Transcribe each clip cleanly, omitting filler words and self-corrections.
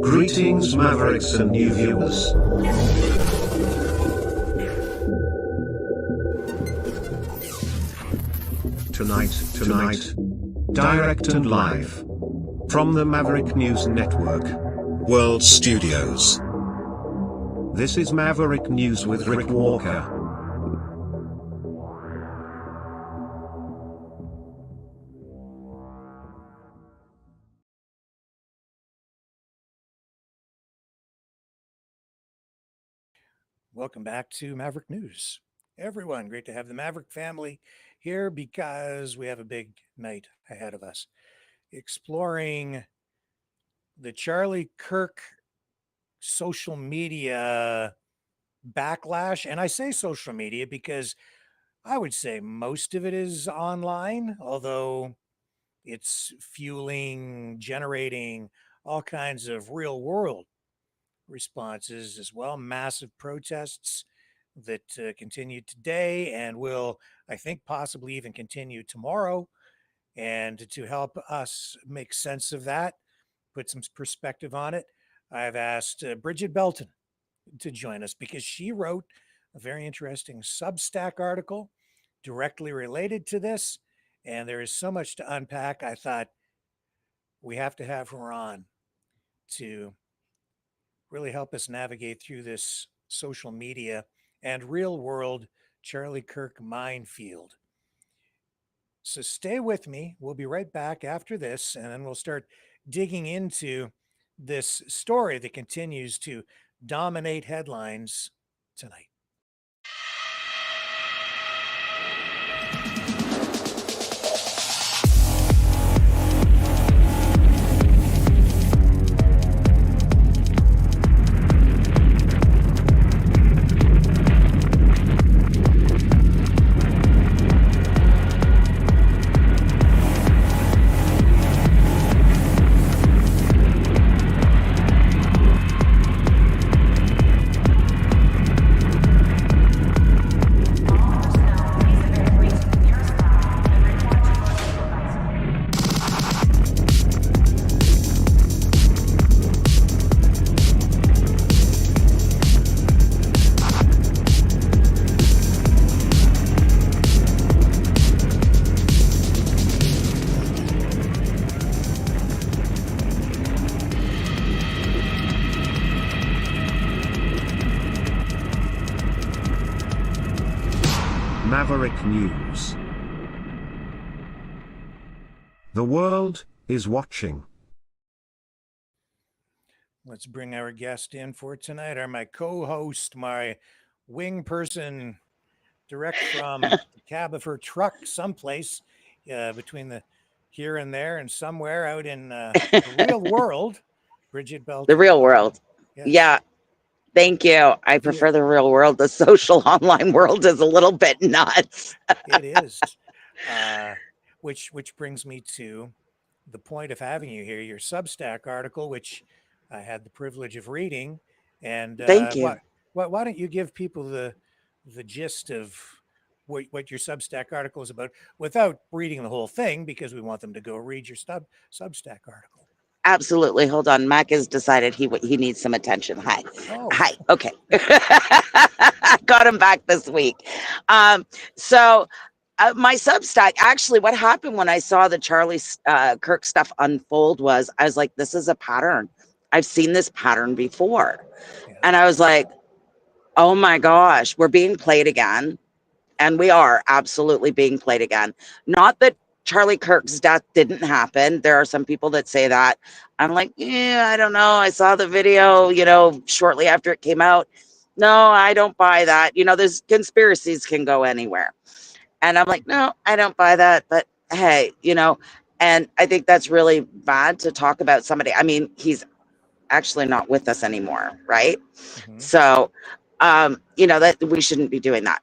Greetings, Mavericks and new viewers. Tonight, direct and live from the Maverick News Network World Studios. This is Maverick News with Rick Walker. Welcome back to Maverick News. Everyone, great to have the Maverick family here because we have a big night ahead of us. Exploring the Charlie Kirk social media backlash. And I say social media because I would say most of it is online, although it's generating all kinds of real world responses as well. Massive protests that continue today and will, I think, possibly even continue tomorrow. And to help us make sense of that, put some perspective on it, I've asked Brigitte Belton to join us because she wrote a very interesting Substack article directly related to this. And there is so much to unpack. I thought we have to have her on to really help us navigate through this social media and real world Charlie Kirk minefield. So stay with me. We'll be right back after this, and then we'll start digging into this story that continues to dominate headlines tonight. Maverick News. The world is watching. Let's bring our guest in for tonight, my co-host, my wing person, direct from the cab of her truck someplace between the here and there and somewhere out in the real world, Brigitte Belton. The real world. Yes. Yeah. Thank you. I prefer the real world. The social online world is a little bit nuts. It is. Which brings me to the point of having you here, your Substack article, which I had the privilege of reading. And Thank you. Why don't you give people the gist of what your Substack article is about without reading the whole thing, because we want them to go read your Substack article. Absolutely. Hold on. Mac has decided he needs some attention. Hi. Oh. Hi. Okay. Got him back this week. So my Substack, actually, what happened when I saw the Charlie Kirk stuff unfold was I was like, this is a pattern. I've seen this pattern before. Yeah. And I was like, oh my gosh, we're being played again. And we are absolutely being played again. Not that Charlie Kirk's death didn't happen. There are some people that say that. I'm like, yeah, I don't know. I saw the video, shortly after it came out. No, I don't buy that. There's conspiracies can go anywhere. And I'm like, no, I don't buy that. But hey, and I think that's really bad to talk about somebody. I mean, he's actually not with us anymore. Right. Mm-hmm. So, that we shouldn't be doing that.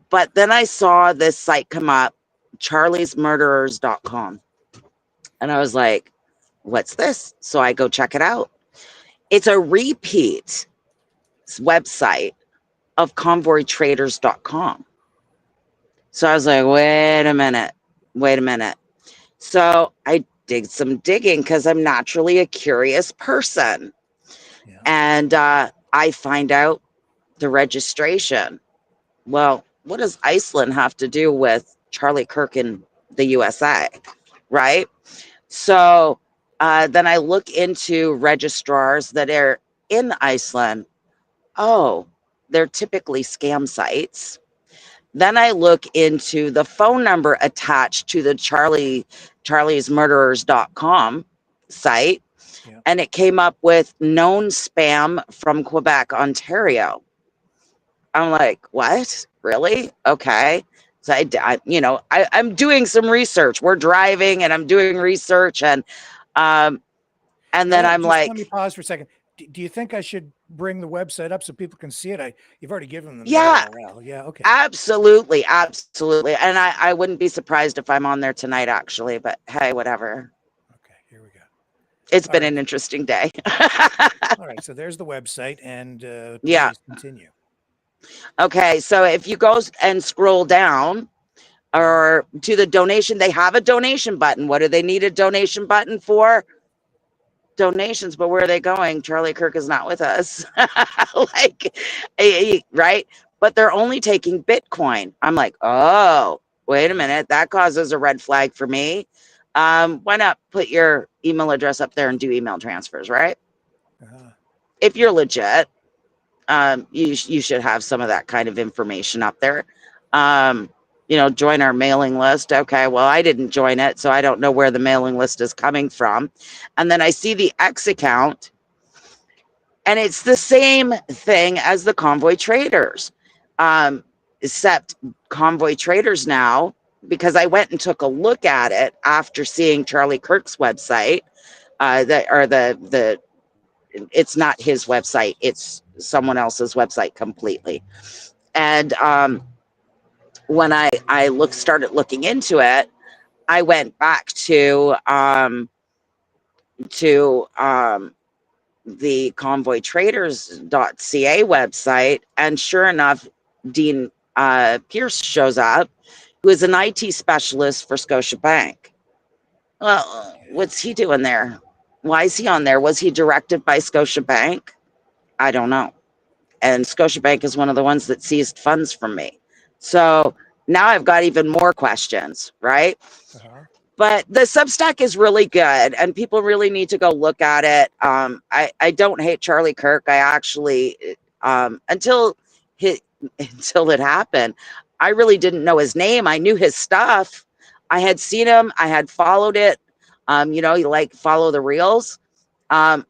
But then I saw this site come up, charliesmurderers.com. And I was like, what's this? So I go check it out. It's a repeat website of convoytraders.com. So I was like, wait a minute. So I did some digging because I'm naturally a curious person. Yeah. And I find out the registration. Well, what does Iceland have to do with Charlie Kirk in the USA? Right. So then I look into registrars that are in Iceland. Oh, they're typically scam sites. Then I look into the phone number attached to the charliesmurderers.com site, Yeah. and it came up with known spam from Quebec, Ontario. I'm like, what? Really? Okay. So I'm doing some research. We're driving and I'm doing research, um, and then I'm Just let me like, pause for a second. Do you think I should bring the website up so people can see it? You've already given them the yeah, URL. Yeah. Okay. absolutely, absolutely. And I wouldn't be surprised if I'm on there tonight, actually. But hey, whatever. Okay. Here we go. It's All been right. an interesting day. All right. So there's the website, and Yeah. please continue. Okay. So if you go and scroll down or to the donation, they have a donation button. What do they need a donation button for? Donations, but where are they going? Charlie Kirk is not with us. Like, right? But they're only taking Bitcoin. I'm like, oh, wait a minute. That causes a red flag for me. Why not put your email address up there and do email transfers, right? If you're legit, you should have some of that kind of information up there. Join our mailing list. Okay, well, I didn't join it, so I don't know where the mailing list is coming from. And then I see the X account, and it's the same thing as the Convoy Traders, except Convoy Traders now, because I went and took a look at it after seeing Charlie Kirk's website. It's not his website; it's someone else's website completely. And when I started looking into it, I went back to the convoytraders.ca website, and sure enough, Dean Pierce shows up, who is an IT specialist for Scotiabank. Well, what's he doing there? Why is he on there? Was he directed by Scotiabank? I don't know. And Scotiabank is one of the ones that seized funds from me. So now I've got even more questions, right? But the Substack is really good, and people really need to go look at it. I don't hate Charlie Kirk. I actually, until it happened, I really didn't know his name. I knew his stuff. I had seen him. I had followed it. You like follow the reels. But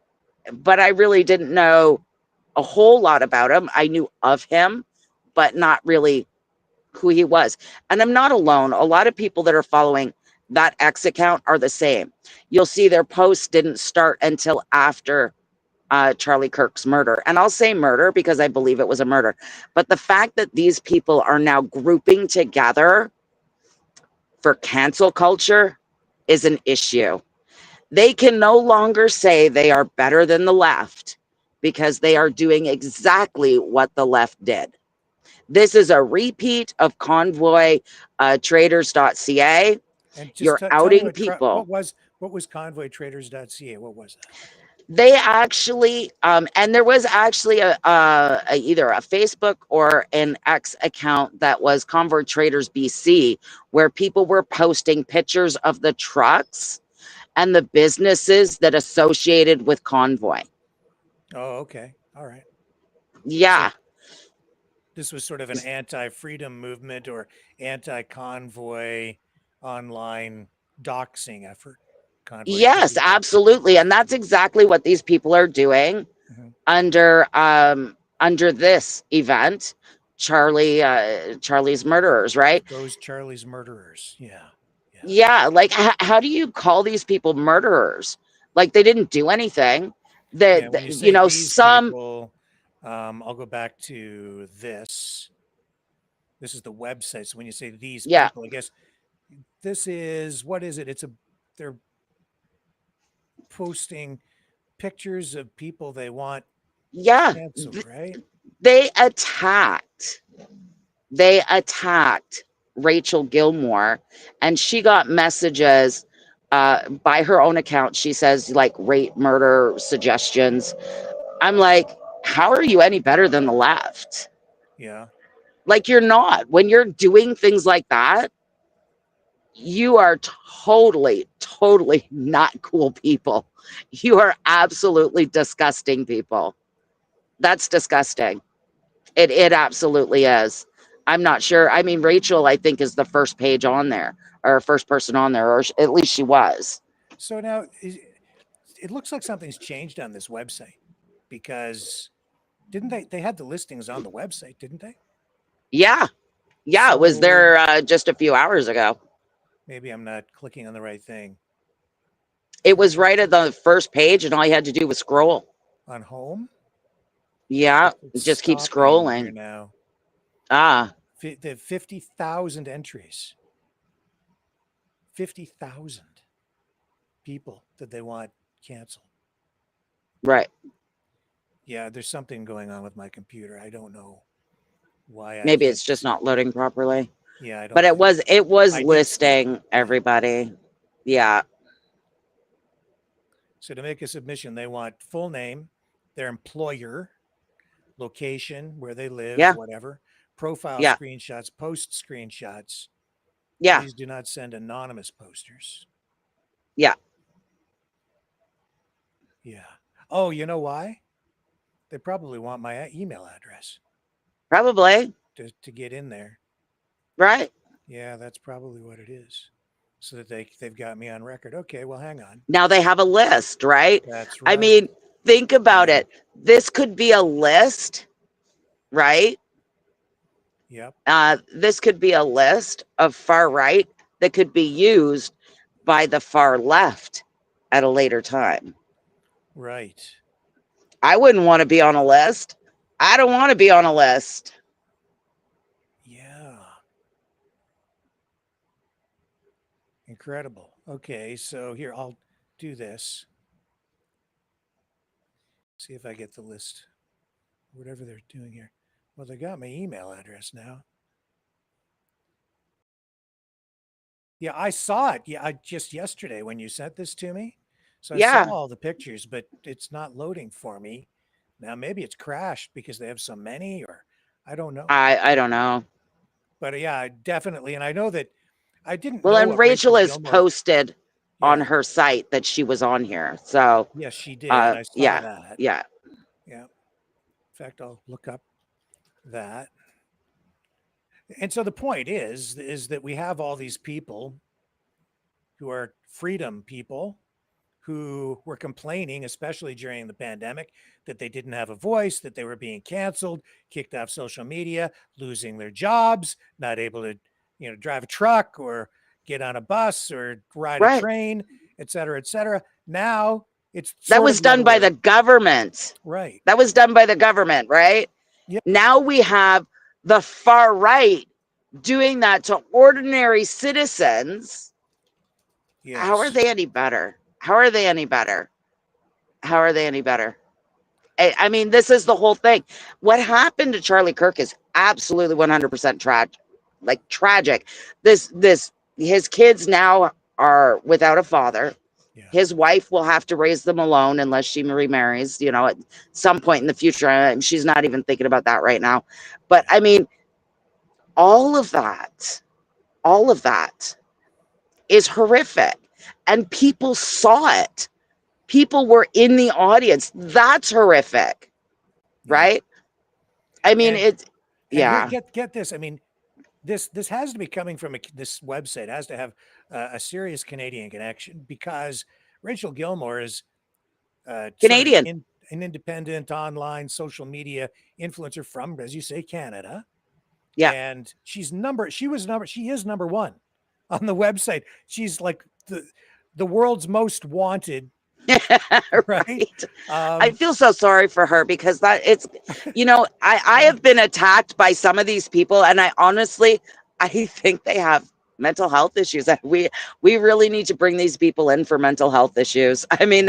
I really didn't know a whole lot about him. I knew of him, but not really who he was. And I'm not alone. A lot of people that are following that X account are the same. You'll see their posts didn't start until after Charlie Kirk's murder. And I'll say murder because I believe it was a murder. But the fact that these people are now grouping together for cancel culture is an issue. They can no longer say they are better than the left because they are doing exactly what the left did. This is a repeat of Convoy traders.ca. And just You're tell me outing people. what was convoytraders.ca? What was that? They actually, and there was actually either a Facebook or an X account that was Convoy Traders BC, where people were posting pictures of the trucks and the businesses that associated with Convoy. Oh, okay. All right. Yeah. So this was sort of an anti-freedom movement or anti-convoy online doxing effort. Yes, absolutely. And that's exactly what these people are doing under this event, Charlie's murderers, right? Those Charlie's murderers. Yeah. Yeah. Like, how do you call these people murderers? Like, they didn't do anything. When you say these people, I'll go back to this. This is the website. So when you say these people, I guess this is, what is it? They're posting pictures of people they want canceled, right? They attacked Rachel Gilmore, and she got messages By her own account, she says like rape, murder suggestions. I'm like, how are you any better than the left? Yeah. Like, you're not. When you're doing things like that, you are totally, totally not cool people. You are absolutely disgusting people. That's disgusting. It absolutely is. I'm not sure. I mean, Rachel, I think, is the first page on there, or first person on there, or at least she was. So now it looks like something's changed on this website because didn't they had the listings on the website, didn't they? Yeah. Yeah, it was So there just a few hours ago. maybe I'm not clicking on the right thing. It was right at the first page, and all you had to do was scroll. On home? Yeah, It's just keep stopping here scrolling. now. Ah, They have 50,000 entries. 50,000 people that they want canceled. right. Yeah, there's something going on with my computer. I don't know why I Maybe think it's just this. not loading properly. Yeah, I But don't think it was I did see it. listing everybody. Yeah. So to make a submission, they want full name, their employer, location, where they live, Yeah. whatever, profile Yeah. screenshots, post screenshots. Yeah. Please do not send anonymous posters. Yeah. Yeah. Oh, you know why? They probably want my email address Probably. to get in there. Right. Yeah, that's probably what it is. So that they've got me on record. Okay, well, hang on. Now they have a list, right? That's I right. mean, think about Yeah. it. This could be a list, right? Yep. This could be a list of far right that could be used by the far left at a later time. Right. I wouldn't want to be on a list. I don't want to be on a list. Yeah. Incredible. Okay, so here I'll do this. See if I get the list. Whatever they're doing here. Well, they got my email address now. Yeah, I saw it. Yeah, just yesterday when you sent this to me. So I saw Yeah. all the pictures, but it's not loading for me. Now maybe it's crashed because they have so many, or I don't know. I don't know. But yeah, definitely. And I know that I didn't Well, know and what Rachel Rachel has Gilmore. posted on Yeah. her site that she was on here. So, Yes, she did. I saw yeah. that. Yeah. Yeah. In fact, I'll look up that. And so the point is that we have all these people who are freedom people who were complaining, especially during the pandemic, that they didn't have a voice, that they were being canceled, kicked off social media, losing their jobs, not able to, drive a truck or get on a bus or ride a Right. train, et cetera, et cetera. Now it's That sort was of the done other by way. the government. Right. That was done by the government, right? Yep. Now we have the far right doing that to ordinary citizens. Yes. How are they any better? How are they any better? How are they any better? I mean, this is the whole thing. What happened to Charlie Kirk is absolutely 100% tragic. His kids now are without a father. Yeah. His wife will have to raise them alone unless she remarries, at some point in the future. And she's not even thinking about that right now. But I mean, all of that is horrific. And people saw it. People were in the audience. That's horrific. Yeah. Right? I mean, And yeah. here, get this. I mean, this has to be coming from this website has to have a serious Canadian connection because Rachel Gilmore is sort of Canadian. an independent online social media influencer from, as you say, Canada. Yeah. And she is number one on the website. She's like the world's most wanted. Right. I feel so sorry for her because I have been attacked by some of these people, and I think they have mental health issues. We really need to bring these people in for mental health issues. I mean,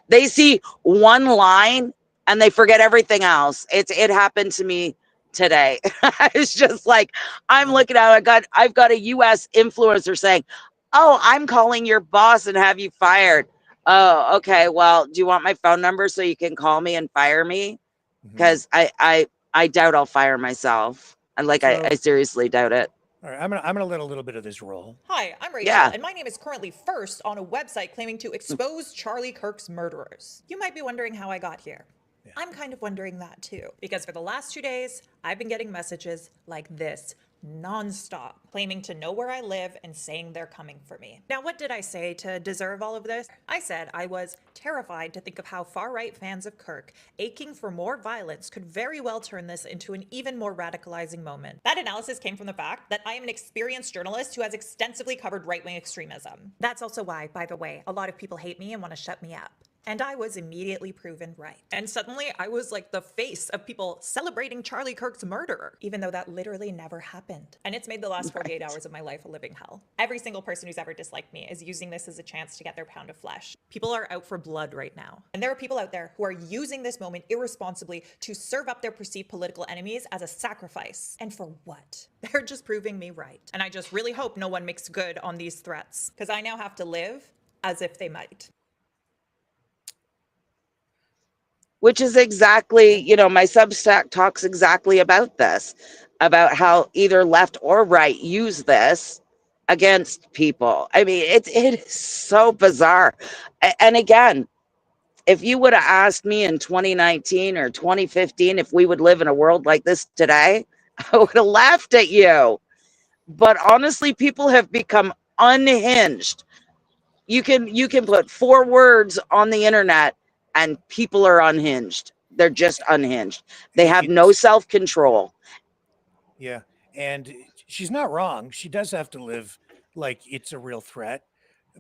they see one line and they forget everything else. It happened to me today. It's just like I'm looking at I've got a US influencer saying, Oh, I'm calling your boss and have you fired. Oh, okay. Well, do you want my phone number so you can call me and fire me? Mhm. Because I doubt I'll fire myself. And like I So, seriously doubt it. all right, I'm gonna let a little bit of this roll. Hi, I'm Rachel, Yeah. and my name is currently first on a website claiming to expose Charlie Kirk's murderers. You might be wondering how I got here. Yeah. I'm kind of wondering that too, because for the last 2 days, I've been getting messages like this nonstop, claiming to know where I live and saying they're coming for me. Now, what did I say to deserve all of this? I said I was terrified to think of how far-right fans of Kirk, aching for more violence, could very well turn this into an even more radicalizing moment. That analysis came from the fact that I am an experienced journalist who has extensively covered right-wing extremism. That's also why, by the way, a lot of people hate me and want to shut me up. And I was immediately proven right. And suddenly I was like the face of people celebrating Charlie Kirk's murderer, even though that literally never happened. And it's made the last 48 hours of my life a living hell. Every single person who's ever disliked me is using this as a chance to get their pound of flesh. People are out for blood right now. And there are people out there who are using this moment irresponsibly to serve up their perceived political enemies as a sacrifice. And for what? They're just proving me right. And I just really hope no one makes good on these threats, because I now have to live as if they might. Which is exactly, you know, my Substack talks exactly about this, about how either left or right use this against people. I mean, it is so bizarre. And again, if you would have asked me in 2019 or 2015 if we would live in a world like this today, I would have laughed at you. But honestly, people have become unhinged. You can put 4 words on the internet and people are unhinged. They're just unhinged. They have no It's self-control. Yeah, and she's not wrong. She does have to live like it's a real threat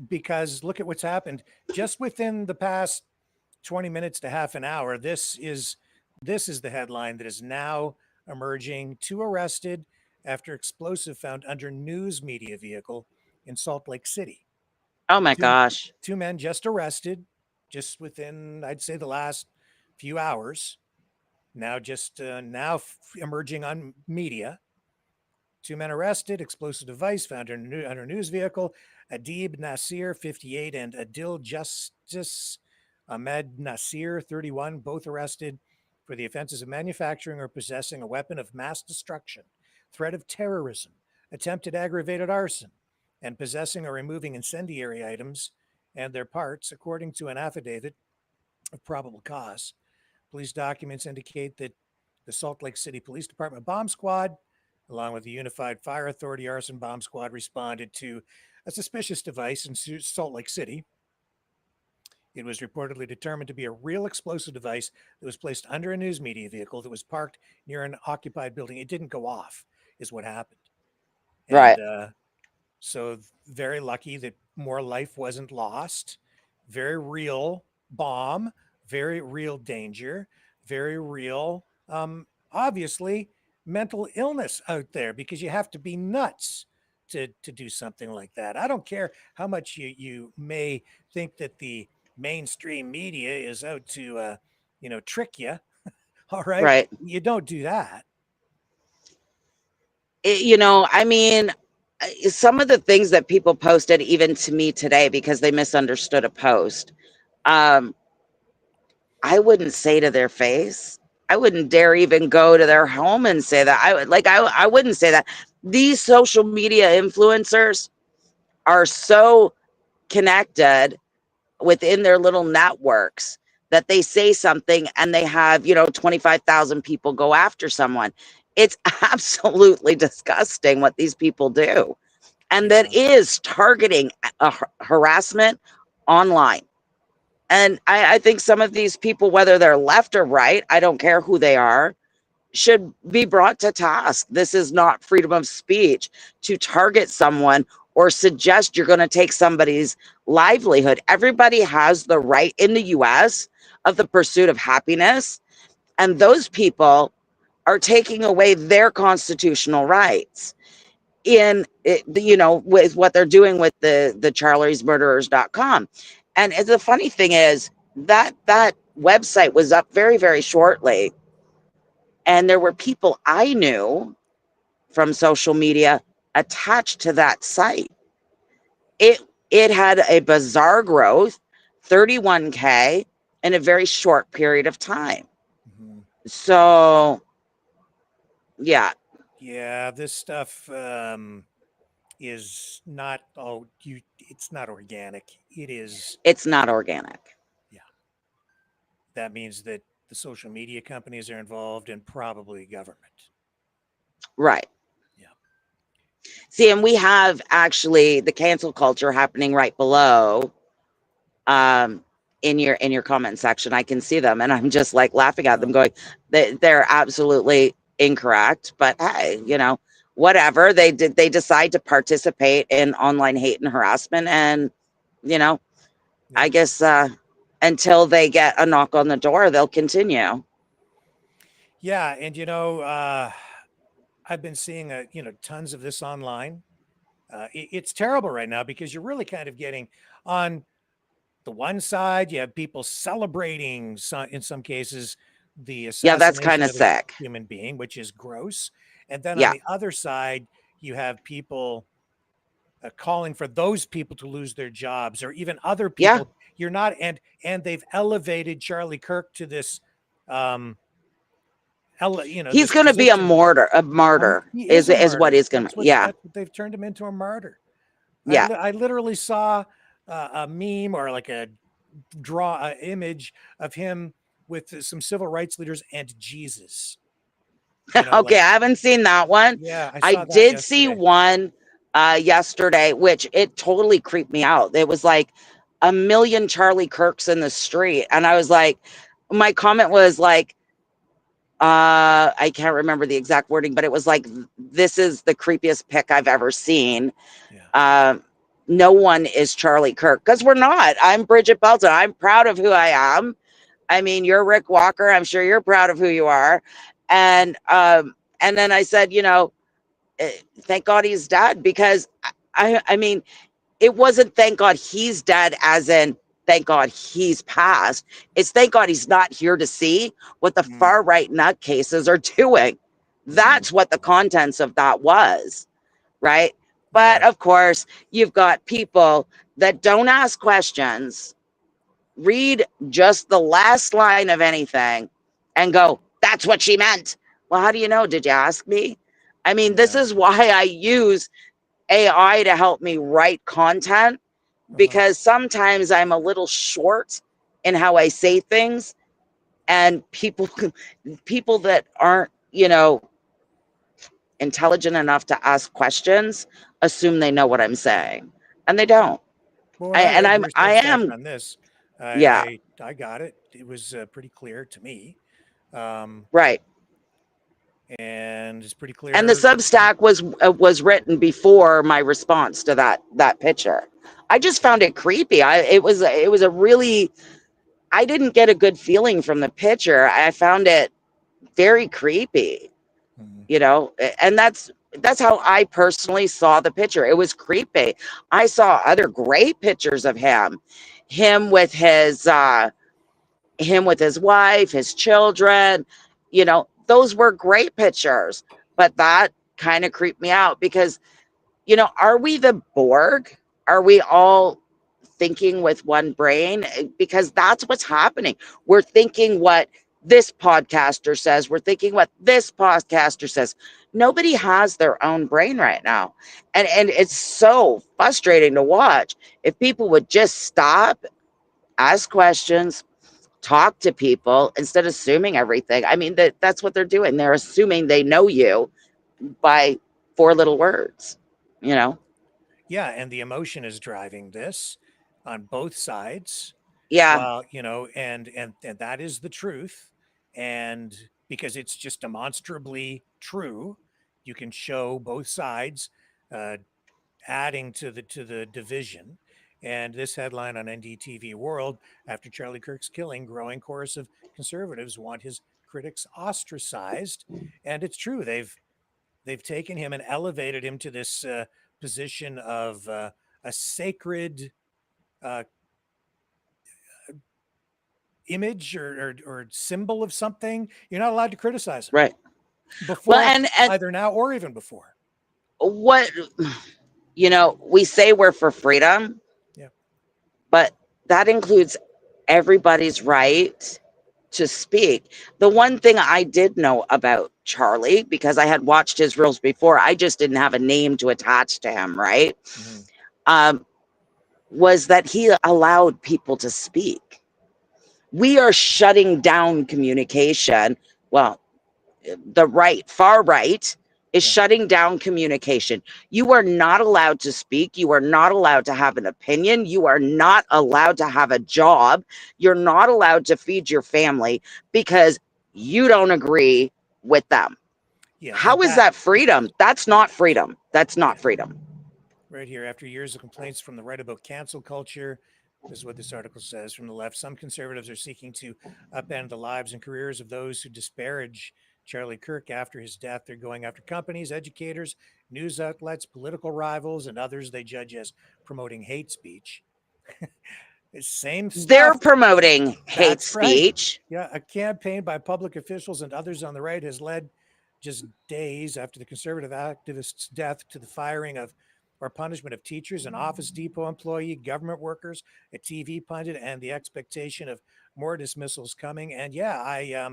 because look at what's happened just within the past 20 minutes to half an hour. This is the headline that is now emerging. 2 arrested after explosive found under news media vehicle in Salt Lake City. Oh my Two gosh. two men just arrested just within, I'd say, the last few hours. Now emerging on media. 2 men arrested, explosive device found under news vehicle. Adib Nasir, 58, and Adil Justice Ahmed Nasir, 31, both arrested for the offenses of manufacturing or possessing a weapon of mass destruction, threat of terrorism, attempted aggravated arson, and possessing or removing incendiary items and their parts, according to an affidavit of probable cause. Police documents indicate that the Salt Lake City Police Department bomb squad, along with the Unified Fire Authority arson bomb squad, responded to a suspicious device in Salt Lake City. It was reportedly determined to be a real explosive device that was placed under a news media vehicle that was parked near an occupied building. It didn't go off, is what happened. Right. And so, very lucky that more life wasn't lost. Very real bomb, very real danger, very real, obviously, mental illness out there because you have to be nuts to do something like that. I don't care how much you may think that the mainstream media is out to, trick you. All right. Right. You don't do that. I mean, some of the things that people posted even to me today because they misunderstood a post. Um, I wouldn't say to their face. I wouldn't dare even go to their home and say that. I wouldn't say that. These social media influencers are so connected within their little networks that they say something and they have, 25,000 people go after someone. It's absolutely disgusting what these people do. And that Yeah. is targeting harassment online. And I think some of these people, whether they're left or right, I don't care who they are, should be brought to task. This is not freedom of speech to target someone or suggest you're going to take somebody's livelihood. Everybody has the right in the US of the pursuit of happiness, and those people are taking away their constitutional rights with what they're doing with the charliesmurderers.com. And the funny thing is that website was up very, very shortly. And there were people I knew from social media attached to that site. it had a bizarre growth, 31K in a very short period of time. Mhm. So, yeah. Yeah, this stuff is not, it's not organic. It is, It's not organic. yeah. That means that the social media companies are involved and probably government. Right. Yeah. See, and we have actually the cancel culture happening right below um in your comment section. I can see them and I'm just like laughing at them going, they're absolutely incorrect, but hey, whatever. They decide to participate in online hate and harassment, and Yeah. I guess until they get a knock on the door, they'll continue. Yeah, and I've been seeing tons of this online. It's terrible right now because you're really kind of getting on the one side, you have people celebrating in some cases the Yeah, that's kind assassination of of a sick. human being, which is gross. And then on Yeah. the other side, you have people calling for those people to lose their jobs, or even other Yeah. people. You're not, and they've elevated Charlie Kirk to this, um, He's this going to be a position. martyr. A martyr He is a is what martyr. he's going to. Yeah. That's what they've turned him into, a martyr. Yeah. I literally saw a meme or like a image of him with some civil rights leaders and Jesus. Okay, I haven't seen that one. Yeah, I I saw that did see yesterday. one yesterday, which it totally creeped me out. It was like a million Charlie Kirks in the street. And I was like, my comment was like, I can't remember the exact wording, but it was like, this is the creepiest pic I've ever seen. Yeah. No one is Charlie Kirk, because we're not. I'm Brigitte Belton. I'm proud of who I am. I mean, you're Rick Walker. I'm sure you're proud of who you are. And then I said, thank God he's dead, because I mean, it wasn't thank God he's dead as in thank God he's passed. It's thank God he's not here to see what the far right nutcases are doing. That's what the contents of that was, right? But Yeah. of course, you've got people that don't ask questions, read just the last line of anything and go, that's what she meant. Well, how do you know? Did you ask me? I mean, this Yeah. is why I use AI to help me write content, because sometimes I'm a little short in how I say things, and people that aren't, intelligent enough to ask questions assume they know what I'm saying, and they don't. Well, when I And read I'm your I Substack am on this, yeah, I got it. It was pretty clear to me, right. and it's pretty And the clear. Substack was written before my response to that picture. I just found it creepy. It was a really, I didn't get a good feeling from the picture. I found it very creepy, Mhm. and that's how I personally saw the picture. It was creepy. I saw other great pictures of him with his wife, his children. Those were great pictures, but that kind of creeped me out, because are we the Borg? Are we all thinking with one brain? Because that's what's happening. We're thinking what this podcaster says. We're thinking what this podcaster says. Nobody has their own brain right now. And it's so frustrating to watch. If people would just stop, ask questions, talk to people instead of assuming everything. I mean, that's what they're doing. They're assuming they know you by four little words, you know? Yeah, and the emotion is driving this on both sides. Yeah, Well, and that is the truth. And because it's just demonstrably true, you can show both sides uh, adding to the division. And this headline on NDTV World: after Charlie Kirk's killing, growing chorus of conservatives want his critics ostracized. And it's true. They've taken him and elevated him to this position of a sacred uh, image or symbol of something. You're not allowed to criticize him right. Well, before, and either now or even before. what You know, we say we're for freedom, Yeah. but that includes everybody's right to speak. The one thing I did know about Charlie, because I had watched his reels before, I just didn't have a name to attach to him, right? Mhm. Was that he allowed people to speak. We are shutting down communication. Well, the right, far right, is Yeah. shutting down communication. You are not allowed to speak. You are not allowed to have an opinion. You are not allowed to have a job. You're not allowed to feed your family because you don't agree with them. Yeah. How And is that, that freedom? That's yeah, not freedom. That's yeah. not freedom. Right here, after years of complaints from the right about cancel culture, this is what this article says from the left. Some conservatives are seeking to upend the lives and careers of those who disparage Charlie Kirk after his death. They're going after companies, educators, news outlets, political rivals, and others they judge as promoting hate speech. It's same They're stuff. promoting hate That's right. speech. Yeah, a campaign by public officials and others on the right has led just days after the conservative activist's death to the firing of or punishment of teachers, an Office Depot employee, government workers, a TV pundit, and the expectation of more dismissals coming. And yeah,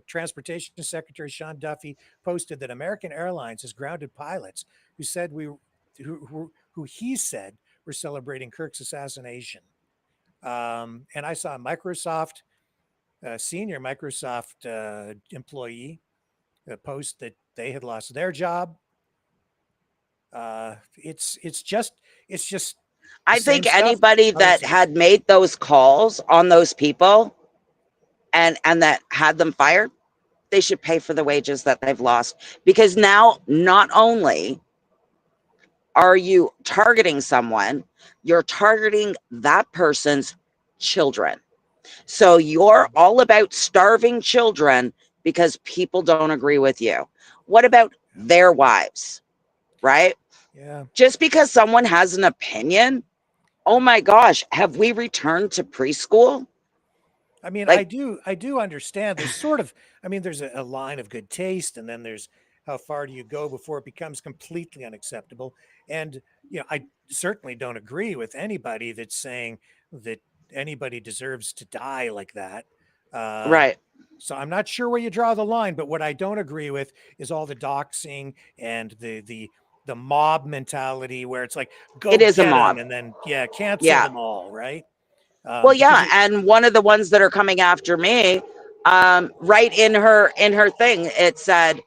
Transportation Secretary Sean Duffy posted that American Airlines has grounded pilots who said who he said were celebrating Kirk's assassination. And I saw Microsoft, senior Microsoft employee, post that they had lost their job. It's just the I same think stuff. anybody Other that stuff. had made those calls on those people and that had them fired, they should pay for the wages that they've lost. Because now, not only are you targeting someone, you're targeting that person's children. So you're all about starving children because people don't agree with you. What about their wives, right? Yeah. Just because someone has an opinion, oh my gosh, have we returned to preschool? I mean, I Like, do, I do understand. There's sort of, I mean, there's a line of good taste, and then there's how far do you go before it becomes completely unacceptable. And I certainly don't agree with anybody that's saying that anybody deserves to die like that. Uh, right. so I'm not sure where you draw the line, but what I don't agree with is all the doxing and the mob mentality where it's like It go is a get them mob. and then cancel Yeah. them all, right? Well, Because yeah. And one of the ones that are coming after me, right in her thing, it said,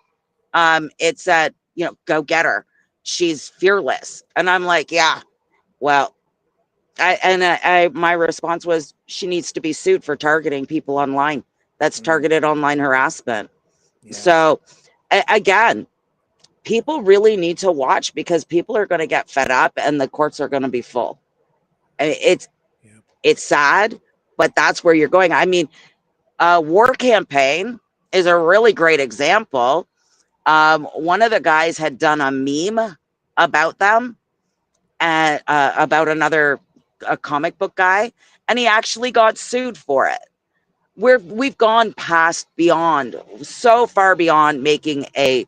go get her. She's fearless. And I'm like, yeah, well, my response was she needs to be sued for targeting people online. That's targeted online harassment. yeah. So again, people really need to watch because people are going to get fed up and the courts are going to be full. It's Yeah. it's sad, but that's where you're going. I mean, War Campaign is a really great example. One of the guys had done a meme about them and about a comic book guy, and he actually got sued for it. We've gone beyond, so far beyond making a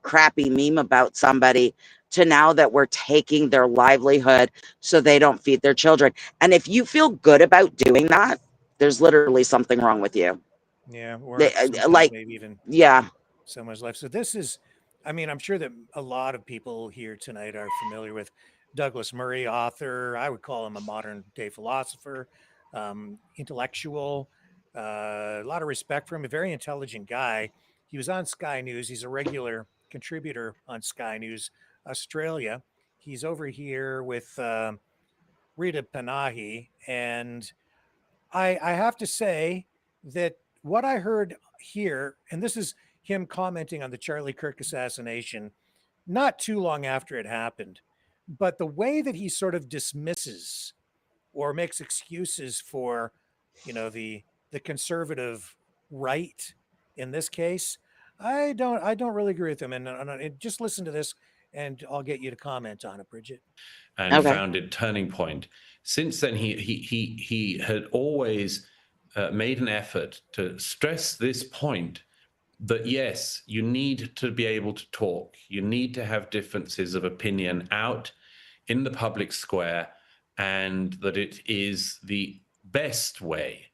crappy meme about somebody to now that we're taking their livelihood so they don't feed their children. And if you feel good about doing that, there's literally something wrong with you. Yeah, or They, sometimes like, maybe even yeah, someone's life. So this is, I mean, I'm sure that a lot of people here tonight are familiar with Douglas Murray, author. I would call him a modern day philosopher, intellectual. A lot of respect for him. A very intelligent guy. He was on Sky News. He's a regular contributor on Sky News Australia. He's over here with Rita Panahi, and I have to say that what I heard here, and this is him commenting on the Charlie Kirk assassination not too long after it happened, but the way that he sort of dismisses or makes excuses for, the conservative right in this case, I don't really agree with him. And just listen to this, and I'll get you to comment on it, Bridget. And okay, found it turning point. Since then, he had always made an effort to stress this point that yes, you need to be able to talk. You need to have differences of opinion out in the public square, and that it is the best way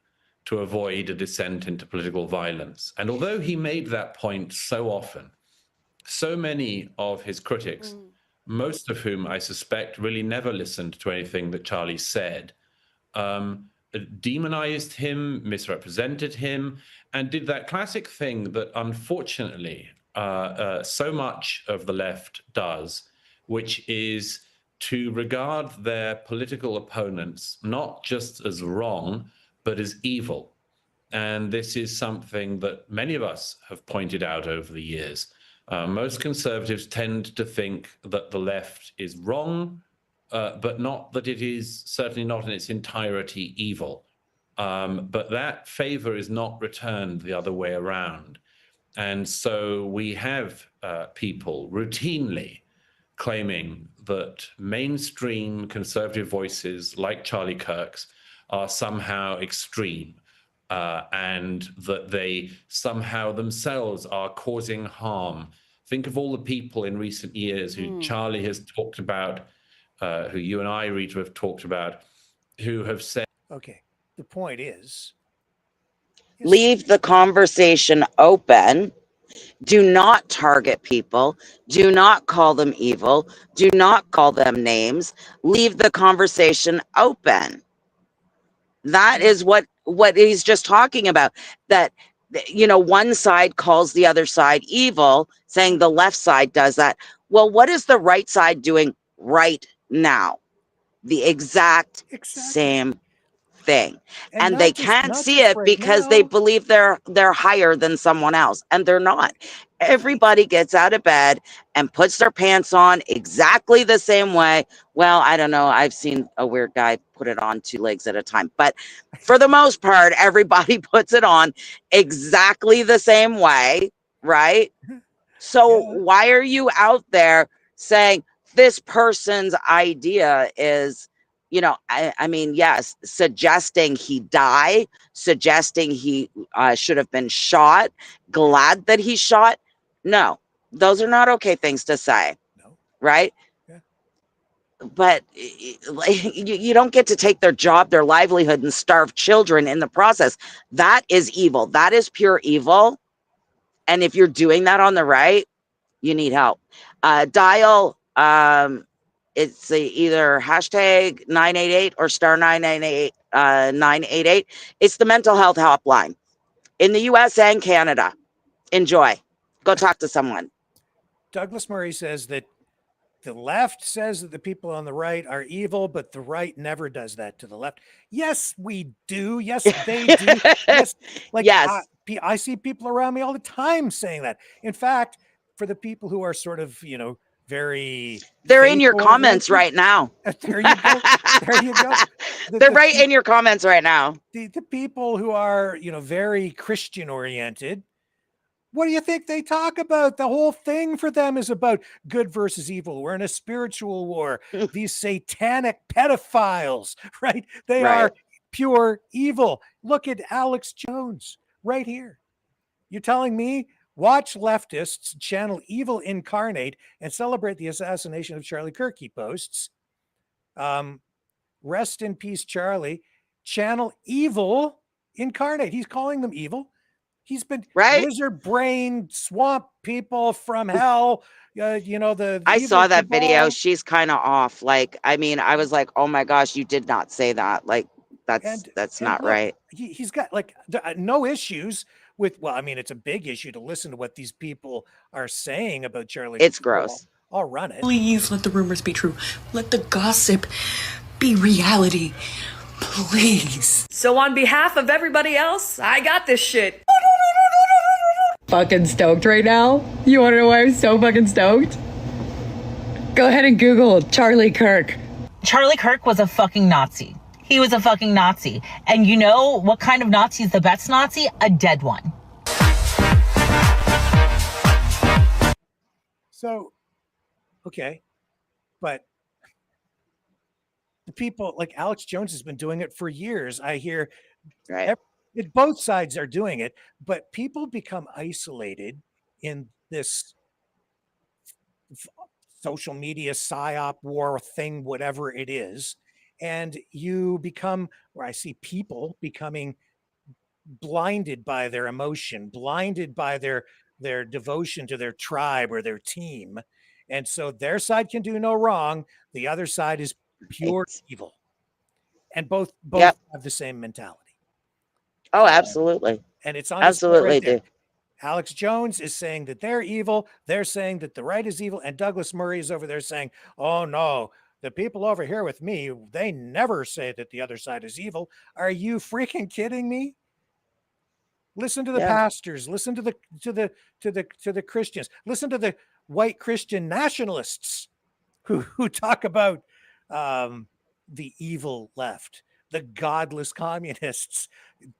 to avoid a descent into political violence. And although he made that point so often, so many of his critics, most of whom I suspect really never listened to anything that Charlie said, demonized him, misrepresented him, and did that classic thing that unfortunately so much of the left does, which is to regard their political opponents not just as wrong, but as evil. And this is something that many of us have pointed out over the years. Most conservatives tend to think that the left is wrong, but not that it is certainly not in its entirety evil. But that favor is not returned the other way around. And so we have people routinely claiming that mainstream conservative voices like Charlie Kirk's are somehow extreme, and that they somehow themselves are causing harm. Think of all the people in recent years who Charlie has talked about, who you and I, Rita, have talked about, who have said... Okay, the point is... Leave the conversation open. Do not target people. Do not call them evil. Do not call them names. Leave the conversation open. That is what he's just talking about. That, you know, one side calls the other side evil, saying the left side does that. Well, what is the right side doing right now? The exact same thing. And they can't see it because they believe they're higher than someone else, and they're not. Everybody gets out of bed and puts their pants on exactly the same way. Well, I don't know. I've seen a weird guy put it on 2 legs at a time, but for the most part, everybody puts it on exactly the same way, right? So why are you out there saying this person's idea is, you know, I mean, yes, suggesting he die, suggesting he should have been shot, glad that he shot. No, those are not okay things to say, right? But you don't get to take their job, their livelihood, and starve children in the process. That is evil. That is pure evil. And if you're doing that on the right, you need help. Dial, it's either hashtag 988 or star 988, 988. It's the mental health helpline in the US and Canada. Enjoy. Go talk to someone. Douglas Murray says that the left says that the people on the right are evil, but the right never does that to the left. Yes, we do. Yes, they do. Yes, like yes. I see people around me all the time saying that. In fact, for the people who are sort of, you know, very... They're in your comments right now. There you go. There you go. They're right in your comments right now. The people who are, you know, very Christian oriented, what do you think they talk about? The whole thing for them is about good versus evil. We're in a spiritual war. These satanic pedophiles, right? They are pure evil. Look at Alex Jones right here. You're telling me watch leftists channel evil incarnate and celebrate the assassination of Charlie Kirk, he posts. Rest in peace, Charlie. Channel evil incarnate. He's calling them evil. He's been lizard brain swamp people from hell. You know, I saw that video. She's kind of off. Like, I mean, I was like, oh my gosh, you did not say that. Like, that's not right. He's got like no issues with, well, I mean, it's a big issue to listen to what these people are saying about Charlie. It's gross. I'll run it. Please let the rumors be true. Let the gossip be reality. Please. So on behalf of everybody else, I got this shit. Fucking stoked right now. You want to know why I'm so fucking stoked? Go ahead and Google Charlie Kirk. Charlie Kirk was a fucking Nazi. He was a fucking Nazi. And you know what kind of Nazi is the best Nazi? A dead one. So, okay. But the people like Alex Jones has been doing it for years. I hear Both sides are doing it, but people become isolated in this social media psyop war thing, whatever it is. And you become, where I see people becoming blinded by their emotion, blinded by their devotion to their tribe or their team. And so their side can do no wrong. The other side is pure evil. And both Yep. have the same mentality. Oh, absolutely. And it's on Absolutely right there. do. Alex Jones is saying that they're evil. They're saying that the right is evil. And Douglas Murray is over there saying, oh, no, the people over here with me, they never say that the other side is evil. Are you freaking kidding me? Listen to the pastors. Listen to the Christians. Listen to the white Christian nationalists who talk about the evil left, the godless communists,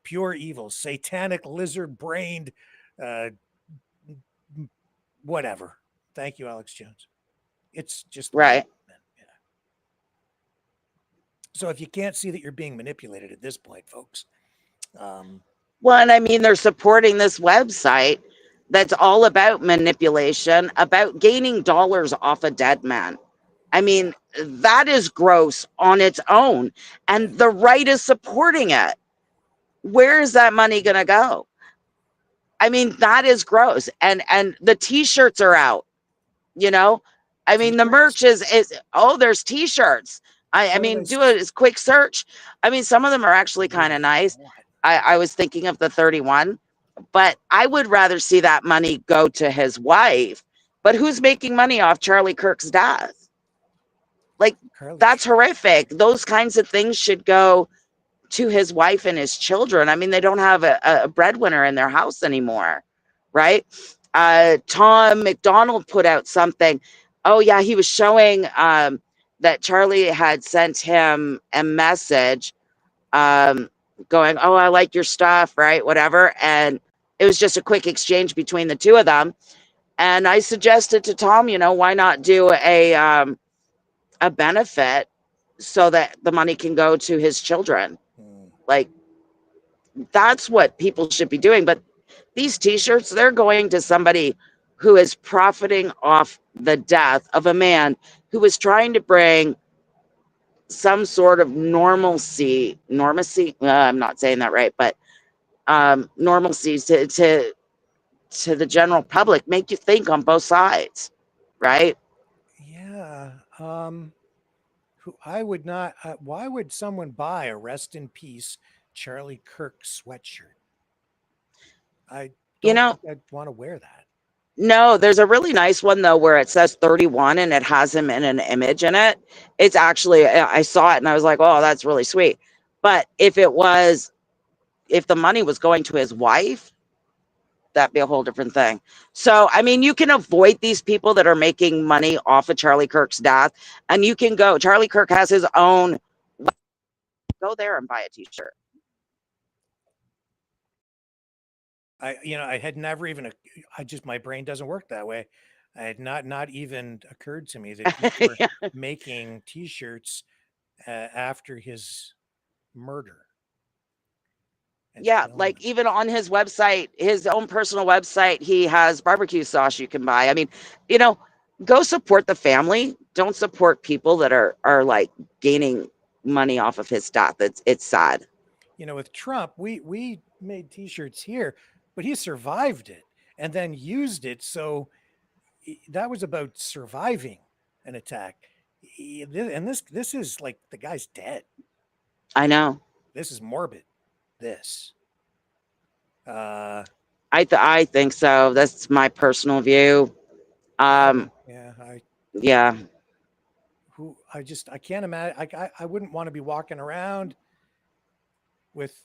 pure evil, satanic lizard-brained, whatever. Thank you, Alex Jones. It's just right. Yeah. So if you can't see that you're being manipulated at this point, folks. Well, and I mean, they're supporting this website that's all about manipulation, about gaining dollars off a dead man. I mean, that is gross on its own. And the right is supporting it. Where is that money going to go? I mean, that is gross. And the t-shirts are out, you know? I mean, the merch is there's t-shirts. I mean, do a quick search. I mean, some of them are actually kind of nice. I was thinking of the 31, but I would rather see that money go to his wife. But who's making money off Charlie Kirk's death? Like, that's horrific. Those kinds of things should go to his wife and his children. I mean, they don't have a breadwinner in their house anymore, right? Tom McDonald put out something. Oh, yeah, he was showing that Charlie had sent him a message going, oh, I like your stuff, right? Whatever. And it was just a quick exchange between the two of them. And I suggested to Tom, why not do a benefit so that the money can go to his children? Like, that's what people should be doing. But these t-shirts, they're going to somebody who is profiting off the death of a man who was trying to bring some sort of normacy, I'm not saying that right, but normalcy to the general public, make you think on both sides, right? Yeah. I would not, why would someone buy a rest in peace Charlie Kirk sweatshirt? I don't think I'd want to wear that. No, there's a really nice one though where it says 31 and it has him in an image in it. It's actually, I saw it and I was like, oh, that's really sweet. But if the money was going to his wife, that'd be a whole different thing. So, I mean, you can avoid these people that are making money off of Charlie Kirk's death, and you can go. Charlie Kirk has his own. Go there and buy a t-shirt. I had never even, my brain doesn't work that way. I had not even occurred to me that people were making t-shirts after his murder. Yeah, like even on his website, his own personal website, he has barbecue sauce you can buy. I mean, go support the family. Don't support people that are like gaining money off of his death. It's sad. With Trump, we made t-shirts here, but he survived it and then used it. So that was about surviving an attack. And this is like, the guy's dead. I know. This is morbid. This. I think so. That's my personal view. Yeah. I can't imagine. I wouldn't want to be walking around with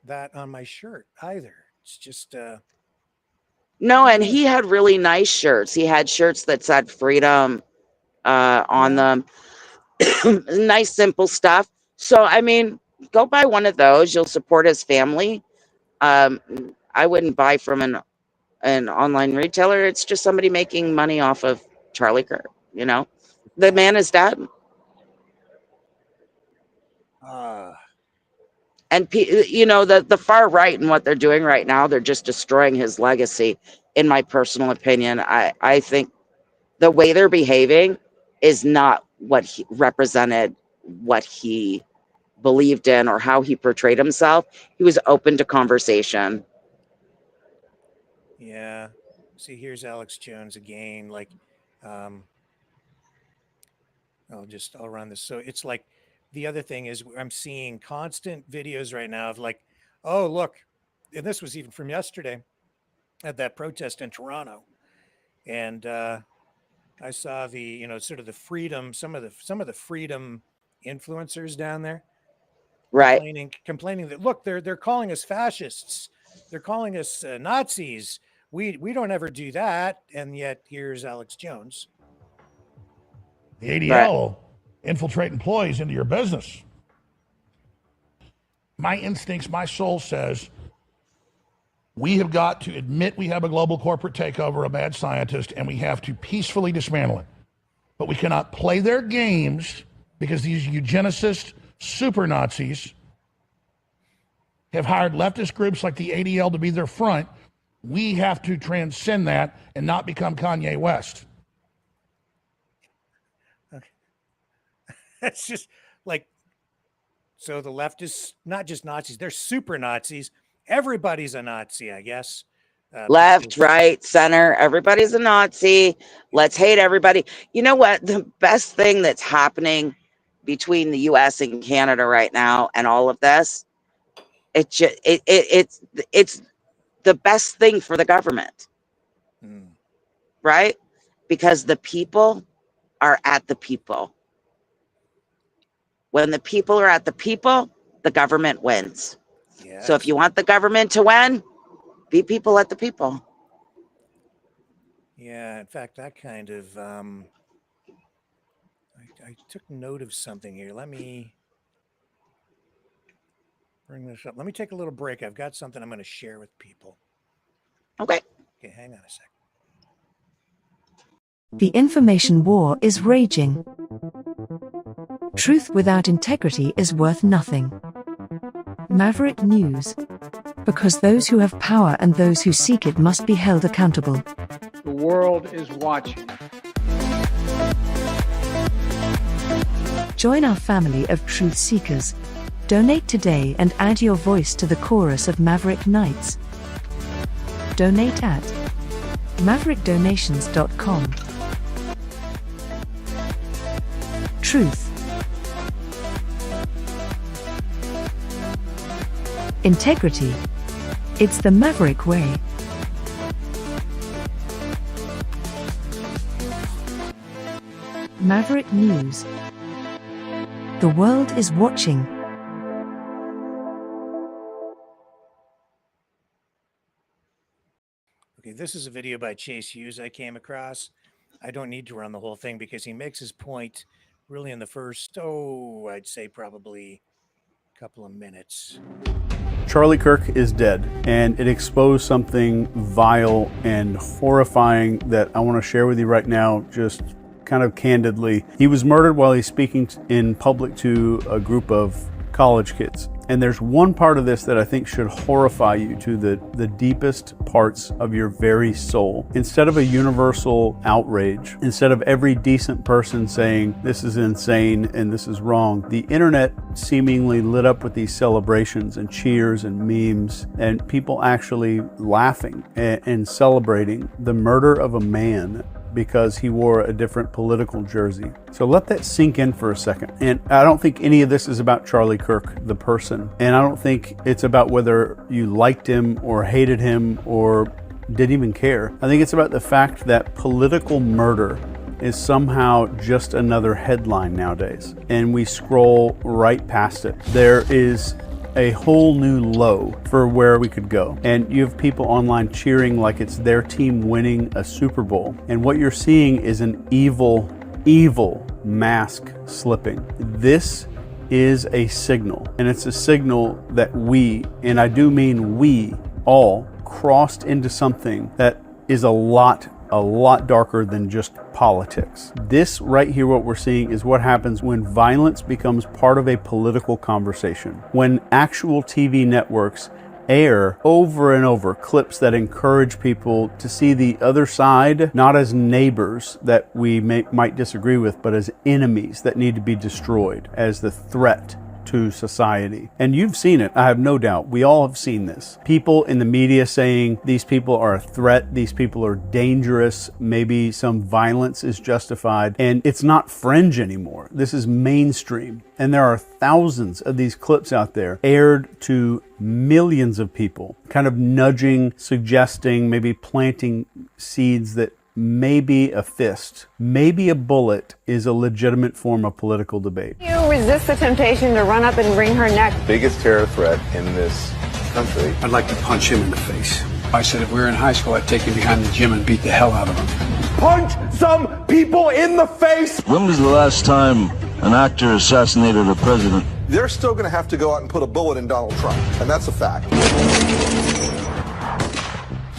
that on my shirt either. It's just no, and he had really nice shirts. He had shirts that said freedom on them. Nice, simple stuff. So, I mean, go buy one of those. You'll support his family. I wouldn't buy from an online retailer. It's just somebody making money off of Charlie Kirk. The man is dead. And the far right and what they're doing right now, they're just destroying his legacy. In my personal opinion, I think the way they're behaving is not what he represented, what he believed in, or how he portrayed himself. He was open to conversation. Yeah. See, here's Alex Jones again. Like, I'll run this. So it's like, the other thing is I'm seeing constant videos right now of like, oh, look, and this was even from yesterday at that protest in Toronto. And I saw the, sort of the freedom, some of the freedom influencers down there, Right. complaining that, look, they're calling us fascists. They're calling us Nazis. We don't ever do that. And yet here's Alex Jones. The ADL will infiltrate employees into your business. My instincts, my soul says, we have got to admit we have a global corporate takeover, a mad scientist, and we have to peacefully dismantle it. But we cannot play their games because these eugenicist super Nazis have hired leftist groups like the ADL to be their front. We have to transcend that and not become Kanye West. Okay. That's just like, so the leftists, not just Nazis, they're super Nazis. Everybody's a Nazi, I guess. Left, right, center, everybody's a Nazi. Let's hate everybody. You know what? The best thing that's happening between the US and Canada right now and all of this, it's the best thing for the government. Right? Because the people are at the people. When the people are at the people, the government wins. Yes. So if you want the government to win, be people at the people. Yeah, in fact, that kind of, I took note of something here. Let me bring this up. Let me take a little break. I've got something I'm going to share with people. Okay. Okay, hang on a sec. The information war is raging. Truth without integrity is worth nothing. Maverick News. Because those who have power and those who seek it must be held accountable. The world is watching. Join our family of truth seekers. Donate today and add your voice to the chorus of Maverick Knights. Donate at maverickdonations.com. Truth. Integrity. It's the Maverick way. Maverick News. The world is watching. Okay, this is a video by Chase Hughes I came across. I don't need to run the whole thing because he makes his point really in the first, I'd say probably a couple of minutes. Charlie Kirk is dead, and it exposed something vile and horrifying that I want to share with you right now, just kind of candidly. He was murdered while he's speaking in public to a group of college kids. And there's one part of this that I think should horrify you to the deepest parts of your very soul. Instead of a universal outrage, instead of every decent person saying this is insane and this is wrong, the internet seemingly lit up with these celebrations and cheers and memes and people actually laughing and celebrating the murder of a man because he wore a different political jersey. So let that sink in for a second. And I don't think any of this is about Charlie Kirk, the person. And I don't think it's about whether you liked him or hated him or didn't even care. I think it's about the fact that political murder is somehow just another headline nowadays. And we scroll right past it. There is a whole new low for where we could go. And you have people online cheering like it's their team winning a Super Bowl. And what you're seeing is an evil, evil mask slipping. This is a signal, and it's a signal that we, and I do mean we all, crossed into something that is a lot a lot darker than just politics. This right here, what we're seeing, is what happens when violence becomes part of a political conversation. When actual TV networks air over and over clips that encourage people to see the other side not as neighbors that we might disagree with, but as enemies that need to be destroyed, as the threat to society. And you've seen it, I have no doubt. We all have seen this. People in the media saying these people are a threat, these people are dangerous, maybe some violence is justified, and it's not fringe anymore. This is mainstream. And there are thousands of these clips out there aired to millions of people, kind of nudging, suggesting, maybe planting seeds that maybe a fist, maybe a bullet is a legitimate form of political debate. You resist the temptation to run up and wring her neck. Biggest terror threat in this country. I'd like to punch him in the face. I said if we were in high school, I'd take him behind the gym and beat the hell out of him. Punch some people in the face! When was the last time an actor assassinated a president? They're still going to have to go out and put a bullet in Donald Trump, and that's a fact.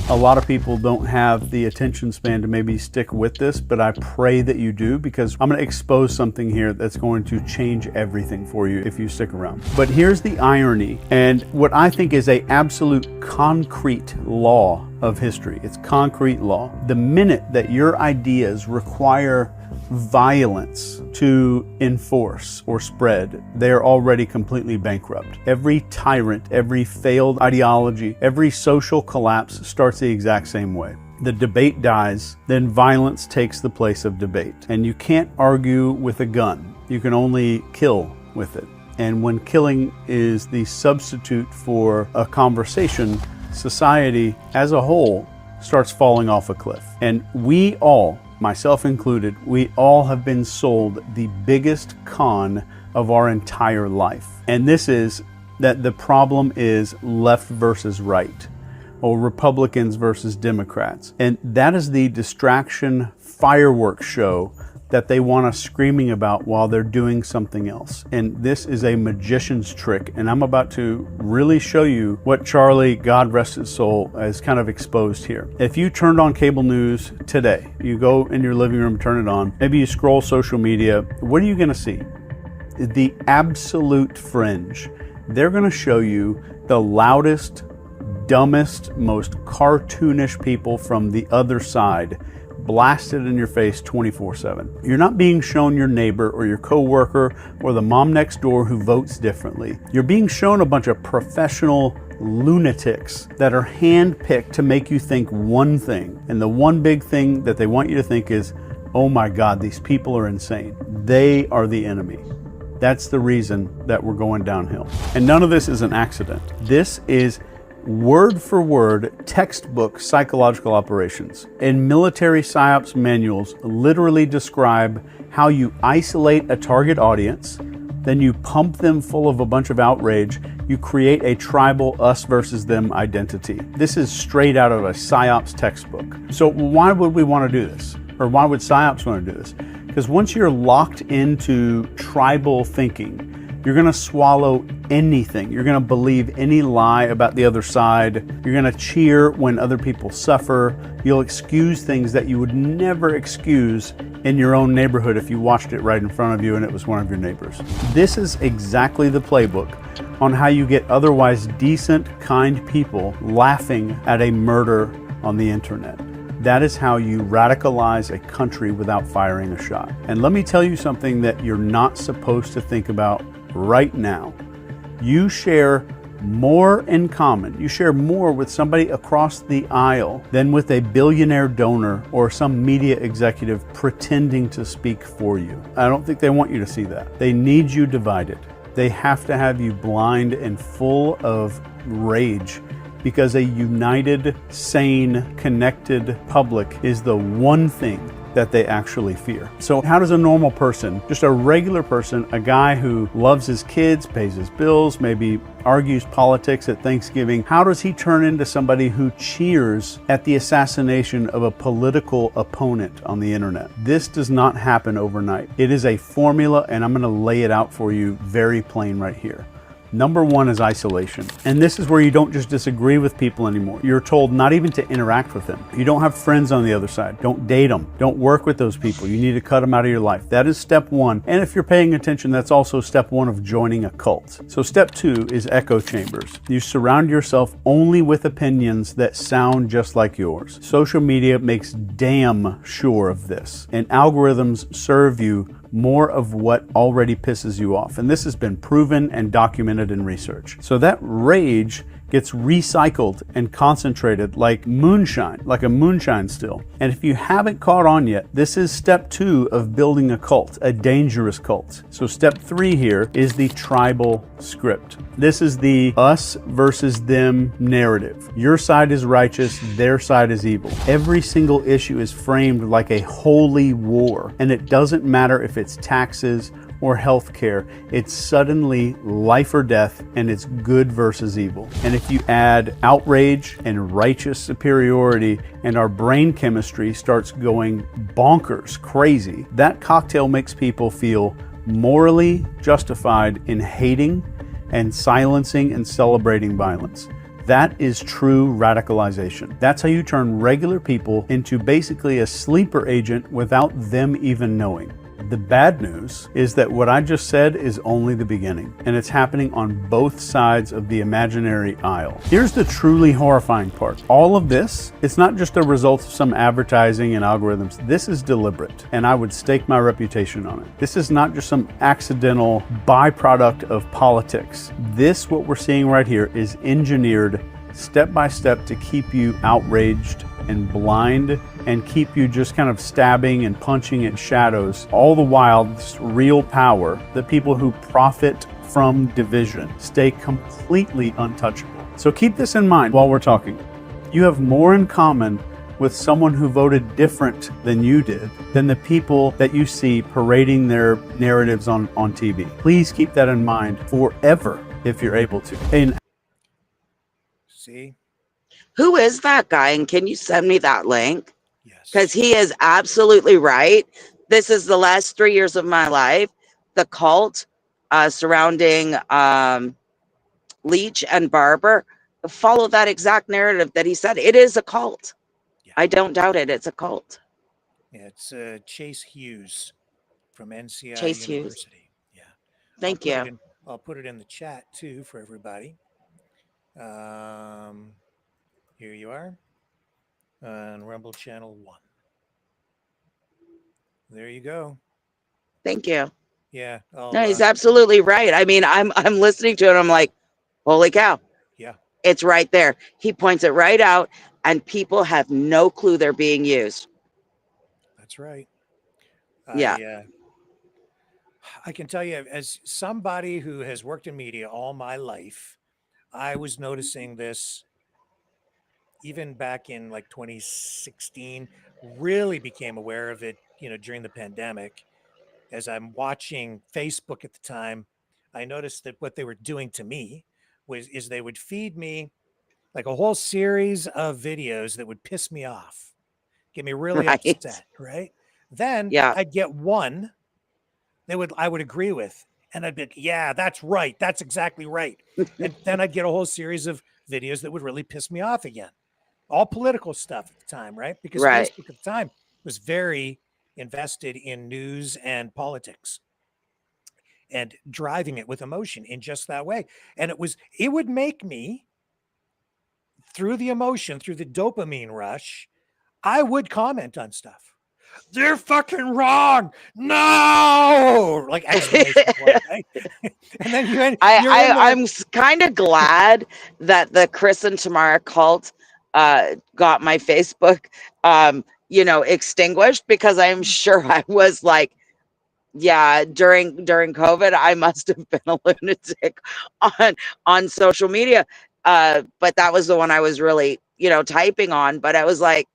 A lot of people don't have the attention span to maybe stick with this, but I pray that you do, because I'm going to expose something here that's going to change everything for you if you stick around. But here's the irony, and what I think is an absolute concrete law of history. It's concrete law. The minute that your ideas require violence to enforce or spread, they're already completely bankrupt. Every tyrant, every failed ideology, every social collapse starts the exact same way. The debate dies, then violence takes the place of debate. And you can't argue with a gun. You can only kill with it. And when killing is the substitute for a conversation, society as a whole starts falling off a cliff. And we all, myself included, we all have been sold the biggest con of our entire life. And this is that the problem is left versus right, or Republicans versus Democrats. And that is the distraction fireworks show that they want us screaming about while they're doing something else. And this is a magician's trick, and I'm about to really show you what Charlie, God rest his soul, has kind of exposed here. If you turned on cable news today, you go in your living room, turn it on, maybe you scroll social media, what are you gonna see? The absolute fringe. They're gonna show you the loudest, dumbest, most cartoonish people from the other side blasted in your face 24/7. You're not being shown your neighbor or your coworker or the mom next door who votes differently. You're being shown a bunch of professional lunatics that are handpicked to make you think one thing. And the one big thing that they want you to think is, oh my God, these people are insane. They are the enemy. That's the reason that we're going downhill. And none of this is an accident. This is word for word textbook psychological operations. And military psyops manuals literally describe how you isolate a target audience, then you pump them full of a bunch of outrage, you create a tribal us versus them identity. This is straight out of a psyops textbook. So why would we want to do this? Or why would psyops want to do this? Because once you're locked into tribal thinking, you're going to swallow anything. You're going to believe any lie about the other side. You're going to cheer when other people suffer. You'll excuse things that you would never excuse in your own neighborhood if you watched it right in front of you and it was one of your neighbors. This is exactly the playbook on how you get otherwise decent, kind people laughing at a murder on the internet. That is how you radicalize a country without firing a shot. And let me tell you something that you're not supposed to think about right now. You share more in common. You share more with somebody across the aisle than with a billionaire donor or some media executive pretending to speak for you. I don't think they want you to see that. They need you divided. They have to have you blind and full of rage, because a united, sane, connected public is the one thing that they actually fear. So how does a normal person, just a regular person, a guy who loves his kids, pays his bills, maybe argues politics at Thanksgiving, how does he turn into somebody who cheers at the assassination of a political opponent on the internet? This does not happen overnight. It is a formula, and I'm going to lay it out for you very plain right here. Number one is isolation. And this is where you don't just disagree with people anymore. You're told not even to interact with them. You don't have friends on the other side. Don't date them. Don't work with those people. You need to cut them out of your life. That is step one. And if you're paying attention, that's also step one of joining a cult. So step two is echo chambers. You surround yourself only with opinions that sound just like yours. Social media makes damn sure of this. And algorithms serve you more of what already pisses you off. And this has been proven and documented in research. So that rage gets recycled and concentrated like moonshine, like a moonshine still. And if you haven't caught on yet, this is step two of building a cult, a dangerous cult. So step three here is the tribal script. This is the us versus them narrative. Your side is righteous, their side is evil. Every single issue is framed like a holy war, and it doesn't matter if it's taxes or healthcare. It's suddenly life or death, and it's good versus evil. And if you add outrage and righteous superiority, and our brain chemistry starts going bonkers, crazy, that cocktail makes people feel morally justified in hating and silencing and celebrating violence. That is true radicalization. That's how you turn regular people into basically a sleeper agent without them even knowing. The bad news is that what I just said is only the beginning, and it's happening on both sides of the imaginary aisle. Here's the truly horrifying part. All of this, it's not just a result of some advertising and algorithms. This is deliberate, and I would stake my reputation on it. This is not just some accidental byproduct of politics. This, what we're seeing right here, is engineered step by step to keep you outraged and blind and keep you just kind of stabbing and punching at shadows. All the while, this real power, the people who profit from division, stay completely untouchable. So keep this in mind while we're talking. You have more in common with someone who voted different than you did than the people that you see parading their narratives on TV. Please keep that in mind forever if you're able to. And see? Who is that guy? And can you send me that link? Yes. Because he is absolutely right. This is the last 3 years of my life. The cult surrounding Leach and Barber follow that exact narrative that he said. It is a cult. Yeah. I don't doubt it. It's a cult. Yeah, it's Chase Hughes from NCI Chase University. Hughes. Yeah. Thank you. I'll put it in the chat too for everybody. Here you are on Rumble Channel 1. There you go. Thank you. Yeah. No, he's absolutely right. I mean, I'm listening to it. I'm like, holy cow. Yeah. It's right there. He points it right out, and people have no clue they're being used. That's right. Yeah. I can tell you, as somebody who has worked in media all my life, I was noticing this even back in like 2016, really became aware of it, during the pandemic. As I'm watching Facebook at the time, I noticed that what they were doing to me is they would feed me like a whole series of videos that would piss me off, get me really upset, right? Then I'd get one that I would agree with, and I'd be like, yeah, that's right. That's exactly right. And then I'd get a whole series of videos that would really piss me off again. All political stuff at the time, right? Because Facebook at the time was very invested in news and politics and driving it with emotion in just that way. And it would make me, through the emotion, through the dopamine rush, I would comment on stuff. They're fucking wrong. No, like exclamation point, right? And then I'm kind of glad that the Chris and Tamara cult got my Facebook, extinguished, because I'm sure I was like, yeah, during COVID, I must have been a lunatic on social media. But that was the one I was really, typing on. But I was like,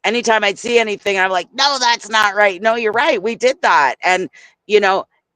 anytime I'd see anything, I'm like, no, that's not right. No, you're right. We did that. And,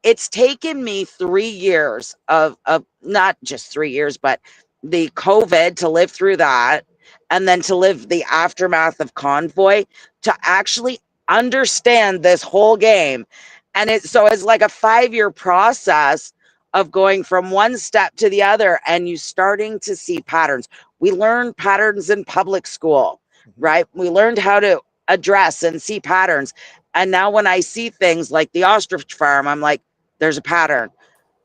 it's taken me 3 years of not just 3 years, but the COVID to live through that. And then to live the aftermath of Convoy to actually understand this whole game. And it's like a 5-year process of going from one step to the other, and you starting to see patterns. We learned patterns in public school, right? We learned how to address and see patterns. And now when I see things like the ostrich farm, I'm like, there's a pattern.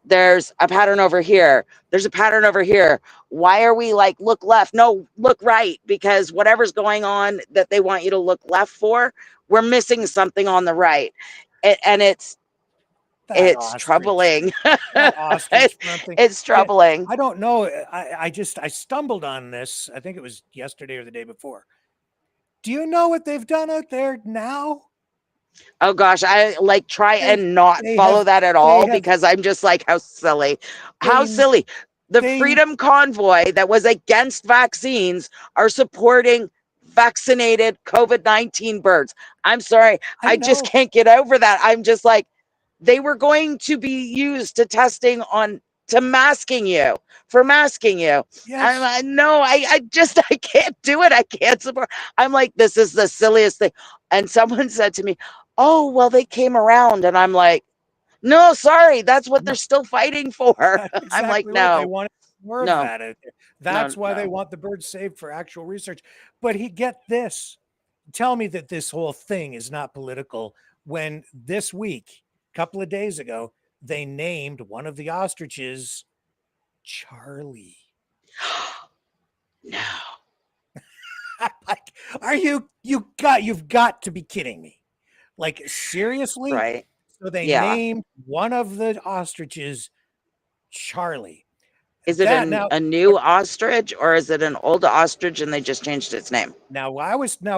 There's a pattern over here. There's a pattern over here. Why are we like, look left? No, look right, because whatever's going on that they want you to look left for, we're missing something on the right. And it's Ostrich. troubling. That ostrich thing. It's troubling. I don't know. I stumbled on this. I think it was yesterday or the day before. Do you know what they've done out there now? Oh gosh, I like try and not follow that at all because I'm just like, how silly. How silly. The Freedom Convoy that was against vaccines are supporting vaccinated COVID-19 birds. I'm sorry. I just can't get over that. I'm just like, they were going to be used to masking you. Yes. I can't do it. I can't support. I'm like, this is the silliest thing. And someone said to me, oh, well, they came around. And I'm like, no, sorry. That's what they're still fighting for. Exactly I'm like, right. no. They want more of that out there. That's why they want the birds saved for actual research. But get this. Tell me that this whole thing is not political when this week, a couple of days ago, they named one of the ostriches Charlie. No. Like, you've got to be kidding me. Like, seriously? Right. So they named one of the ostriches Charlie. Is it a new ostrich, or is it an old ostrich and they just changed its name? Now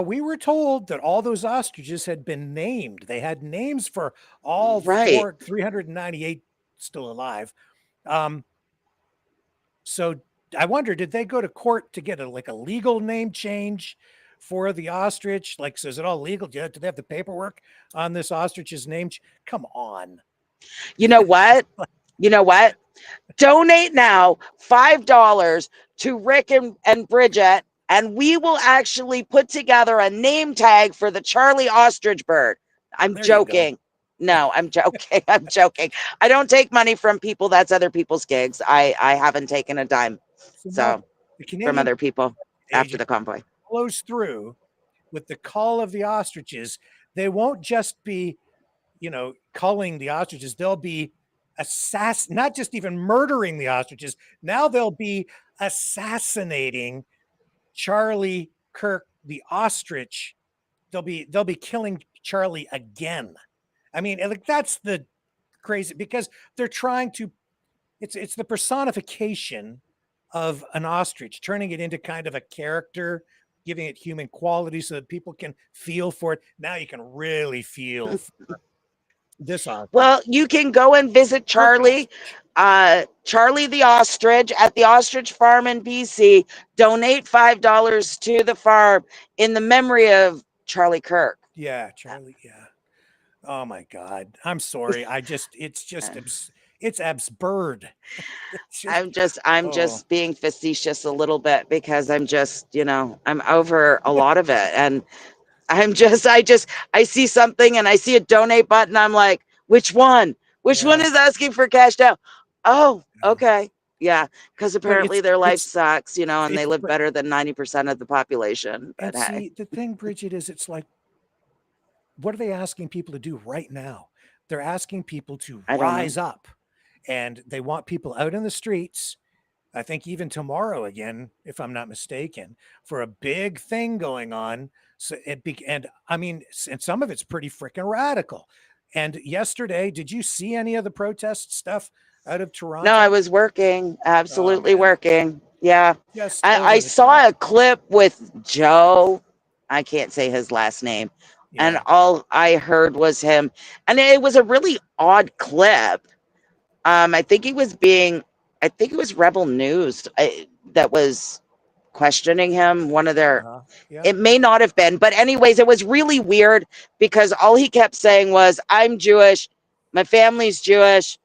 we were told that all those ostriches had been named. They had names for all 398 still alive. So I wonder, did they go to court to get a legal name change for the ostrich? Like, so is it all legal? Do they have the paperwork on this ostrich's name? Come on. You know what? Donate now $5 to Rick and Brigitte, and we will actually put together a name tag for the Charlie ostrich bird. I'm joking. No, I'm joking. I'm joking. I don't take money from people. That's other people's gigs. I haven't taken a dime. So from other people after the convoy flows through with the call of the ostriches, they won't just be, culling the ostriches. They'll be not just even murdering the ostriches. Now they'll be assassinating Charlie Kirk, the ostrich. They'll be killing Charlie again. I mean, that's the crazy, because they're trying to, it's the personification of an ostrich, turning it into kind of a character, giving it human quality so that people can feel for it. Now you can really feel for this ostrich. Well, you can go and visit Charlie the ostrich at the ostrich farm in BC. Donate $5 to the farm in the memory of Charlie Kirk. Yeah, Charlie. Yeah. Oh my God. I'm sorry. It's absurd. I'm just being facetious a little bit because I'm just, I'm over a lot of it. And I see something and I see a donate button. I'm like, which one? Which one is asking for cash now? Oh, okay. Yeah. Because apparently their life sucks, and they live better than 90% of the population. But see, the thing, Brigitte, is it's like, what are they asking people to do right now? They're asking people to rise up, and they want people out in the streets. I think even tomorrow again, if I'm not mistaken, for a big thing going on. So and some of it's pretty freaking radical. And yesterday, did you see any of the protest stuff out of Toronto? No, I was working, absolutely working. Yeah. I saw a clip with Joe. I can't say his last name. Yeah. And all I heard was him. And it was a really odd clip. I think it was Rebel News that was questioning him. One of their, it may not have been, but anyways, it was really weird because all he kept saying was, I'm Jewish. My family's Jewish.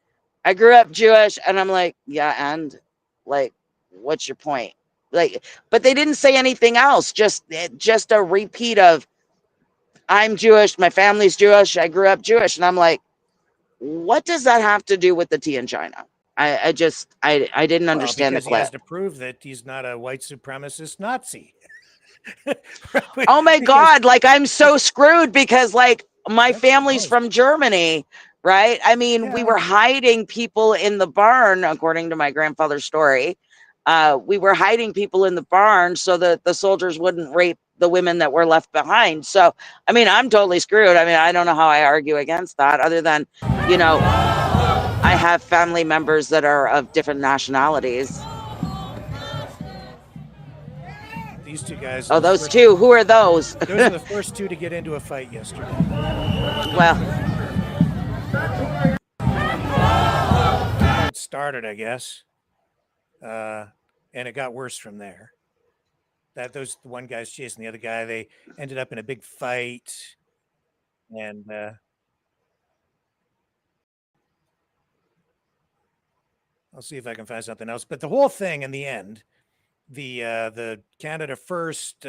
I grew up Jewish. And I'm like, yeah. And like, what's your point? Like, but they didn't say anything else. Just a repeat of, I'm Jewish. My family's Jewish. I grew up Jewish. And I'm like, what does that have to do with the tea in China? I didn't Well, understand the because he has clip. to prove that he's not a white supremacist Nazi. Oh my God, like I'm so screwed because like my That's the family's most. from Germany, right? I mean, we Yeah. were hiding people in the barn, according to my grandfather's story. We were hiding people in the barn so that the soldiers wouldn't rape the women that were left behind. So, I mean, I'm totally screwed. I mean, I don't know how I argue against that other than, you know, I have family members that are of different nationalities. These two guys. Oh, those two. Who are those? Those are the first two to get into a fight yesterday. Well, it started, I guess, and it got worse from there. The one guy's chasing the other guy. They ended up in a big fight, and I'll see if I can find something else. But the whole thing, in the end, the Canada First,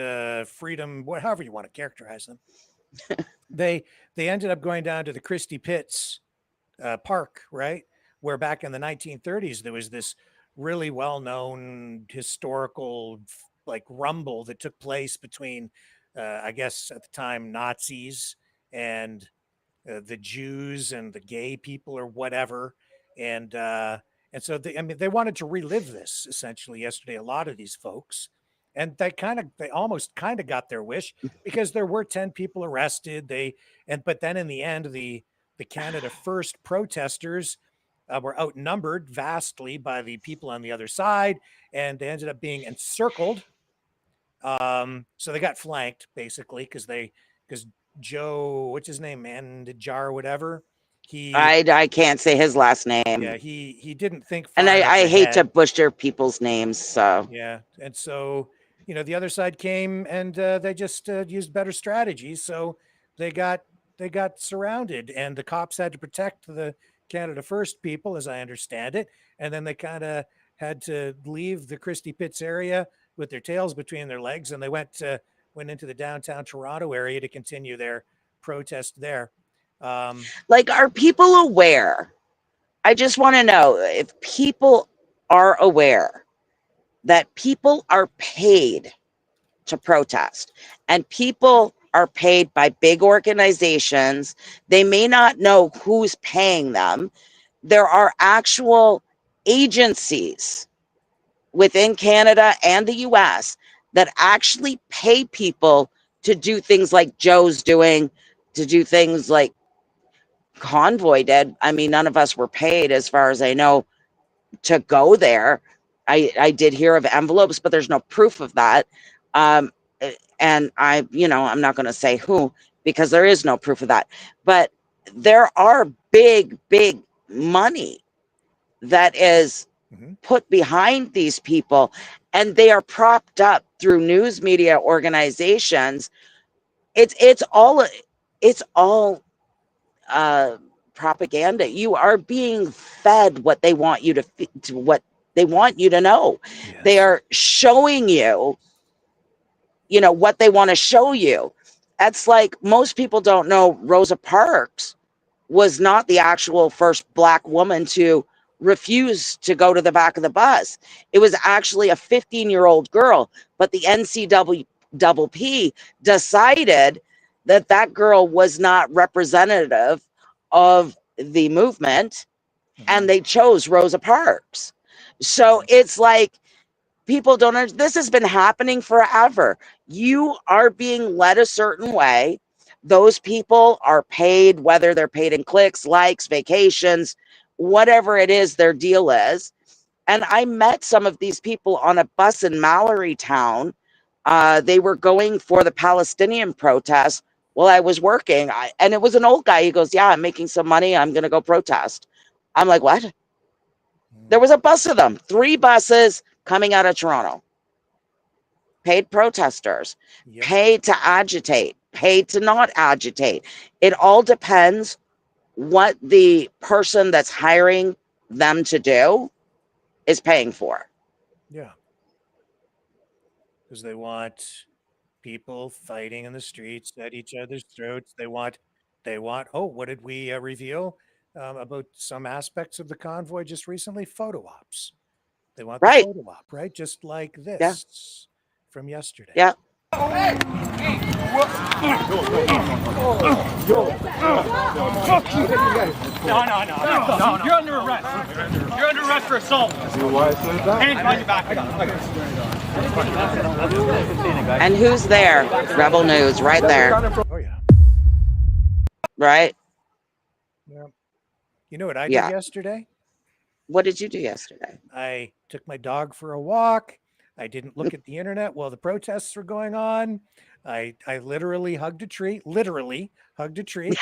freedom, however you want to characterize them, they ended up going down to the Christie Pitts park, right, where back in the 1930s there was this really well-known historical like rumble that took place between, I guess at the time, Nazis and the Jews and the gay people or whatever, and so I mean, they wanted to relive this essentially yesterday. A lot of these folks, and they almost kind of got their wish because there were 10 people arrested. But then in the end, the Canada First protesters were outnumbered vastly by the people on the other side, and they ended up being encircled. So they got flanked basically because Joe, what's his name, Mandijar or whatever, I can't say his last name. Yeah, he didn't think and far enough I hate to ahead. butcher people's names, so Yeah, and so the other side came and they just used better strategies, so they got surrounded, and the cops had to protect the Canada First people, as I understand it, and then they kind of had to leave the Christie Pitts area with their tails between their legs, and they went into the downtown Toronto area to continue their protest there. Like, are people aware? I just want to know if people are aware that people are paid to protest, and people are paid by big organizations. They may not know who's paying them. There are actual agencies within Canada and the US that actually pay people to do things like Joe's doing, to do things like Convoy did. I mean, none of us were paid, as far as I know, to go there. I did hear of envelopes, but there's no proof of that. And I'm not going to say who, because there is no proof of that. But there are big money that is put behind these people, and they are propped up through news media organizations. It's all propaganda. You are being fed what they want you to what they want you to know. Yes. They are showing you, what they want to show you. That's like, most people don't know Rosa Parks was not the actual first Black woman to refuse to go to the back of the bus. It was actually a 15-year-old girl, but the NCAA decided that girl was not representative of the movement, and they chose Rosa Parks. So it's like, people don't understand. This has been happening forever. You are being led a certain way. Those people are paid, whether they're paid in clicks, likes, vacations, whatever it is their deal is. And I met some of these people on a bus in Mallory Town. They were going for the Palestinian protest while I was working. And it was an old guy. He goes, "Yeah, I'm making some money. I'm going to go protest." I'm like, "What?" There was a bus of them, 3 buses coming out of Toronto. Paid protesters, paid to agitate, paid to not agitate. It all depends what the person that's hiring them to do is paying for. Yeah. Because they want people fighting in the streets at each other's throats. They want, oh, what did we reveal? about some aspects of the convoy just recently. Photo ops. They want the Right. photo op, right? Just like this Yeah. from yesterday. Yeah. Hey! Hey! Fuck you! No. You're under arrest. You're under arrest for assault. Hands behind your back. I got it. And who's there? Rebel News, right there. Oh yeah. Right? Yeah. You know what I Yeah. did yesterday? What did you do yesterday? I took my dog for a walk. I didn't look at the internet while the protests were going on. I literally hugged a tree. Literally hugged a tree.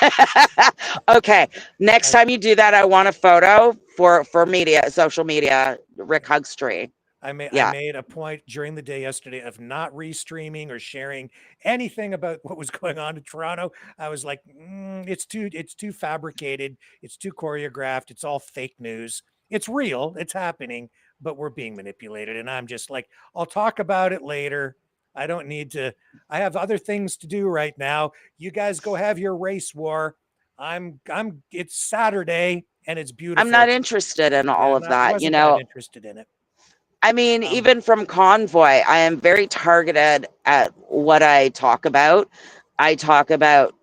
Okay. Next time you do that, I want a photo for media, social media. Rick hugs tree. I made a point during the day yesterday of not restreaming or sharing anything about what was going on in Toronto. I was like, it's too fabricated. It's too choreographed. It's all fake news. It's real. It's happening, but we're being manipulated. And I'm just like, I'll talk about it later. I don't need to. I have other things to do right now. You guys go have your race war. It's Saturday and it's beautiful. I'm not interested in all of that. Wasn't that interested in it. I mean, even from Convoy, I am very targeted at what I talk about. I talk about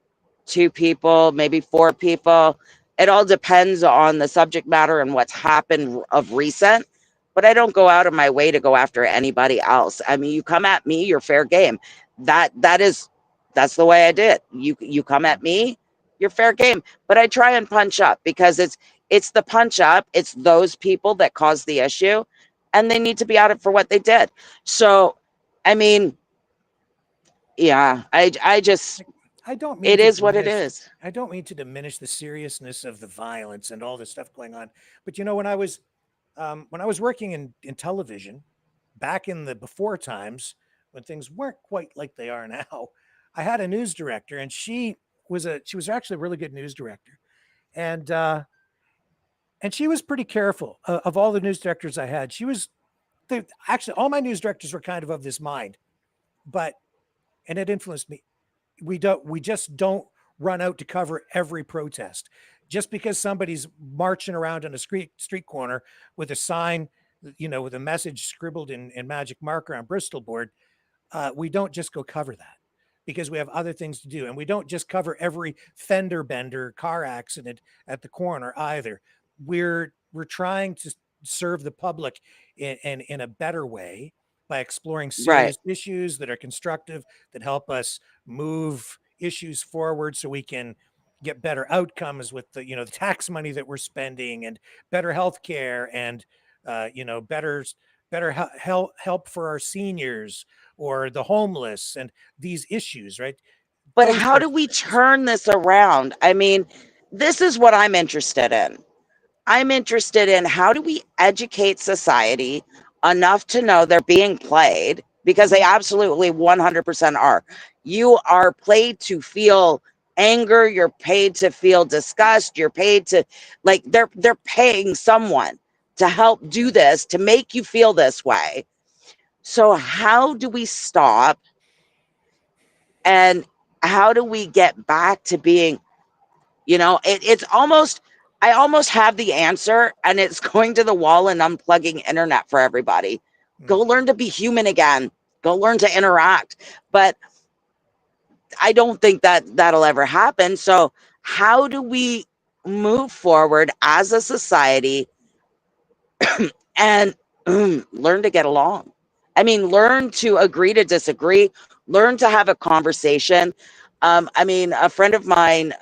2 people, maybe 4 people. It all depends on the subject matter and what's happened of recent. But I don't go out of my way to go after anybody else. I mean, you come at me, you're fair game. That's the way I did. You come at me, you're fair game. But I try and punch up because it's the punch up. It's those people that caused the issue, and they need to be out for what they did. So, I mean, yeah, I don't mean it is what it is. I don't mean to diminish the seriousness of the violence and all this stuff going on. But you know, when I was working in television back in the before times when things weren't quite like they are now, I had a news director, and she was actually a really good news director. And she was pretty careful of all the news directors I had. Actually, all my news directors were kind of this mind, and it influenced me. We just don't run out to cover every protest. Just because somebody's marching around on a street corner with a sign, with a message scribbled in magic marker on Bristol board, we don't just go cover that, because we have other things to do. And we don't just cover every fender bender car accident at the corner either. We're trying to serve the public in a better way by exploring serious issues that are constructive, that help us move issues forward so we can get better outcomes with the tax money that we're spending, and better health care, and better help for our seniors or the homeless, and these issues, right? But how do we turn this around? I mean, this is what I'm interested in. I'm interested in how do we educate society enough to know they're being played, because they absolutely 100% are. You are played to feel anger, you're paid to feel disgust, you're paid to, like, they're paying someone to help do this, to make you feel this way. So how do we stop, and how do we get back to being, it's almost, I almost have the answer, and it's going to the wall and unplugging internet for everybody. Go learn to be human again. Go learn to interact. But I don't think that'll ever happen. So how do we move forward as a society and learn to get along? I mean, learn to agree to disagree, learn to have a conversation. I mean, a friend of mine,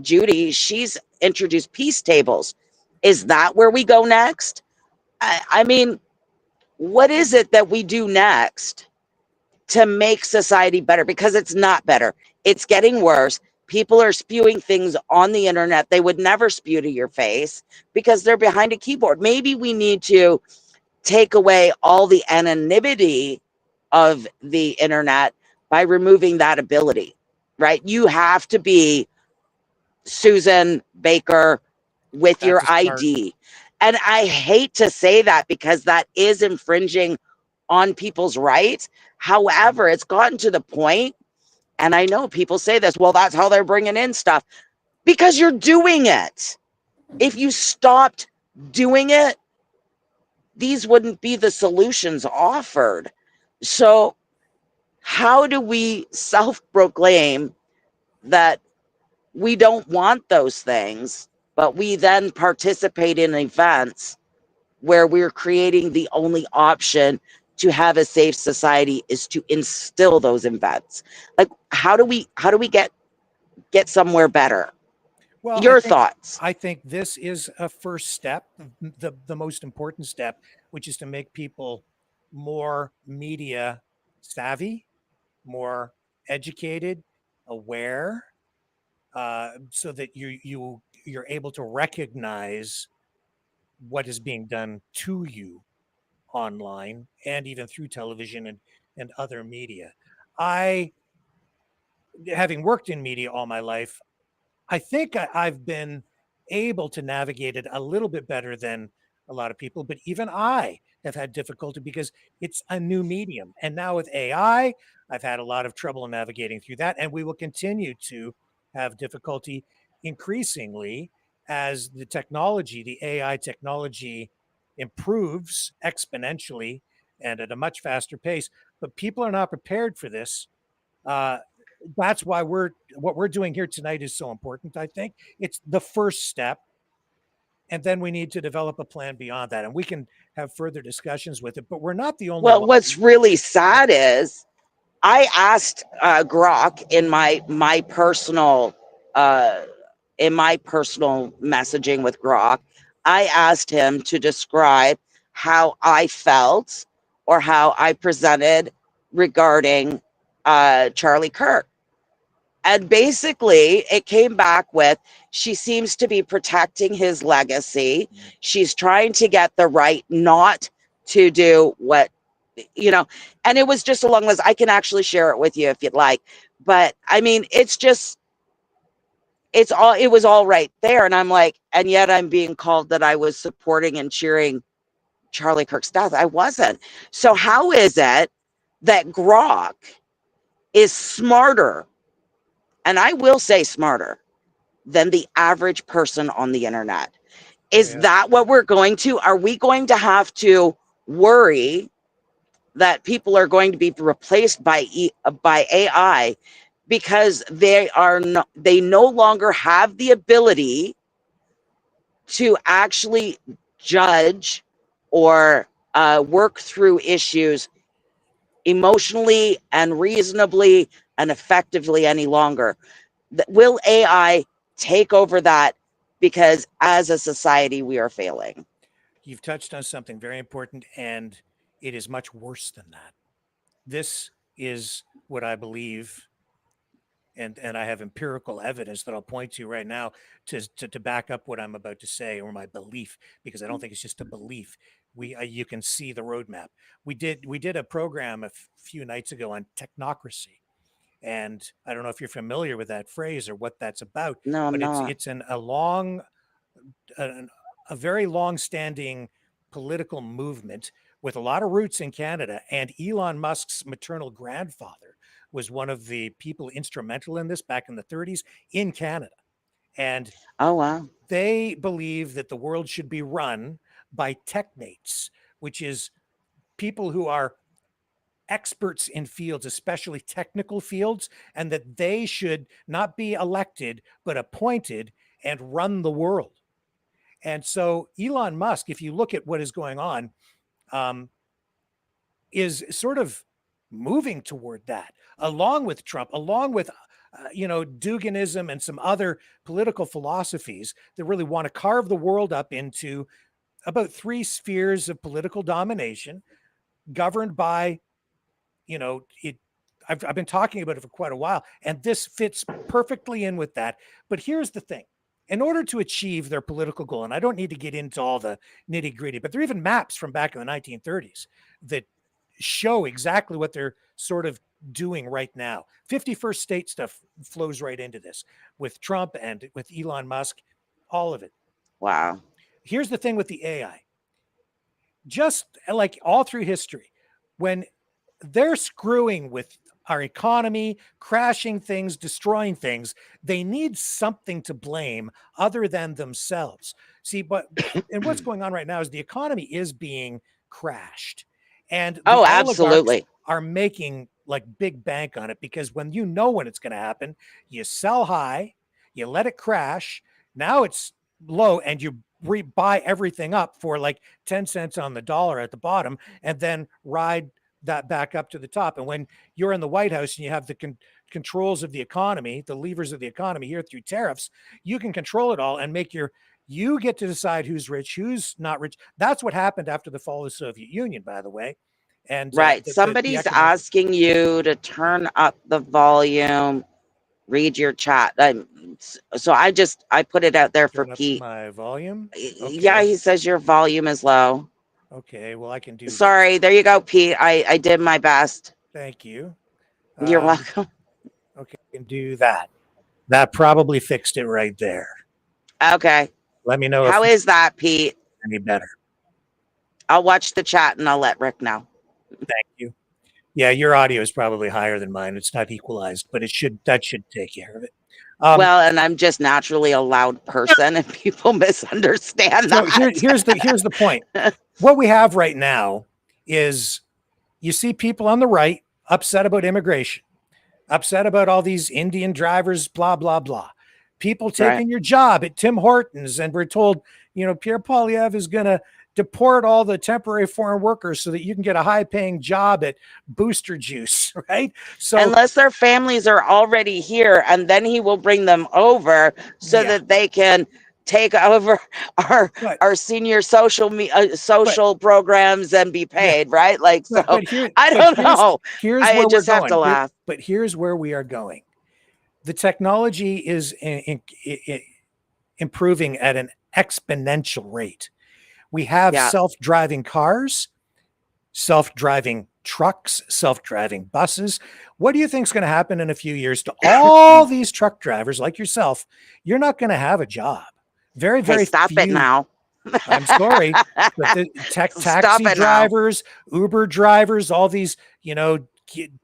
Judy, she's introduced peace tables. Is that where we go next? I mean, what is it that we do next to make society better? Because it's not better. It's getting worse. People are spewing things on the internet they would never spew to your face because they're behind a keyboard. Maybe we need to take away all the anonymity of the internet by removing that ability, right? You have to be Susan Baker with your ID. And I hate to say that because that is infringing on people's rights. However, it's gotten to the point, and I know people say this, well, that's how they're bringing in stuff, because you're doing it. If you stopped doing it, these wouldn't be the solutions offered. So how do we self-proclaim that we don't want those things, but we then participate in events where we're creating the only option to have a safe society is to instill those events? Like, how do we get somewhere better? Well, Your thoughts? I think this is a first step, the most important step, which is to make people more media savvy, more educated, aware, so that you're able to recognize what is being done to you online and even through television and other media. I, having worked in media all my life, I think I've been able to navigate it a little bit better than a lot of people, but even I have had difficulty because it's a new medium. And now with AI, I've had a lot of trouble navigating through that. And we will continue to have difficulty increasingly as the AI technology improves exponentially and at a much faster pace. But people are not prepared for this. That's why what we're doing here tonight is so important. I think it's the first step, and then we need to develop a plan beyond that, and we can have further discussions with it. But we're not the only Well, one. what's really sad is I asked Grok in my personal messaging with Grok, I asked him to describe how I felt or how I presented regarding Charlie Kirk. And basically, it came back with, she seems to be protecting his legacy. She's trying to get the right not to do what, and it was just along those. I can actually share it with you if you'd like. But I mean, it was all right there. And I'm like, and yet I'm being called that I was supporting and cheering Charlie Kirk's death. I wasn't. So how is it that Grok is smarter, and I will say smarter, than the average person on the internet? Is that what we're going to? Are we going to have to worry that people are going to be replaced by AI because they no longer have the ability to actually judge or work through issues emotionally and reasonably and effectively any longer? Will AI take over that? Because as a society, we are failing. You've touched on something very important, and it is much worse than that. This is what I believe, and I have empirical evidence that I'll point to right now to back up what I'm about to say, or my belief, because I don't think it's just a belief. You can see the roadmap. We did a program a few nights ago on technocracy, and I don't know if you're familiar with that phrase or what that's about. No, I'm but not. It's a very long-standing political movement with a lot of roots in Canada, and Elon Musk's maternal grandfather was one of the people instrumental in this back in the 30s in Canada. And oh wow, they believe that the world should be run by technates, which is people who are experts in fields, especially technical fields, and that they should not be elected but appointed and run the world. And so Elon Musk, if you look at what is going on, is sort of moving toward that, along with Trump, along with Duginism and some other political philosophies that really want to carve the world up into about 3 spheres of political domination, governed by, I've been talking about it for quite a while, and this fits perfectly in with that. But here's the thing. In order to achieve their political goal, and I don't need to get into all the nitty gritty, but there are even maps from back in the 1930s that show exactly what they're sort of doing right now. 51st state stuff flows right into this with Trump and with Elon Musk, all of it. Wow. Here's the thing with the AI. Just like all through history, when they're screwing with our economy, crashing things, destroying things. They need something to blame other than themselves. See, and what's going on right now is the economy is being crashed, and the Oh, oligarchs absolutely. are making like big bank on it, because when it's going to happen, you sell high, you let it crash. Now it's low, and you buy everything up for like 10 cents on the dollar at the bottom, and then ride that back up to the top. And when you're in the White House and you have the controls of the economy, the levers of the economy here through tariffs, you can control it all and you get to decide who's rich, who's not rich. That's what happened after the fall of the Soviet Union, by the way. And Right. the Somebody's economic, asking you to turn up the volume, read your chat. So I put it out there for turn up Pete. my volume. Yeah, he says your volume is low. Okay, well, I can do Sorry, there you go, Pete. I did my best. Thank you. You're welcome. Okay, I can do that. That probably fixed it right there. Okay. Let me know How is that, Pete? Any better. I'll watch the chat and I'll let Rick know. Thank you. Yeah, your audio is probably higher than mine. It's not equalized, but that should take care of it. Well, and I'm just naturally a loud person, and people misunderstand so that. Here's the point. What we have right now is you see people on the right upset about immigration, upset about all these Indian drivers, blah, blah, blah. People taking your job at Tim Hortons, and we're told, Pierre Poilievre is going to deport all the temporary foreign workers so that you can get a high-paying job at Booster Juice, right? So unless their families are already here, and then he will bring them over so that they can take over our senior social programs and be paid, right? Like, so I don't know. Here's I where just we're have going. to laugh. But here's where we are going. The technology is improving at an exponential rate. We have self-driving cars, self-driving trucks, self-driving buses. What do you think is going to happen in a few years to all these truck drivers like yourself? You're not going to have a job. Very, very stop few. it now. I'm sorry, but the taxi drivers, Uber drivers, all these,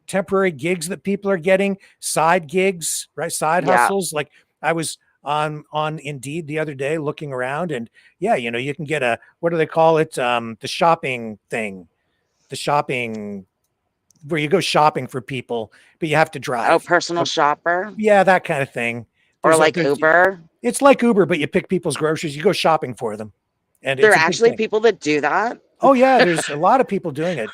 temporary gigs that people are getting, side gigs, right? Side hustles. Like I was on Indeed the other day looking around, and you can get what do they call it? The shopping thing, where you go shopping for people, but you have to drive. Oh, personal shopper. Yeah, that kind of thing. Or like Uber. It's like Uber, but you pick people's groceries, you go shopping for them. And there are actually people that do that. Oh yeah, there's a lot of people doing it.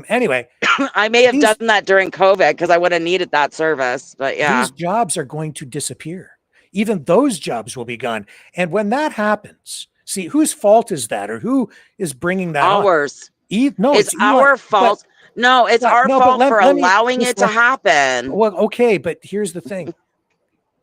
Anyway, I may have done that during COVID because I would have needed that service. But these jobs are going to disappear. Even those jobs will be gone. And when that happens, see, whose fault is that, or who is bringing that ours? No, it's our fault. No, it's our fault for allowing it to happen. Well, okay, but here's the thing.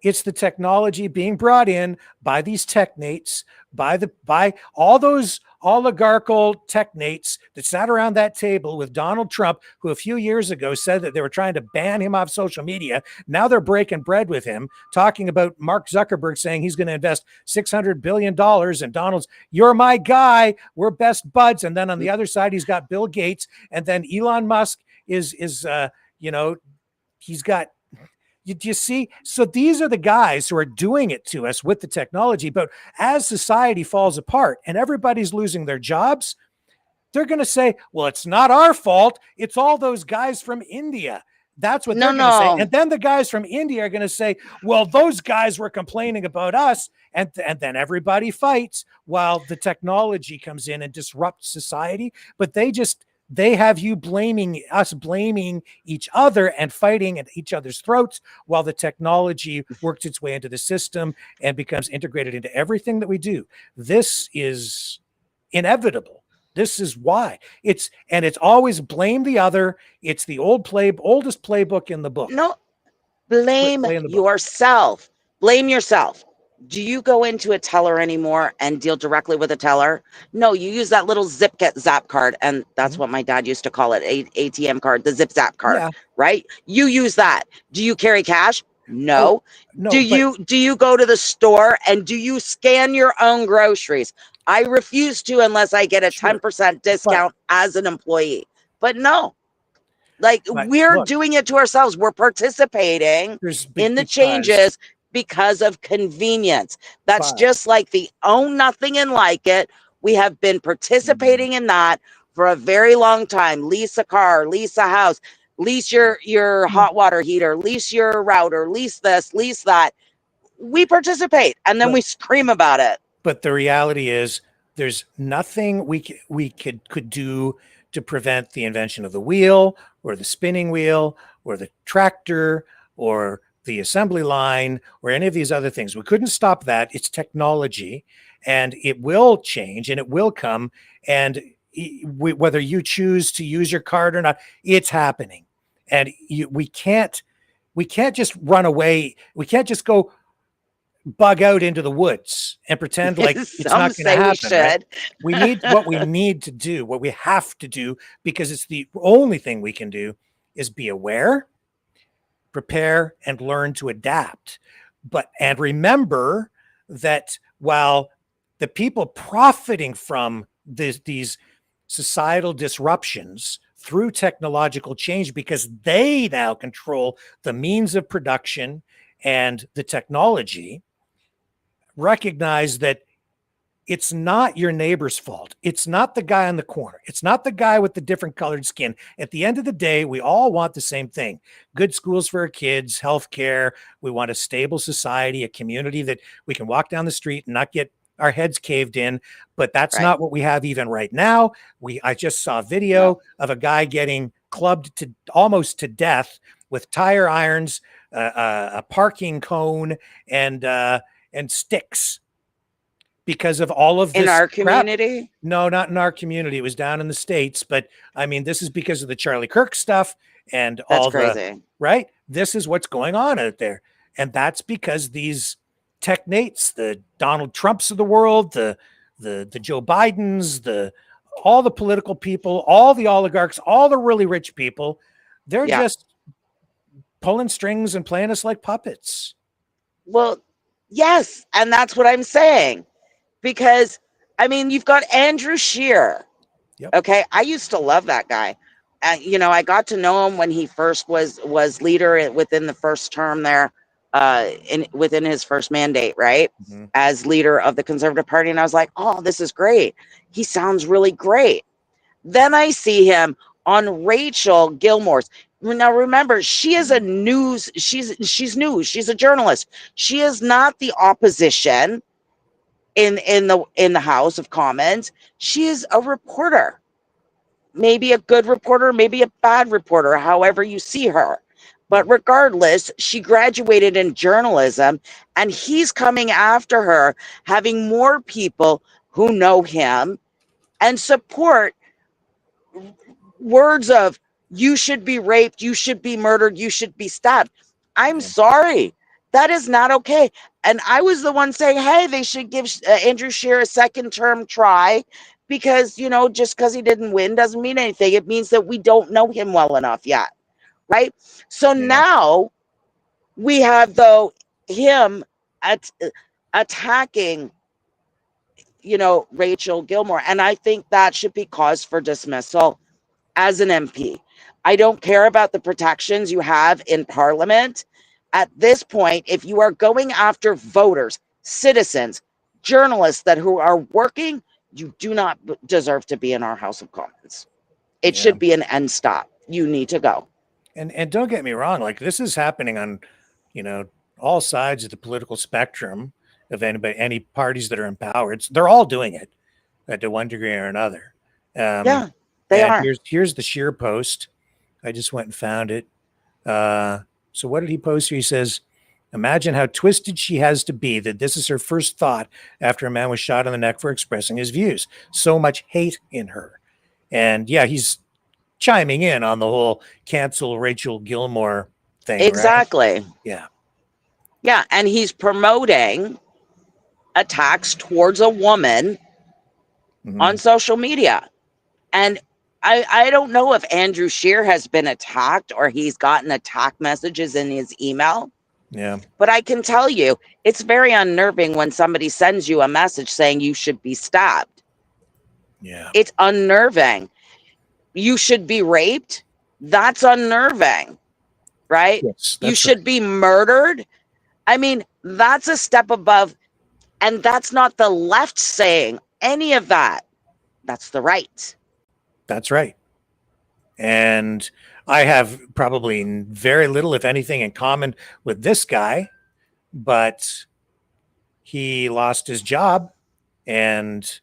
It's the technology being brought in by these technates, by all those oligarchical technates that sat around that table with Donald Trump, who a few years ago said that they were trying to ban him off social media. Now they're breaking bread with him, talking about Mark Zuckerberg saying he's going to invest $600 billion. And Donald's, you're my guy. We're best buds. And then on the other side, he's got Bill Gates. And then Elon Musk is he's got, you see? So these are the guys who are doing it to us with the technology. But as society falls apart and everybody's losing their jobs, they're going to say, well, it's not our fault. It's all those guys from India. That's what they're going to say. And then the guys from India are going to say, well, those guys were complaining about us. And then everybody fights while the technology comes in and disrupts society. But they have you blaming each other and fighting at each other's throats while the technology works its way into the system and becomes integrated into everything that we do. This is inevitable. This is why it's always blame the other. It's the oldest playbook in the book. No, blame yourself. Blame yourself. Do you go into a teller anymore and deal directly with a teller? No, you use that little zap card. And that's what my dad used to call it, ATM card, the zip zap card, right? You use that. Do you carry cash? No. Do you go to the store and do you scan your own groceries? I refuse to unless I get a 10% discount as an employee. But no. Like, But we're look, doing it to ourselves. We're participating in the changes because of convenience. That's just like the own nothing and like it. We have been participating in that for a very long time. Lease a car, lease a house, lease your hot water heater, lease your router, lease this, lease that. We participate and then we scream about it. But the reality is there's nothing we could do to prevent the invention of the wheel or the spinning wheel or the tractor or the assembly line or any of these other things. We couldn't stop that. It's technology, and it will change and it will come. And whether you choose to use your card or not, it's happening. And we can't just run away. We can't just go bug out into the woods and pretend like it's not going to happen. Right? We need what we need to do, what we have to do, because it's the only thing we can do is be aware, prepare, and learn to adapt. And remember that while the people profiting from these societal disruptions through technological change, because they now control the means of production and the technology, recognize that it's not your neighbor's fault. It's not the guy on the corner. It's not the guy with the different colored skin. At the end of the day, we all want the same thing: good schools for our kids, healthcare. We want a stable society, a community that we can walk down the street and not get our heads caved in. But that's not what we have even right now. I just saw a video of a guy getting clubbed to almost to death with tire irons, a parking cone, and sticks, because of all of this in our crap. community. No, not in our community. It was down in the States, but I mean, this is because of the Charlie Kirk stuff and all crazy. Right. This is what's going on out there. And that's because these technates, the Donald Trumps of the world, the Joe Bidens, all the political people, all the oligarchs, all the really rich people, they're just pulling strings and playing us like puppets. Well, yes. And that's what I'm saying. Because, I mean, you've got Andrew Scheer. Yep. Okay. I used to love that guy. I got to know him when he first was leader within the first term there, within his first mandate, right? Mm-hmm. As leader of the Conservative Party. And I was like, oh, this is great. He sounds really great. Then I see him on Rachel Gilmore's. Now, remember, she is a news. She's news. She's a journalist. She is not the opposition in the House of Commons. She is a reporter, maybe a good reporter, maybe a bad reporter, however you see her. But regardless, she graduated in journalism, and he's coming after her, having more people who know him and support words of, you should be raped, you should be murdered, you should be stabbed. I'm sorry. That is not okay. And I was the one saying, hey, they should give Andrew Scheer a second term try, because, just because he didn't win doesn't mean anything. It means that we don't know him well enough yet. Right. So now we have, though, him attacking, Rachel Gilmore. And I think that should be cause for dismissal as an MP. I don't care about the protections you have in Parliament. At this point, if you are going after voters, citizens, journalists who are working, you do not deserve to be in our House of Commons. It should be an end stop. You need to go. And don't get me wrong, like, this is happening on, all sides of the political spectrum of any parties that are in power. They're all doing it to one degree or another. They are. Here's the Scheer post. I just went and found it. So what did he post here? He says, imagine how twisted she has to be that this is her first thought after a man was shot in the neck for expressing his views. So much hate in her. And he's chiming in on the whole cancel Rachel Gilmore thing. Exactly. Right? Yeah. And he's promoting attacks towards a woman on social media. And I don't know if Andrew Scheer has been attacked or he's gotten attack messages in his email. Yeah. But I can tell you, it's very unnerving when somebody sends you a message saying you should be stabbed. Yeah. It's unnerving. You should be raped. That's unnerving, right? Yes, You that's should be murdered. I mean, that's a step above. And that's not the left saying any of that. That's the right. That's right. And I have probably very little, if anything, in common with this guy, but he lost his job, and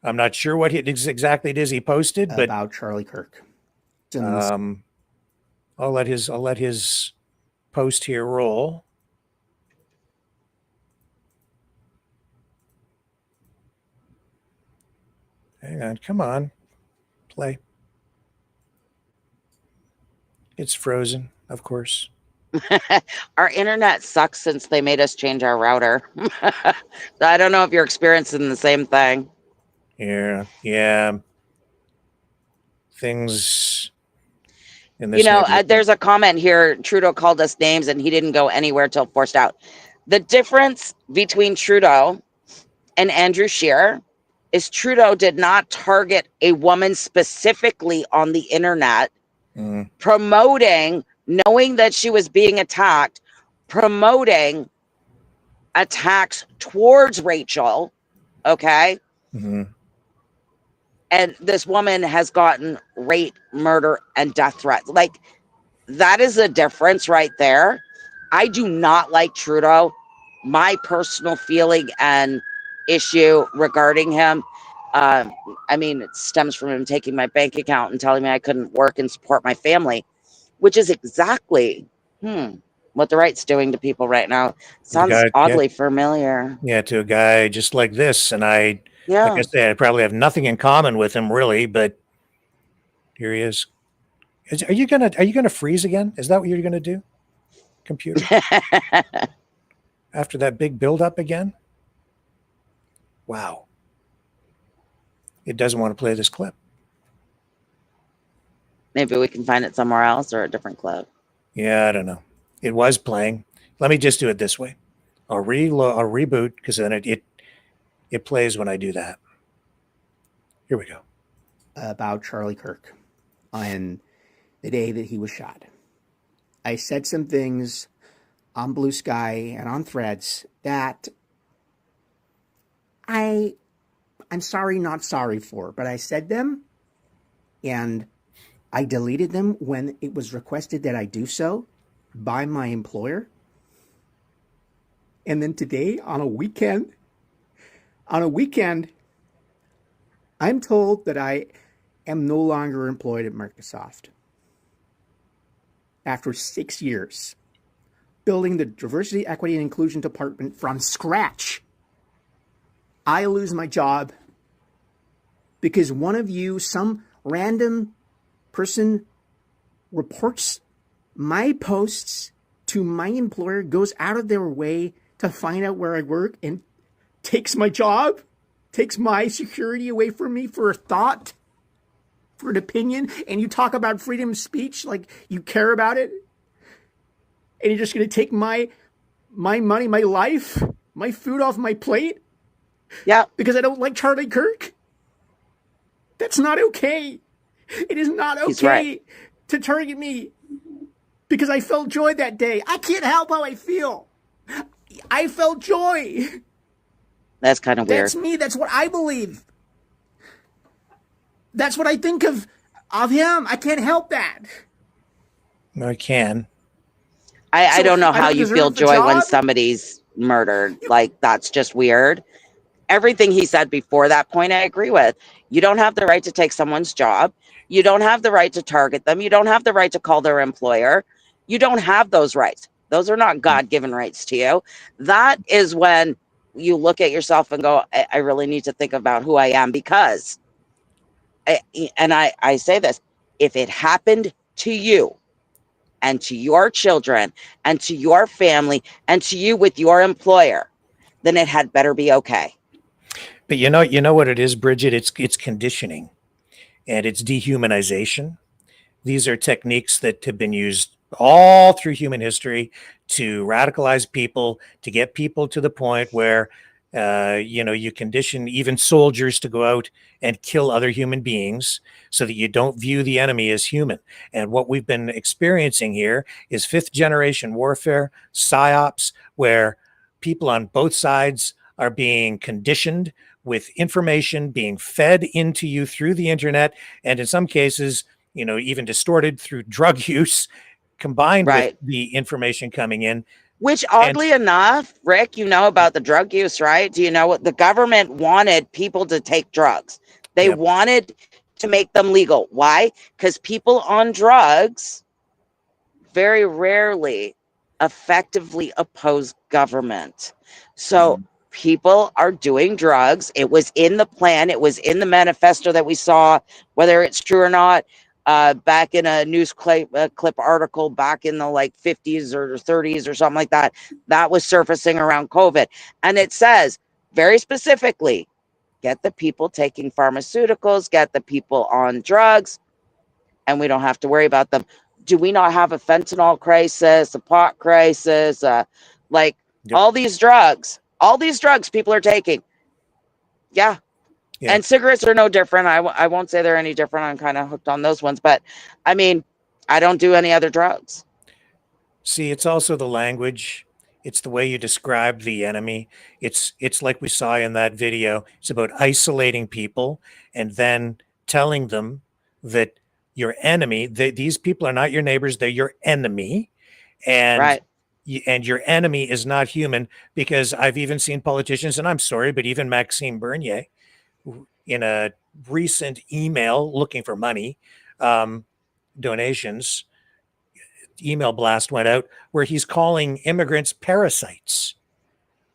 I'm not sure what exactly it is he posted, but about Charlie Kirk. I'll let his post here roll. Hang on, come on, play. It's frozen, of course. Our internet sucks since they made us change our router. I don't know if you're experiencing the same thing. Yeah. Things in this. You know, there's a comment here. Trudeau called us names and he didn't go anywhere till forced out. The difference between Trudeau and Andrew Scheer is Trudeau did not target a woman specifically on the internet, promoting, knowing that she was being attacked, promoting attacks towards Rachel. Okay. And this woman has gotten rape, murder, and death threats. Like, that is a difference right there. I do not like Trudeau. My personal feeling and issue regarding him, I mean, it stems from him taking my bank account and telling me I couldn't work and support my family, which is exactly what the right's doing to people right now. Sounds oddly familiar. Yeah, to a guy just like this. And like I said, I probably have nothing in common with him, really, but here he is. Are you gonna freeze again? Is that what you're gonna do, computer? After that big build-up again? Wow. It doesn't want to play this clip. Maybe we can find it somewhere else or a different clip. Yeah, I don't know. It was playing. Let me just do it this way. I'll reboot, because then it plays when I do that. Here we go. About Charlie Kirk on the day that he was shot. I said some things on Blue Sky and on Threads that I'm sorry, not sorry for, but I said them and I deleted them when it was requested that I do so by my employer. And then today on a weekend, I'm told that I am no longer employed at Microsoft. After 6 years, building the diversity, equity, and inclusion department from scratch, I lose my job because one of you, some random person, reports my posts to my employer, goes out of their way to find out where I work, and takes my job, takes my security away from me for a thought, for an opinion. And you talk about freedom of speech like you care about it, and you're just going to take my money, my life, my food off my plate? Yeah. Because I don't like Charlie Kirk? That's not okay. It is not okay to target me because I felt joy that day. I can't help how I feel. I felt joy. That's kind of weird. That's me. That's what I believe. That's what I think of him. I can't help that. No, I can. I don't know how you feel joy when somebody's murdered. Like, that's just weird. Everything he said before that point, I agree with. You don't have the right to take someone's job. You don't have the right to target them. You don't have the right to call their employer. You don't have those rights. Those are not God-given rights to you. That is when you look at yourself and go, I really need to think about who I am, because, I say this, if it happened to you and to your children and to your family and to you with your employer, then it had better be okay. But you know what it is, Brigitte? It's conditioning, and it's dehumanization. These are techniques that have been used all through human history to radicalize people, to get people to the point where You condition even soldiers to go out and kill other human beings so that you don't view the enemy as human. And what we've been experiencing here is fifth generation warfare, psyops, where people on both sides are being conditioned with information being fed into you through the internet, and in some cases, even distorted through drug use combined with the information coming in. Which, oddly enough, Rick, you know about the drug use, right? Do you know what the government wanted people to take drugs? They wanted to make them legal. Why? Because people on drugs very rarely effectively oppose government. So people are doing drugs. It was in the plan. It was in the manifesto that we saw, whether it's true or not. Back in a news clip article back in the 50s or 30s or something like that, that was surfacing around COVID. And it says very specifically, get the people taking pharmaceuticals, get the people on drugs, and we don't have to worry about them. Do we not have a fentanyl crisis, a pot crisis, all these drugs people are taking? Yeah. And cigarettes are no different. I won't say they're any different. I'm kind of hooked on those ones, but I mean, I don't do any other drugs. See, it's also the language. It's the way you describe the enemy. It's like we saw in that video. It's about isolating people and then telling them that your enemy, these people are not your neighbors, they're your enemy. And and your enemy is not human, because I've even seen politicians, and I'm sorry, but even Maxime Bernier, in a recent email looking for money, donations, email blast went out where he's calling immigrants parasites.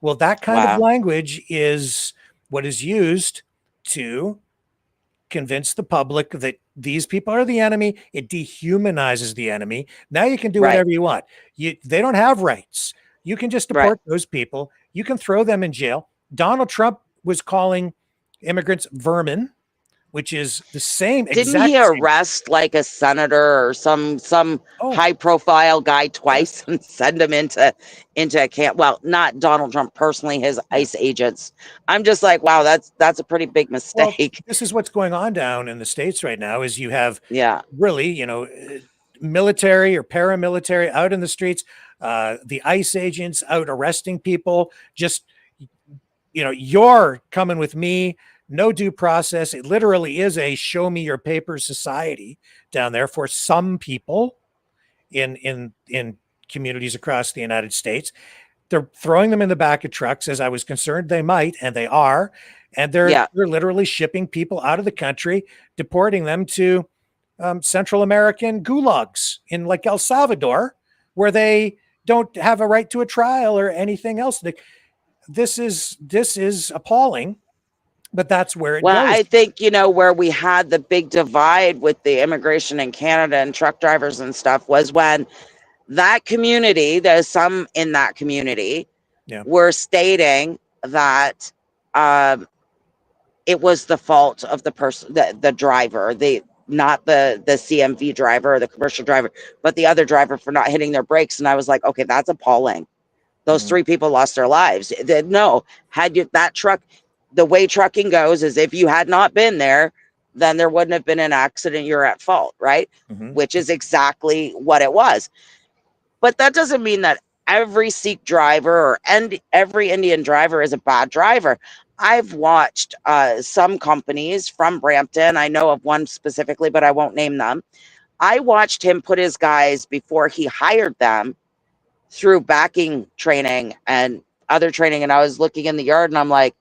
Well, that kind of language is what is used to convince the public that these people are the enemy. It dehumanizes the enemy. Now you can do whatever you want. They don't have rights. You can just deport those people. You can throw them in jail. Donald Trump was calling immigrants vermin, which is the same. Didn't he arrest a senator or some high profile guy twice and send him into a camp? Well, not Donald Trump personally, his ICE agents. I'm just like, wow, that's a pretty big mistake. Well, this is what's going on down in the States right now. Is you have really, military or paramilitary out in the streets, the ICE agents out arresting people. Just you're coming with me. No due process. It literally is a show me your papers society down there for some people in communities across the United States. They're throwing them in the back of trucks, as I was concerned they might, and they are. And they're literally shipping people out of the country, deporting them to Central American gulags in El Salvador, where they don't have a right to a trial or anything else. This is appalling. But that's where it goes. I think, where we had the big divide with the immigration in Canada and truck drivers and stuff was when that community, there's some in that community, were stating that it was the fault of the person, the driver, not the CMV driver or the commercial driver, but the other driver for not hitting their brakes. And I was like, okay, that's appalling. Those three people lost their lives. That truck... The way trucking goes is if you had not been there, then there wouldn't have been an accident. You're at fault, right? Which is exactly what it was. But that doesn't mean that every Sikh driver and every Indian driver is a bad driver. I've watched some companies from Brampton. I know of one specifically, but I won't name them. I watched him put his guys before he hired them through backing training and other training. And I was looking in the yard and I'm like,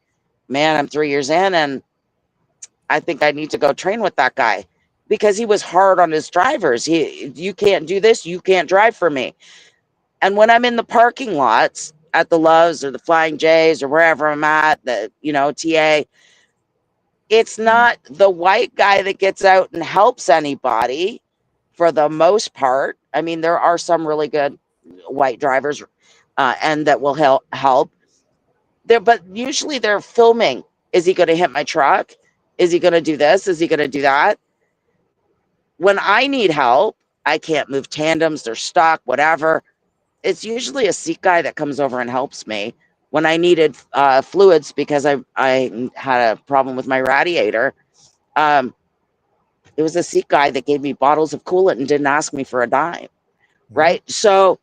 man, I'm 3 years in and I think I need to go train with that guy, because he was hard on his drivers. You can't do this. You can't drive for me. And when I'm in the parking lots at the Loves or the Flying J's or wherever I'm at, TA, it's not the white guy that gets out and helps anybody for the most part. I mean, there are some really good white drivers and that will help. But usually they're filming. Is he going to hit my truck? Is he going to do this? Is he going to do that? When I need help, I can't move tandems. They're stuck, whatever. It's usually a Sikh guy that comes over and helps me. when I needed fluids because I had a problem with my radiator. It was a Sikh guy that gave me bottles of coolant and didn't ask me for a dime. Right? So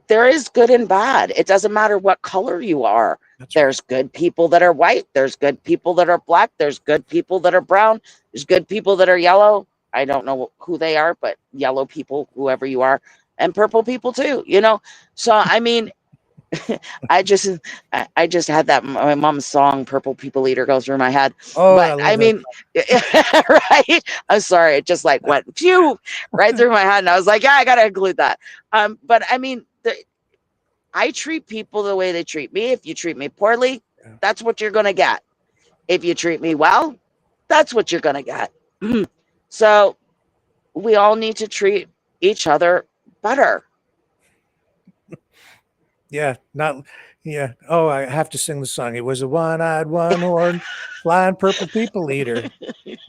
there is good and bad. It doesn't matter what color you are. There's good people that are white. There's good people that are black. There's good people that are brown. There's good people that are yellow. I don't know who they are, but yellow people, whoever you are, and purple people too, you know? So, I mean, I just had that, my mom's song, Purple People Eater, goes through my head. Oh, But I mean, right? I'm sorry. It just like went phew right through my head. And I was like, yeah, I got to include that. But I mean, I treat people the way they treat me. If you treat me poorly, that's what you're going to get. If you treat me well, that's what you're going to get. So we all need to treat each other better. Yeah, Oh, I have to sing the song. It was a one-eyed, one-horned, flying purple people eater.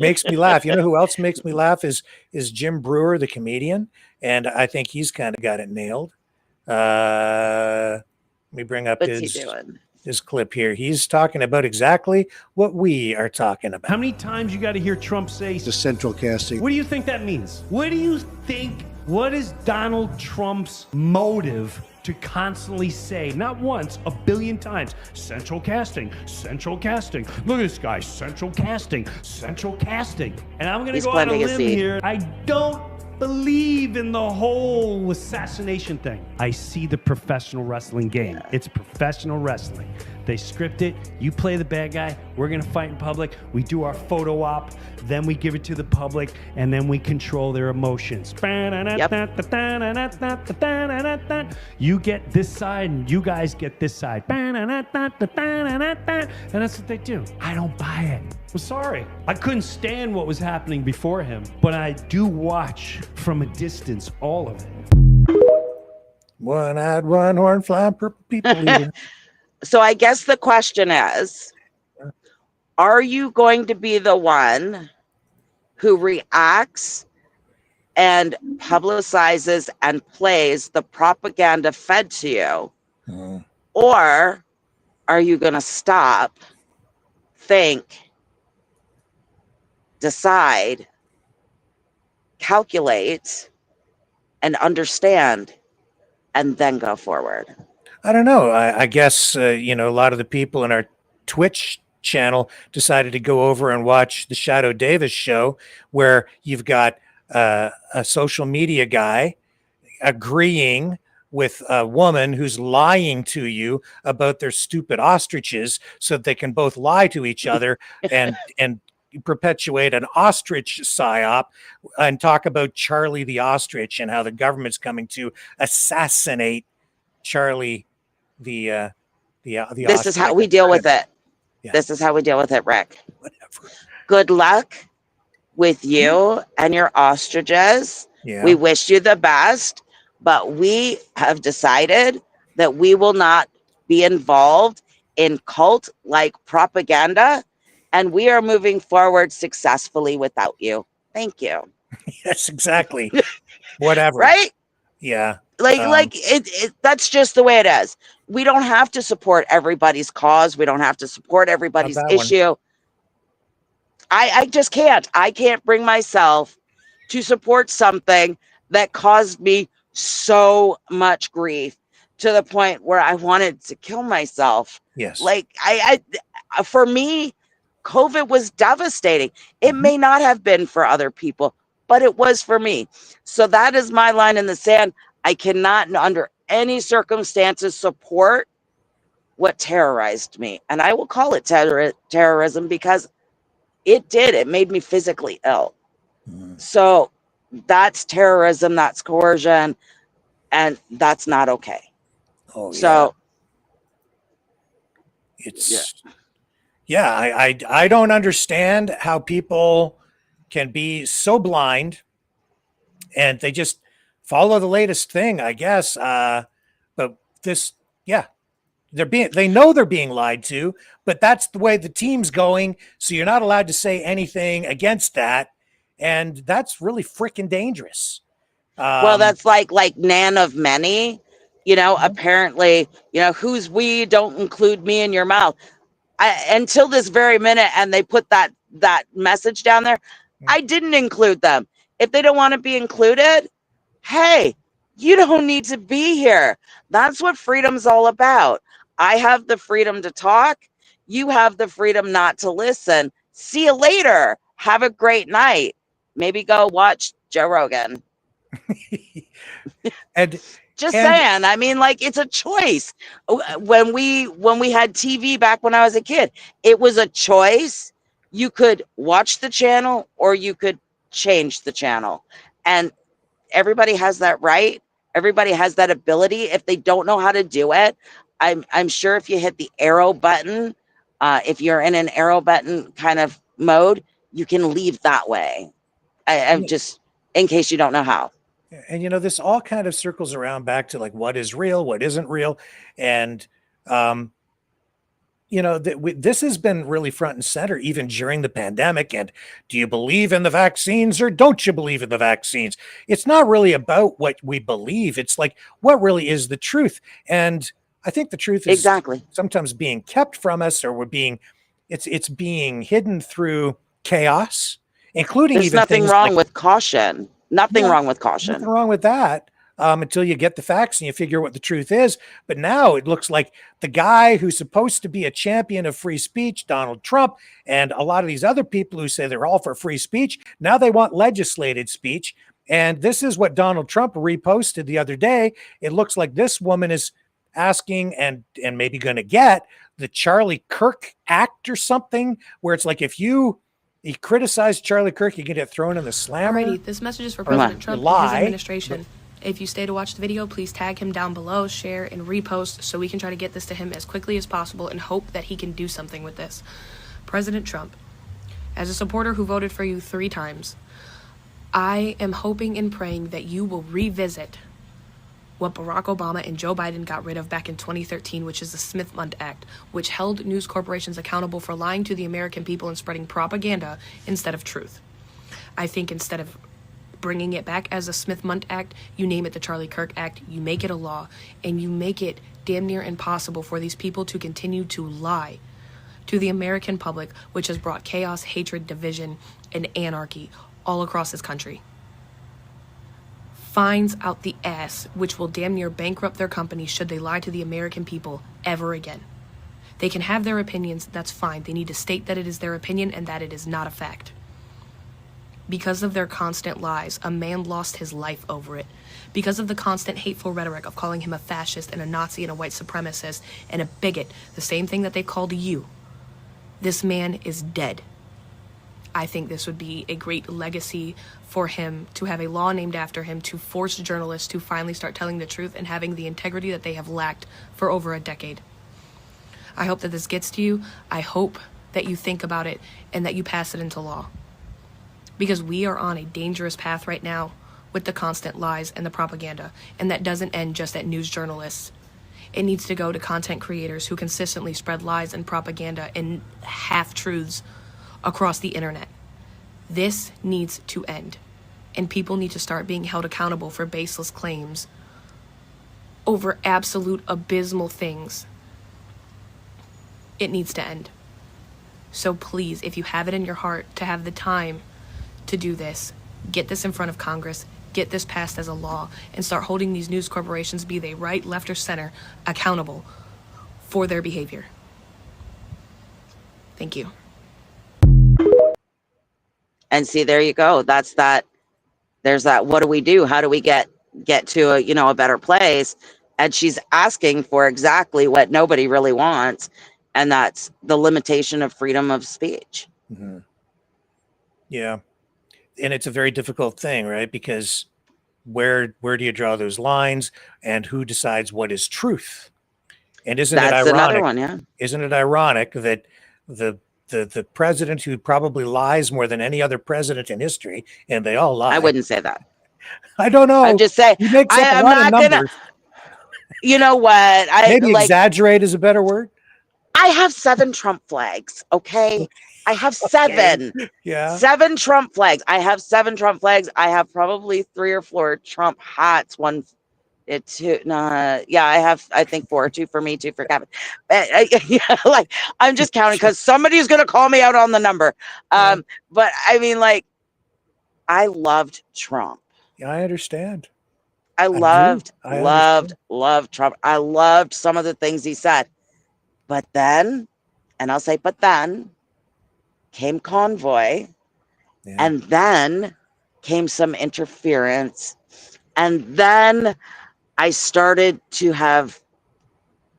Makes me laugh. You know who else makes me laugh is Jim Brewer, the comedian, and I think he's kind of got it nailed. Let me bring up his clip here. He's talking about exactly what we are talking about. How many times you got to hear Trump say the central casting? What do you think that means? What do you think? What is Donald Trump's motive to constantly say, not once, a billion times, central casting, central casting. Look at this guy, central casting, central casting. And I'm going to go on a limb here. I don't believe in the whole assassination thing. I see the professional wrestling game. It's professional wrestling. They script it. You play the bad guy. We're going to fight in public. We do our photo op. Then we give it to the public. And then we control their emotions. Yep. You get this side and you guys get this side. And that's what they do. I don't buy it. I'm sorry. I couldn't stand what was happening before him. But I do watch from a distance all of it. One-eyed, one-horn, flying purple people eater. So I guess the question is, are you going to be the one who reacts and publicizes and plays the propaganda fed to you? Or are you going to stop, think, decide, calculate, and understand, and then go forward? I don't know. I guess, a lot of the people in our Twitch channel decided to go over and watch the Shadow Davis show, where you've got a social media guy agreeing with a woman who's lying to you about their stupid ostriches so that they can both lie to each other and perpetuate an ostrich psyop and talk about Charlie the ostrich and how the government's coming to assassinate Charlie the This is how we deal with it. Yeah. This is how we deal with it, Rick. Whatever. Good luck with you and your ostriches. Yeah. We wish you the best, but we have decided that we will not be involved in cult-like propaganda, and we are moving forward successfully without you. Thank you. Yes, exactly. Whatever. Right? Yeah. That's just the way it is. We don't have to support everybody's cause. We don't have to support everybody's issue. I just can't. I can't bring myself to support something that caused me so much grief to the point where I wanted to kill myself. Yes. Like for me, COVID was devastating. It may not have been for other people, but it was for me. So that is my line in the sand. I cannot, under any circumstances, support what terrorized me. And I will call it terrorism because it did. It made me physically ill. So that's terrorism, that's coercion, and that's not okay. Oh, yeah. So it's, I don't understand how people can be so blind and they just follow the latest thing, I guess. But this, they know they're being lied to, but that's the way the team's going. So you're not allowed to say anything against that. And that's really freaking dangerous. Well, that's like Nan of Many. Apparently, who's we, don't include me in your mouth. Until this very minute, and they put that message down there, I didn't include them. If they don't want to be included, hey, you don't need to be here. That's what freedom's all about. I have the freedom to talk. You have the freedom not to listen. See you later. Have a great night. Maybe go watch Joe Rogan. Just saying. I mean, like, it's a choice. When we had TV back when I was a kid, it was a choice. You could watch the channel or you could change the channel. And everybody has that right. Everybody has that ability. If they don't know how to do it, I'm sure if you hit the arrow button, if you're in an arrow button kind of mode, you can leave that way. I'm just, in case you don't know how. And, this all kind of circles around back to like, what is real, what isn't real. And, this has been really front and center, even during the pandemic. And do you believe in the vaccines or don't you believe in the vaccines? It's not really about what we believe. It's like, what really is the truth? And I think the truth is sometimes being kept from us, or it's being hidden through chaos, including There's even nothing things wrong like, with caution. Nothing wrong with caution. Nothing wrong with that. Until you get the facts and you figure what the truth is. But now it looks like the guy who's supposed to be a champion of free speech, Donald Trump, and a lot of these other people who say they're all for free speech, now they want legislated speech. And this is what Donald Trump reposted the other day. It looks like this woman is asking and maybe going to get the Charlie Kirk Act or something, where it's like, if you criticize Charlie Kirk, you can get thrown in the slammer. Alrighty, this message is for President Trump and his administration. If you stay to watch the video, please tag him down below, share, and repost so we can try to get this to him as quickly as possible and hope that he can do something with this. President Trump, as a supporter who voted for you 3 times, I am hoping and praying that you will revisit what Barack Obama and Joe Biden got rid of back in 2013, which is the Smith-Mundt Act, which held news corporations accountable for lying to the American people and spreading propaganda instead of truth. I think instead of bringing it back as a Smith-Mundt Act, you name it the Charlie Kirk Act, you make it a law, and you make it damn near impossible for these people to continue to lie to the American public, which has brought chaos, hatred, division, and anarchy all across this country. Fines out the ass, which will damn near bankrupt their company should they lie to the American people ever again. They can have their opinions, that's fine. They need to state that it is their opinion and that it is not a fact. Because of their constant lies, a man lost his life over it. Because of the constant hateful rhetoric of calling him a fascist and a Nazi and a white supremacist and a bigot, the same thing that they called you, this man is dead. I think this would be a great legacy for him to have a law named after him, to force journalists to finally start telling the truth and having the integrity that they have lacked for over a decade. I hope that this gets to you. I hope that you think about it and that you pass it into law. Because we are on a dangerous path right now with the constant lies and the propaganda, and that doesn't end just at news journalists. It needs to go to content creators who consistently spread lies and propaganda and half-truths across the internet. This needs to end, and people need to start being held accountable for baseless claims over absolute abysmal things. It needs to end. So please, if you have it in your heart to have the time to do this, get this in front of Congress, get this passed as a law, and start holding these news corporations, be they right, left, or center, accountable for their behavior. Thank you. And see, there you go. There's that, what do we do? How do we get to a better place? And she's asking for exactly what nobody really wants, and that's the limitation of freedom of speech. Mm-hmm. Yeah. And it's a very difficult thing, right? Because where do you draw those lines, and who decides what is truth? And isn't it ironic? Isn't it ironic that the president who probably lies more than any other president in history, and they all lie. I wouldn't say that. I don't know. I'm just saying. He makes up a lot of numbers. You know what? Maybe exaggerate is a better word. I have 7 Trump flags. Okay. I have 7. Okay. Yeah. 7 Trump flags. I have 7 Trump flags. I have probably 3 or 4 Trump hats. One It's two. Yeah, I think 4, 2 for me, 2 for Kevin. Yeah, like I'm just counting because somebody's gonna call me out on the number. But I mean, like, I loved Trump. Yeah, I understand. I understand. loved Trump. I loved some of the things he said. But then, and I'll say, but then came Convoy, and then came some interference, and then I started to have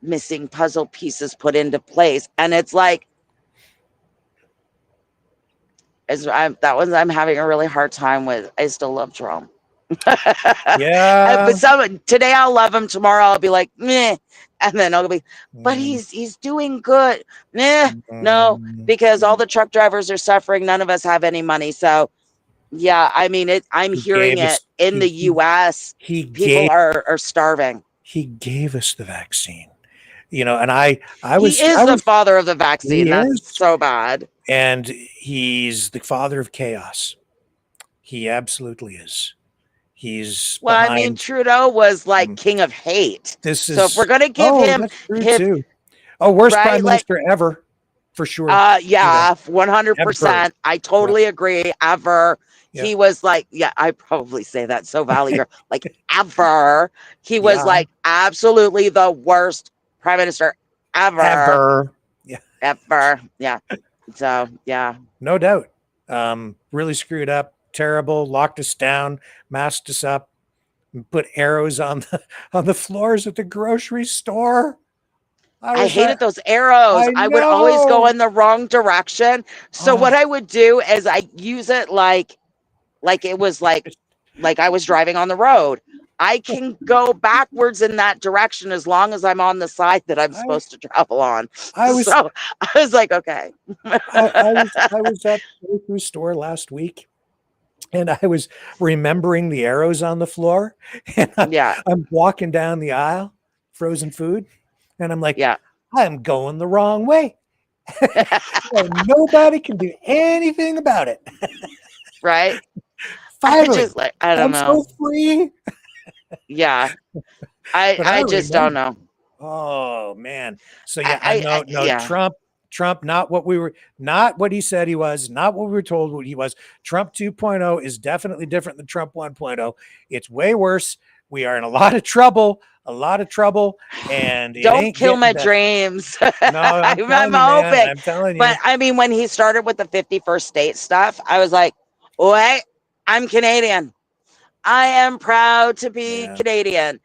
missing puzzle pieces put into place. And it's like, I'm having a really hard time with. I still love Trump. Yeah. But today I'll love him. Tomorrow I'll be like, meh. And then I'll be, but he's doing good. No, because all the truck drivers are suffering. None of us have any money. So yeah, I mean, I'm hearing it in the US. People are starving. He gave us the vaccine, and I was. He is the father of the vaccine. That's so bad. And he's the father of chaos. He absolutely is. He's I mean, Trudeau was like king of hate. So if we're gonna give him too. Worst prime minister ever, for sure. Yeah, 100%. I totally agree. Ever. Yeah. He was like, I probably say that so valiant. Like ever. He was like absolutely the worst prime minister ever. Yeah. Ever. Yeah. So yeah. No doubt. Really screwed up. Terrible, locked us down, masked us up, and put arrows on the floors at the grocery store. I hated those arrows. I would always go in the wrong direction. So what I would do is I use it like it was like I was driving on the road. I can go backwards in that direction as long as I'm on the side that I'm supposed to travel on. I was like, okay. I was at the grocery store last week. And I was remembering the arrows on the floor. And I'm walking down the aisle, frozen food. And I'm like, I'm going the wrong way. Nobody can do anything about it. Right? Finally, I don't know. So free. Yeah. I just don't know. Oh, man. So, Trump, not what he said he was, not what we were told what he was. Trump 2.0 is definitely different than Trump 1.0. It's way worse. We are in a lot of trouble, and don't kill my dreams. No, I'm hoping. I'm telling you. But I mean, when he started with the 51st state stuff, I was like, wait, I'm Canadian. I am proud to be Canadian.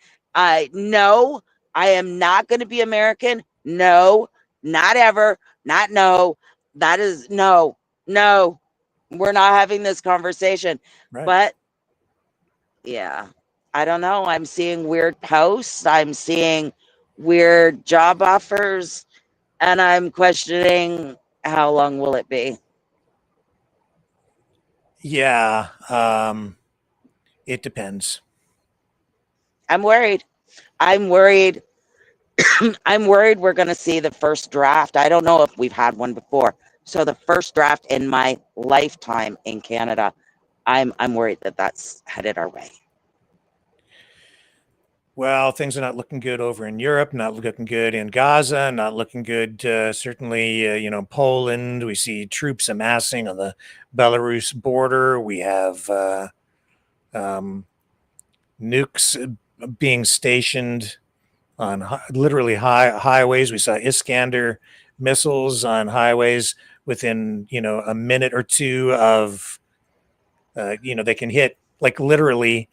No, I am not going to be American. No, not ever. Not no. That is no. We're not having this conversation. Right. But yeah, I don't know. I'm seeing weird posts. I'm seeing weird job offers, and I'm questioning how long will it be? Yeah, it depends. I'm worried. I'm worried we're going to see the first draft. I don't know if we've had one before. So the first draft in my lifetime in Canada, I'm worried that that's headed our way. Well, things are not looking good over in Europe, not looking good in Gaza, not looking good, certainly, Poland. We see troops amassing on the Belarus border. We have nukes being stationed on literally highways. We saw Iskander missiles on highways within, a minute or two of, they can hit like literally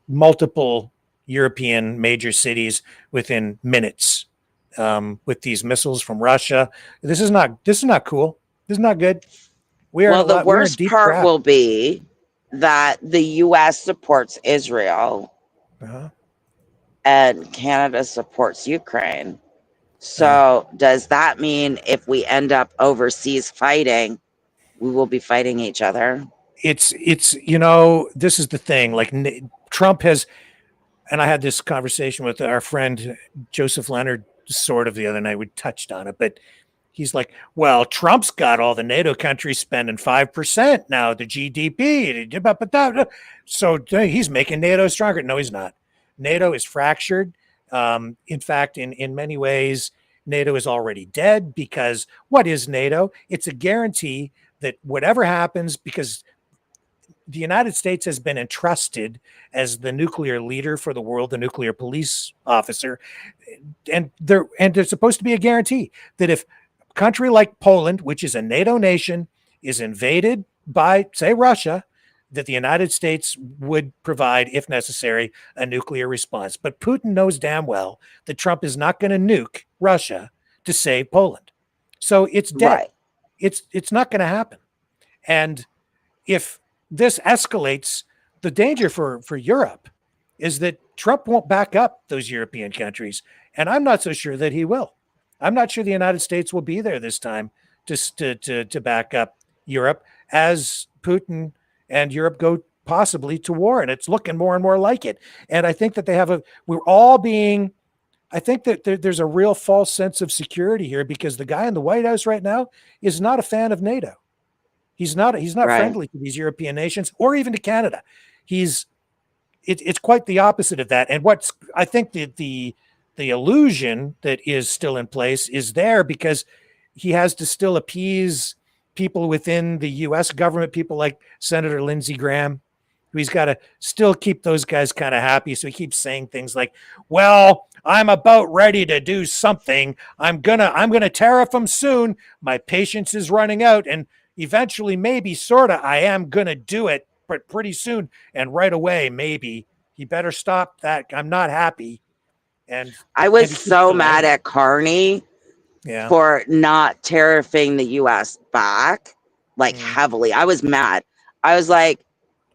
multiple European major cities within minutes with these missiles from Russia. This is not cool. This is not good. The worst part will be that the U.S. supports Israel. And Canada supports Ukraine. So does that mean if we end up overseas fighting, we will be fighting each other? It's this is the thing. Like Trump has, and I had this conversation with our friend Joseph Leonard sort of the other night. We touched on it, but he's like, well, Trump's got all the NATO countries spending 5% now, the GDP. So he's making NATO stronger. No, he's not. NATO is fractured. In fact, in many ways, NATO is already dead, because what is NATO? It's a guarantee that whatever happens, because the United States has been entrusted as the nuclear leader for the world, the nuclear police officer, and there's supposed to be a guarantee that if a country like Poland, which is a NATO nation, is invaded by, say, Russia, that the United States would provide, if necessary, a nuclear response. But Putin knows damn well that Trump is not going to nuke Russia to save Poland. So it's dead. Right. It's not going to happen. And if this escalates, the danger for Europe is that Trump won't back up those European countries. And I'm not so sure that he will. I'm not sure the United States will be there this time to back up Europe as Putin and Europe go possibly to war. And it's looking more and more like it. And I think that I think that there's a real false sense of security here, because the guy in the White House right now is not a fan of NATO. He's not right. Friendly to these European nations, or even to Canada. It's quite the opposite of that. And what's, I think the illusion that is still in place is there because he has to still appease people within the U.S. government, people like Senator Lindsey Graham, who he's got to still keep those guys kind of happy. So he keeps saying things like, well, I'm about ready to do something. I'm gonna tariff them soon. My patience is running out. And eventually, maybe, sort of, I am going to do it, but pretty soon and right away, maybe. He better stop that. I'm not happy. And I was so mad at Carney for not tariffing the U.S. back, heavily. I was mad. I was like,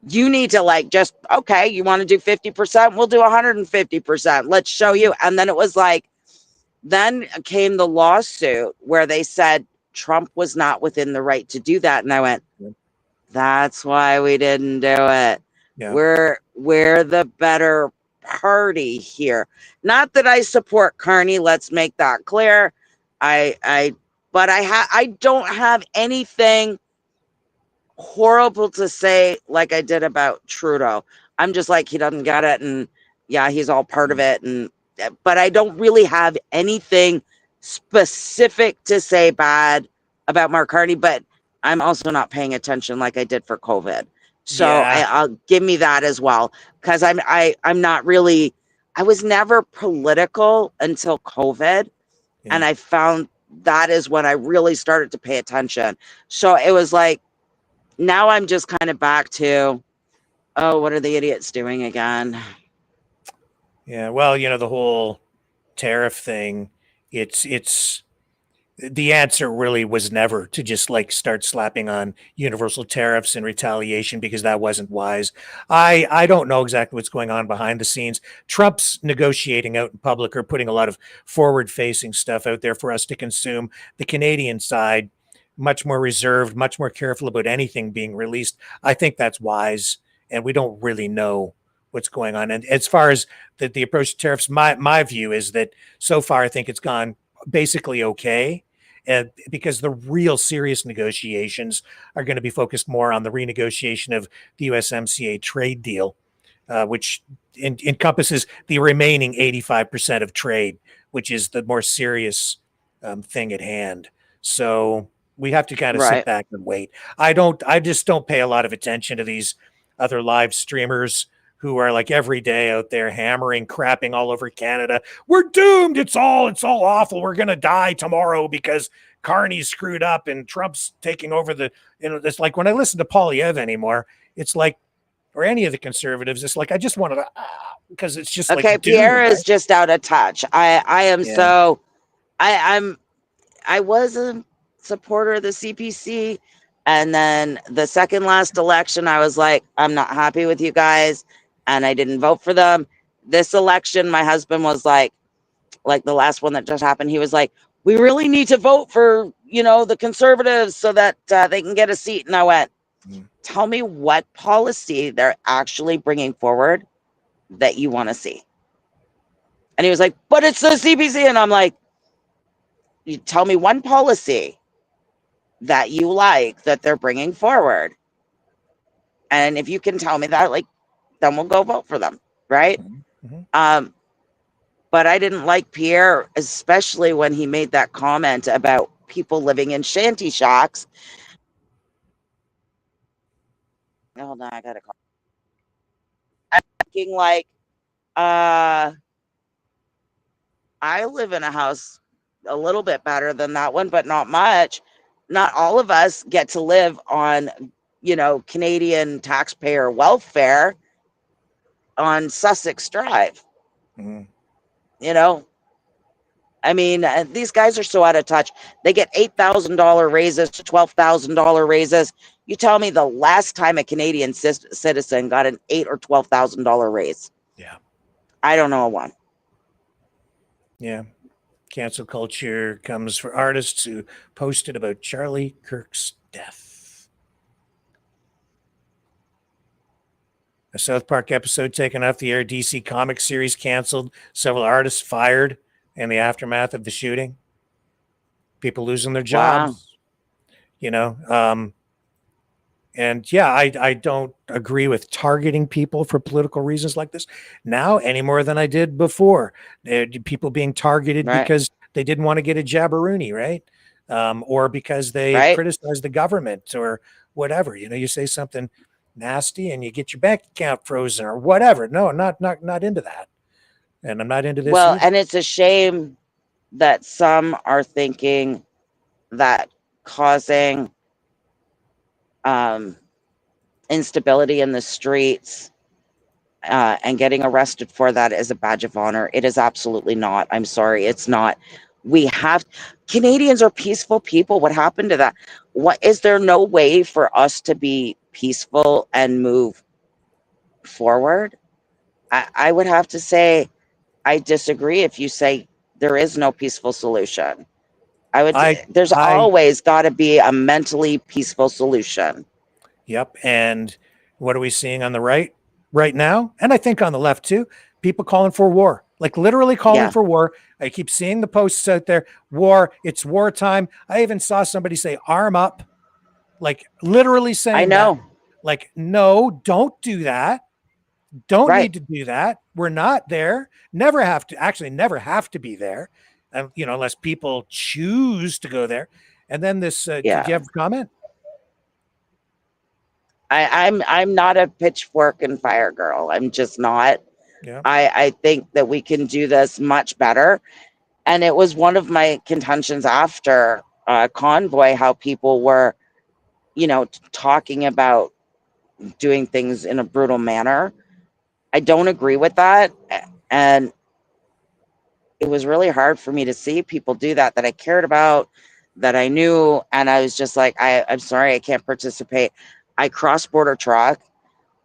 you need to just, okay, you want to do 50%? We'll do 150%. Let's show you. And then it was then came the lawsuit where they said Trump was not within the right to do that. And I went, that's why we didn't do it. Yeah. We're the better party here. Not that I support Carney. Let's make that clear. But I don't have anything horrible to say like I did about Trudeau. I'm just like, he doesn't get it. And yeah, he's all part of it. But I don't really have anything specific to say bad about Mark Carney, but I'm also not paying attention like I did for COVID. So I'll give me that as well. Cause I'm not really, I was never political until COVID. Yeah. And I found that is when I really started to pay attention. So it was now I'm just kind of back to, oh, what are the idiots doing again? Yeah. Well, the whole tariff thing, it's the answer really was never to just start slapping on universal tariffs in retaliation, because that wasn't wise. I don't know exactly what's going on behind the scenes. Trump's negotiating out in public, or putting a lot of forward facing stuff out there for us to consume. The Canadian side, much more reserved, much more careful about anything being released. I think that's wise. And we don't really know what's going on. And as far as the approach to tariffs, my view is that so far, I think it's gone basically okay. Because the real serious negotiations are going to be focused more on the renegotiation of the USMCA trade deal, which encompasses the remaining 85% of trade, which is the more serious thing at hand. So we have to kind of sit back and wait. I just don't pay a lot of attention to these other live streamers who are every day out there hammering, crapping all over Canada. We're doomed. It's all awful. We're going to die tomorrow because Carney screwed up and Trump's taking over it's when I listen to Polyev anymore, it's or any of the conservatives, it's I just want to, because it's just okay, Pierre is just out of touch. I am so, I was a supporter of the CPC. And then the second last election, I was I'm not happy with you guys. And I didn't vote for them. This election, my husband was like the last one that just happened, he was we really need to vote for, the conservatives so that they can get a seat. And I went, tell me what policy they're actually bringing forward that you want to see. And he was like, but it's the CPC. And I'm like, you tell me one policy that you that they're bringing forward. And if you can tell me that, then we'll go vote for them. Right. But I didn't like Pierre, especially when he made that comment about people living in shanty shacks. Hold on, I gotta call. I'm thinking like, I live in a house a little bit better than that one, but not much. Not all of us get to live on, Canadian taxpayer welfare on Sussex Drive. I mean, these guys are so out of touch. They get $8,000 raises to $12,000 raises. You tell me the last time a Canadian citizen got an $8,000 or $12,000 raise. Yeah. I don't know one. Yeah. Cancel culture comes for artists who posted about Charlie Kirk's death. A South Park episode taken off the air. DC Comics series canceled. Several artists fired in the aftermath of the shooting. People losing their jobs. Wow. And yeah, I don't agree with targeting people for political reasons like this now any more than I did before. People being targeted because they didn't want to get a jabberoonie, right? Or because they criticized the government or whatever. You say something nasty and you get your bank account frozen or whatever. No, not into that. And I'm not into this. Well, either. And it's a shame that some are thinking that causing instability in the streets and getting arrested for that is a badge of honor. It is absolutely not. I'm sorry, it's not. Canadians are peaceful people. What happened to that? Is there no way for us to be peaceful and move forward? I would have to say I disagree if you say there is no peaceful solution. There's always got to be a mentally peaceful solution. Yep. And what are we seeing on the right now? And I think on the left too, people calling for war, like literally calling for war. I keep seeing the posts out there, war, it's wartime. I even saw somebody say arm up, like literally saying, I know. That. Like, no, don't do that. Don't need to do that. We're not there. Never have to be there. Unless people choose to go there. And then this, did you have a comment? I'm not a pitchfork and fire girl. I'm just not. Yeah. I think that we can do this much better. And it was one of my contentions after Convoy, how people were, talking about doing things in a brutal manner. I don't agree with that. And it was really hard for me to see people do that I cared about, that I knew. And I was just like, I'm sorry, I can't participate. I cross-border truck.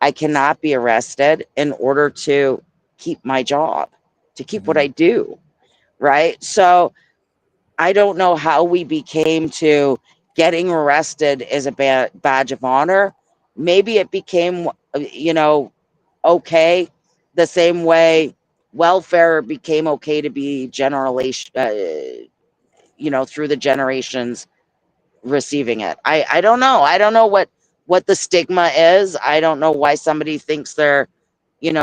I cannot be arrested in order to keep my job, to keep what I do, right? So I don't know how we became to getting arrested as a badge of honor. Maybe it became, okay, the same way welfare became okay to be generation, through the generations receiving it. I don't know. I don't know what the stigma is. I don't know why somebody thinks they're,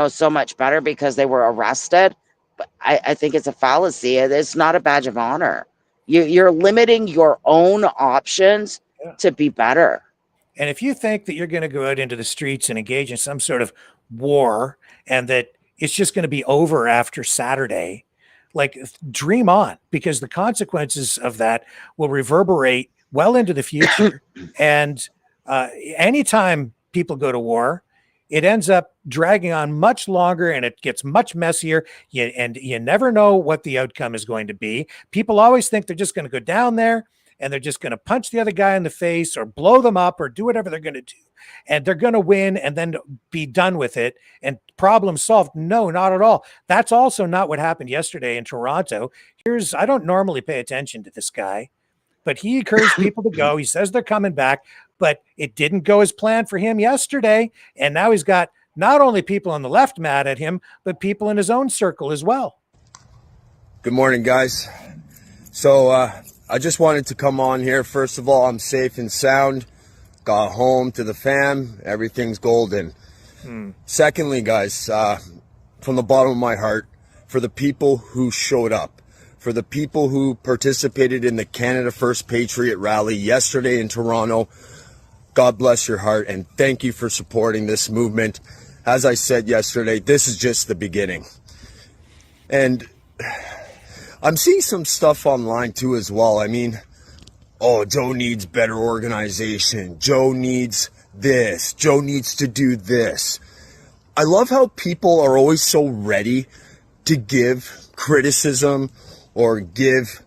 so much better because they were arrested. But I think it's a fallacy. It's not a badge of honor. You're limiting your own options to be better. And if you think that you're going to go out into the streets and engage in some sort of war and that it's just going to be over after Saturday, like dream on, because the consequences of that will reverberate well into the future. And anytime people go to war, it ends up dragging on much longer and it gets much messier. And you never know what the outcome is going to be. People always think they're just going to go down there and they're just going to punch the other guy in the face or blow them up or do whatever they're going to do. And they're going to win and then be done with it and problem solved. No, not at all. That's also not what happened yesterday in Toronto. I don't normally pay attention to this guy, but he encouraged people to go. He says they're coming back, but it didn't go as planned for him yesterday. And now he's got not only people on the left mad at him, but people in his own circle as well. Good morning, guys. So I just wanted to come on here. First of all, I'm safe and sound. Got home to the fam. Everything's golden. Secondly, guys, from the bottom of my heart for the people who showed up, for the people who participated in the Canada First Patriot rally yesterday in Toronto. God bless your heart, and thank you for supporting this movement. As I said yesterday, this is just the beginning. And I'm seeing some stuff online too as well. I mean, oh, Joe needs better organization. Joe needs this. Joe needs to do this. I love how people are always so ready to give criticism or give,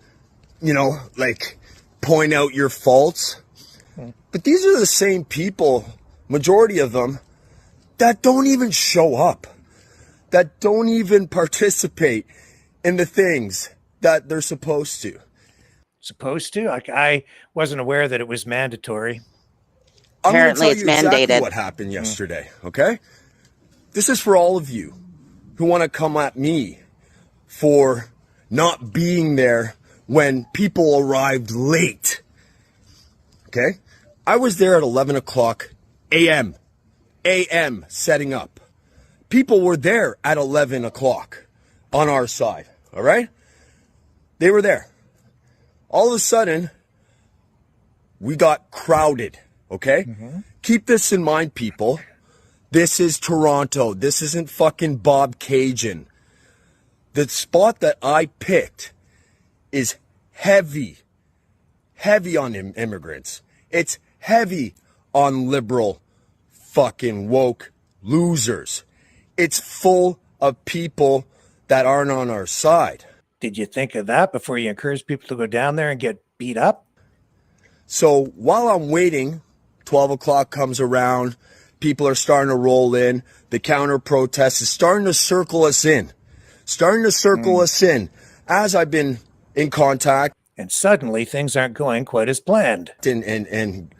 like point out your faults. But these are the same people, majority of them, that don't even show up, that don't even participate in the things that they're supposed to. Supposed to? I wasn't aware that it was mandatory. Apparently it's mandated. Exactly what happened yesterday, okay? This is for all of you who want to come at me for not being there when people arrived late. Okay? I was there at 11 o'clock a.m. setting up. People were there at 11 o'clock on our side, all right? They were there. All of a sudden, we got crowded, okay? Keep this in mind, people. This is Toronto. This isn't fucking Bob Cajun. The spot that I picked is heavy on immigrants. It's heavy on liberal fucking woke losers. It's full of people that aren't on our side. Did you think of that before you encourage people to go down there and get beat up? So while I'm waiting, 12 o'clock comes around, people are starting to roll in, the counter protest is starting to circle us in. As I've been in contact. And suddenly things aren't going quite as planned. And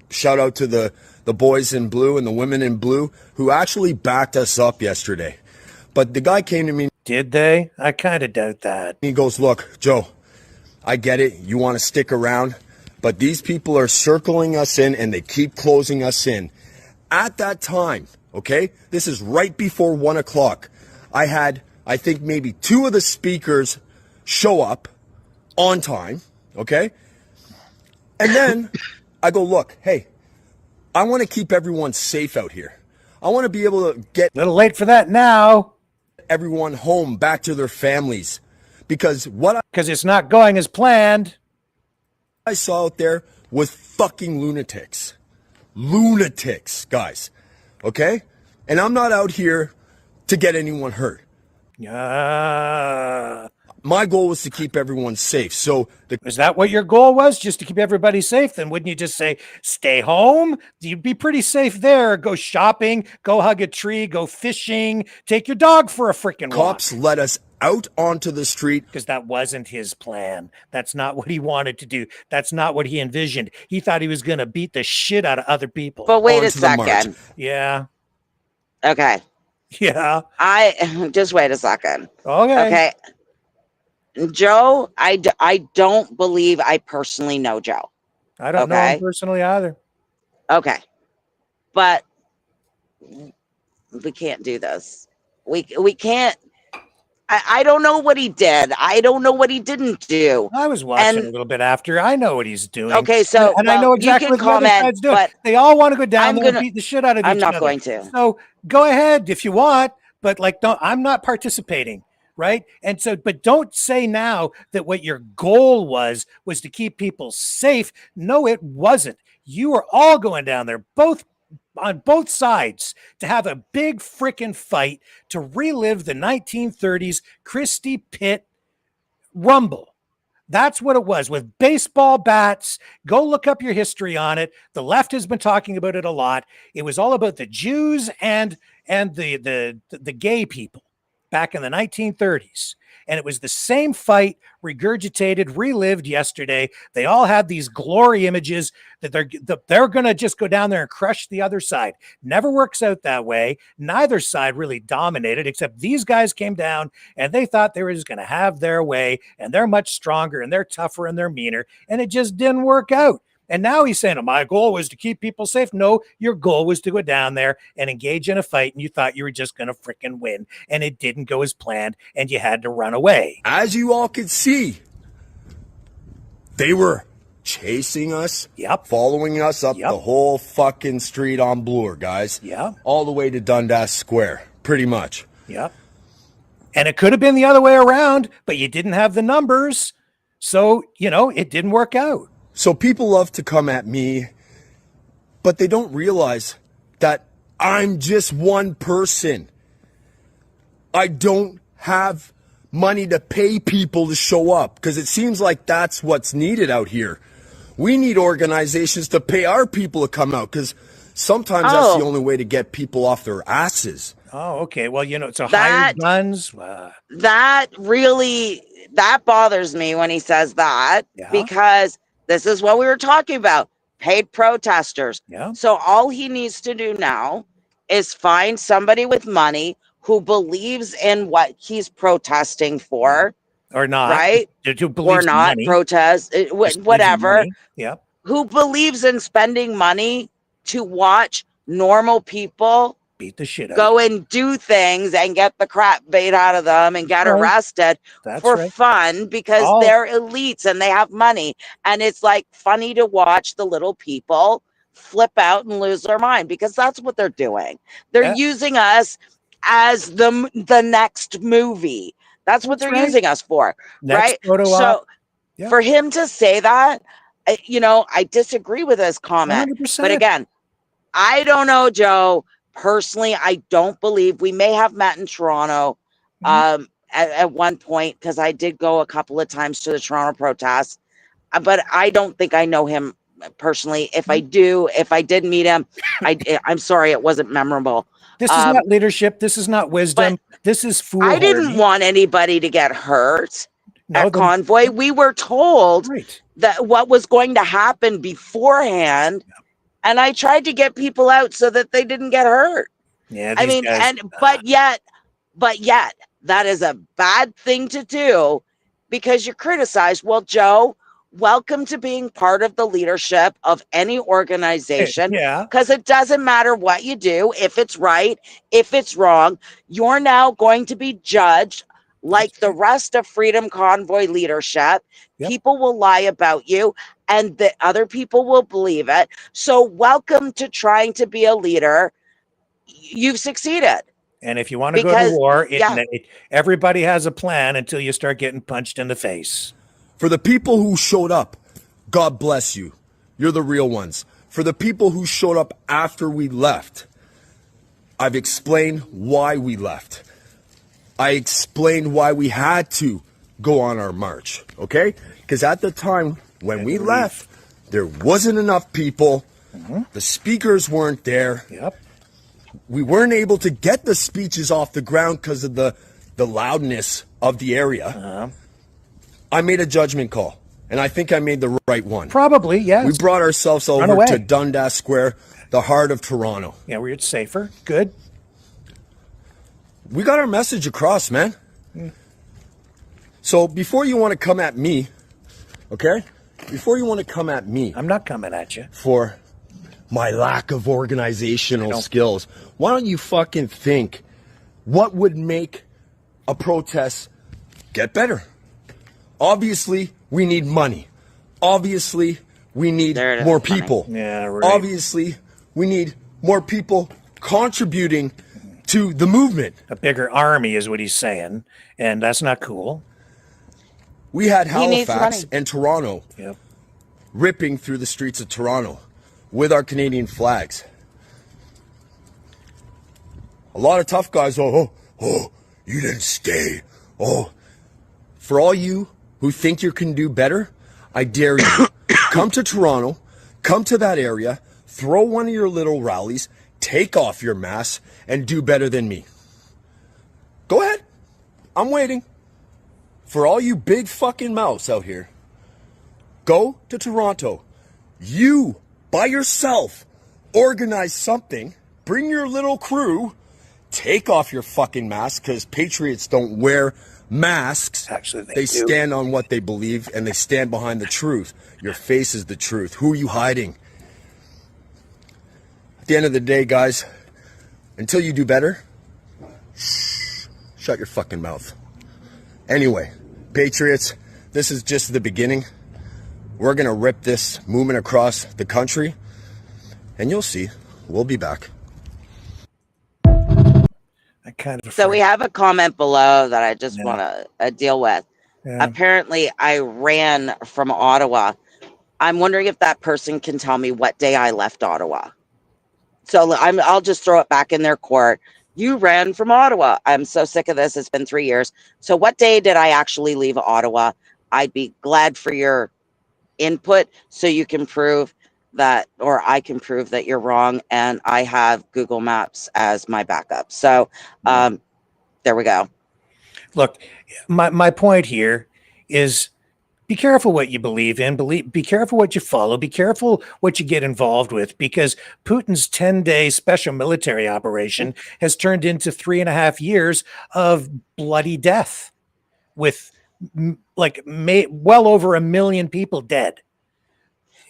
shout out to the boys in blue and the women in blue who actually backed us up yesterday. But the guy came to me. Did they? I kind of doubt that. He goes, look, Joe, I get it. You want to stick around, but these people are circling us in and they keep closing us in. At that time, okay, this is right before 1 o'clock. I had, I think, maybe 2 of the speakers show up on time, okay? And then I go, look, hey, I want to keep everyone safe out here. I want to be able to get... A little late for that now. Everyone home, back to their families. Because it's not going as planned. I saw out there was fucking lunatics. Lunatics, guys. Okay? And I'm not out here to get anyone hurt. My goal was to keep everyone safe. So is that what your goal was? Just to keep everybody safe? Then wouldn't you just say, stay home? You'd be pretty safe there. Go shopping, go hug a tree, go fishing, take your dog for a freaking walk. Cops let us out onto the street. Because that wasn't his plan. That's not what he wanted to do. That's not what he envisioned. He thought he was going to beat the shit out of other people. But wait a second. Yeah. Okay. Yeah. Just wait a second. Okay. Joe, I don't believe I personally know Joe. I don't know him personally either. Okay. But we can't do this. We can't. I don't know what he did. I don't know what he didn't do. I was watching a little bit after. I know what he's doing. Okay, so and I know exactly what the other side's doing. They all want to go down there and beat the shit out of each other. I'm not going to. So go ahead if you want, but I'm not participating. Right. And so, but don't say now that what your goal was to keep people safe. No, it wasn't. You were all going down there, on both sides, to have a big freaking fight to relive the 1930s Christie Pitt rumble. That's what it was, with baseball bats. Go look up your history on it. The left has been talking about it a lot. It was all about the Jews and the gay people back in the 1930s. And it was the same fight regurgitated, relived yesterday. They all had these glory images that they're going to just go down there and crush the other side. Never works out that way. Neither side really dominated, except these guys came down and they thought they were just going to have their way, and they're much stronger and they're tougher and they're meaner. And it just didn't work out. And now he's saying, my goal was to keep people safe. No, your goal was to go down there and engage in a fight, and you thought you were just going to freaking win, and it didn't go as planned, and you had to run away. As you all could see, they were chasing us, following us up the whole fucking street on Bloor, guys. All the way to Dundas Square, pretty much. Yep. And it could have been the other way around, but you didn't have the numbers. So, it didn't work out. So people love to come at me, but they don't realize that I'm just one person. I don't have money to pay people to show up, because it seems like that's what's needed out here. We need organizations to pay our people to come out, because sometimes that's the only way to get people off their asses. Oh, okay. Well, so hired guns. That bothers me when he says that, because this is what we were talking about. Paid protesters. So all he needs to do now is find somebody with money who believes in what he's protesting for. Or not. Right? Or not protest, whatever. Yep. Who believes in spending money to watch normal people beat the shit out go and do things and get the crap beat out of them and get arrested for fun, because they're elites and they have money. And it's like funny to watch the little people flip out and lose their mind, because that's what they're doing. They're using us as the next movie. That's what they're using us for. Next right? So for him to say that, I disagree with his comment. 100%. But again, I don't know, Joe. Personally, I don't believe we may have met in Toronto at one point, because I did go a couple of times to the Toronto protests, but I don't think I know him personally. If I did meet him, I'm sorry, it wasn't memorable. This is not leadership. This is not wisdom. This is foolhardy. I didn't want anybody to get hurt at Convoy. We were told that what was going to happen beforehand. And I tried to get people out so that they didn't get hurt. Yeah, I mean, but yet, that is a bad thing to do, because you're criticized. Well, Joe, welcome to being part of the leadership of any organization. Because it doesn't matter what you do, if it's right, if it's wrong, you're now going to be judged like the rest of Freedom Convoy leadership. People will lie about you, and the other people will believe it. So welcome to trying to be a leader. You've succeeded. And if you want to go to war, everybody has a plan until you start getting punched in the face. For the people who showed up, God bless you. You're the real ones. For the people who showed up after we left, I've explained why we left. I explained why we had to go on our march, okay? Because at the time when we left, there wasn't enough people. The speakers weren't there. We weren't able to get the speeches off the ground because of the loudness of the area. I made a judgment call, and I think I made the right one. Probably, yes. We brought ourselves over to Dundas Square, the heart of Toronto. Yeah, where it's safer. Good. We got our message across, man. So before you want to come at me, okay? Before you want to come at me. I'm not coming at you. For my lack of organizational skills. Why don't you fucking think what would make a protest get better? Obviously, we need money. Obviously, we need more people. Yeah, right. Obviously, we need more people contributing to the movement. A bigger army is what he's saying, and that's not cool. We had Halifax and Toronto ripping through the streets of Toronto with our Canadian flags. A lot of tough guys, you didn't stay. For all you who think you can do better, I dare you. Come to Toronto, come to that area, throw one of your little rallies, take off your mask, and do better than me. Go ahead. I'm waiting. For all you big fucking mouths out here, go to Toronto. You, by yourself, organize something, bring your little crew, take off your fucking mask, because patriots don't wear masks. Actually, they stand on what they believe and they stand behind the truth. Your face is the truth. Who are you hiding? At the end of the day, guys, until you do better, shut your fucking mouth. Anyway, Patriots, this is just the beginning. We're going to rip this movement across the country, and you'll see. We'll be back. I kind of So we have a comment below that I just want to deal with. Yeah. Apparently, I ran from Ottawa. I'm wondering if that person can tell me what day I left Ottawa. So I'll just throw it back in their court. You ran from Ottawa. I'm so sick of this. It's been 3 years. So what day did I actually leave Ottawa? I'd be glad for your input so you can prove that, or I can prove that you're wrong. And I have Google Maps as my backup. So there we go. Look, my point here is be careful what you believe in, be careful what you follow, be careful what you get involved with, because Putin's 10-day special military operation has turned into 3.5 years of bloody death with well over 1 million people dead.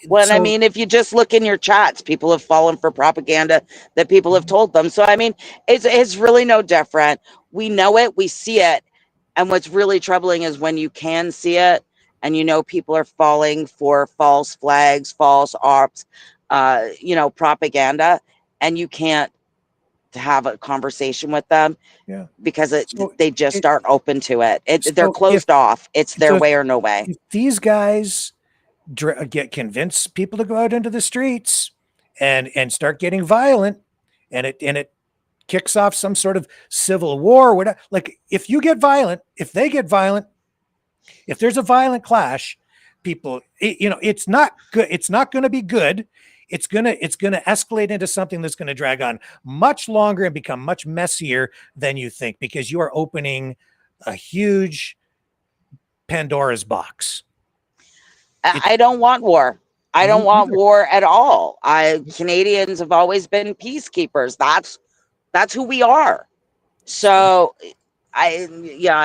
Well, I mean, if you just look in your chats, people have fallen for propaganda that people have told them. So, I mean, it's really no different. We know it, we see it. And what's really troubling is when you can see it and you know people are falling for false flags, false ops, propaganda, and you can't have a conversation with them because they just aren't open to it. They're closed off. It's their way or no way. If these guys get convince people to go out into the streets and start getting violent, and it kicks off some sort of civil war, whatever. Like if you get violent, if they get violent, if there's a violent clash, people, it's not good. It's not going to be good. It's going to escalate into something that's going to drag on much longer and become much messier than you think, because you are opening a huge Pandora's box. I don't want war. I don't want war at all. Canadians have always been peacekeepers. That's who we are. So I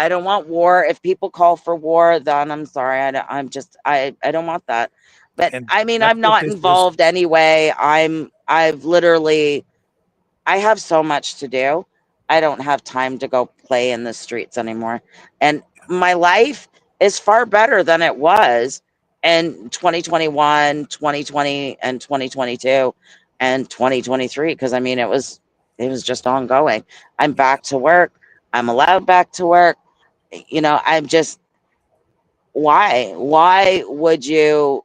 don't want war. If people call for war, then I'm sorry. I don't want that. But I mean, I'm not involved anyway. I have so much to do. I don't have time to go play in the streets anymore. And my life is far better than it was in 2021, 2020, and 2022, and 2023. Because I mean, it was just ongoing. I'm back to work. I'm allowed back to work. I'm just, why would you,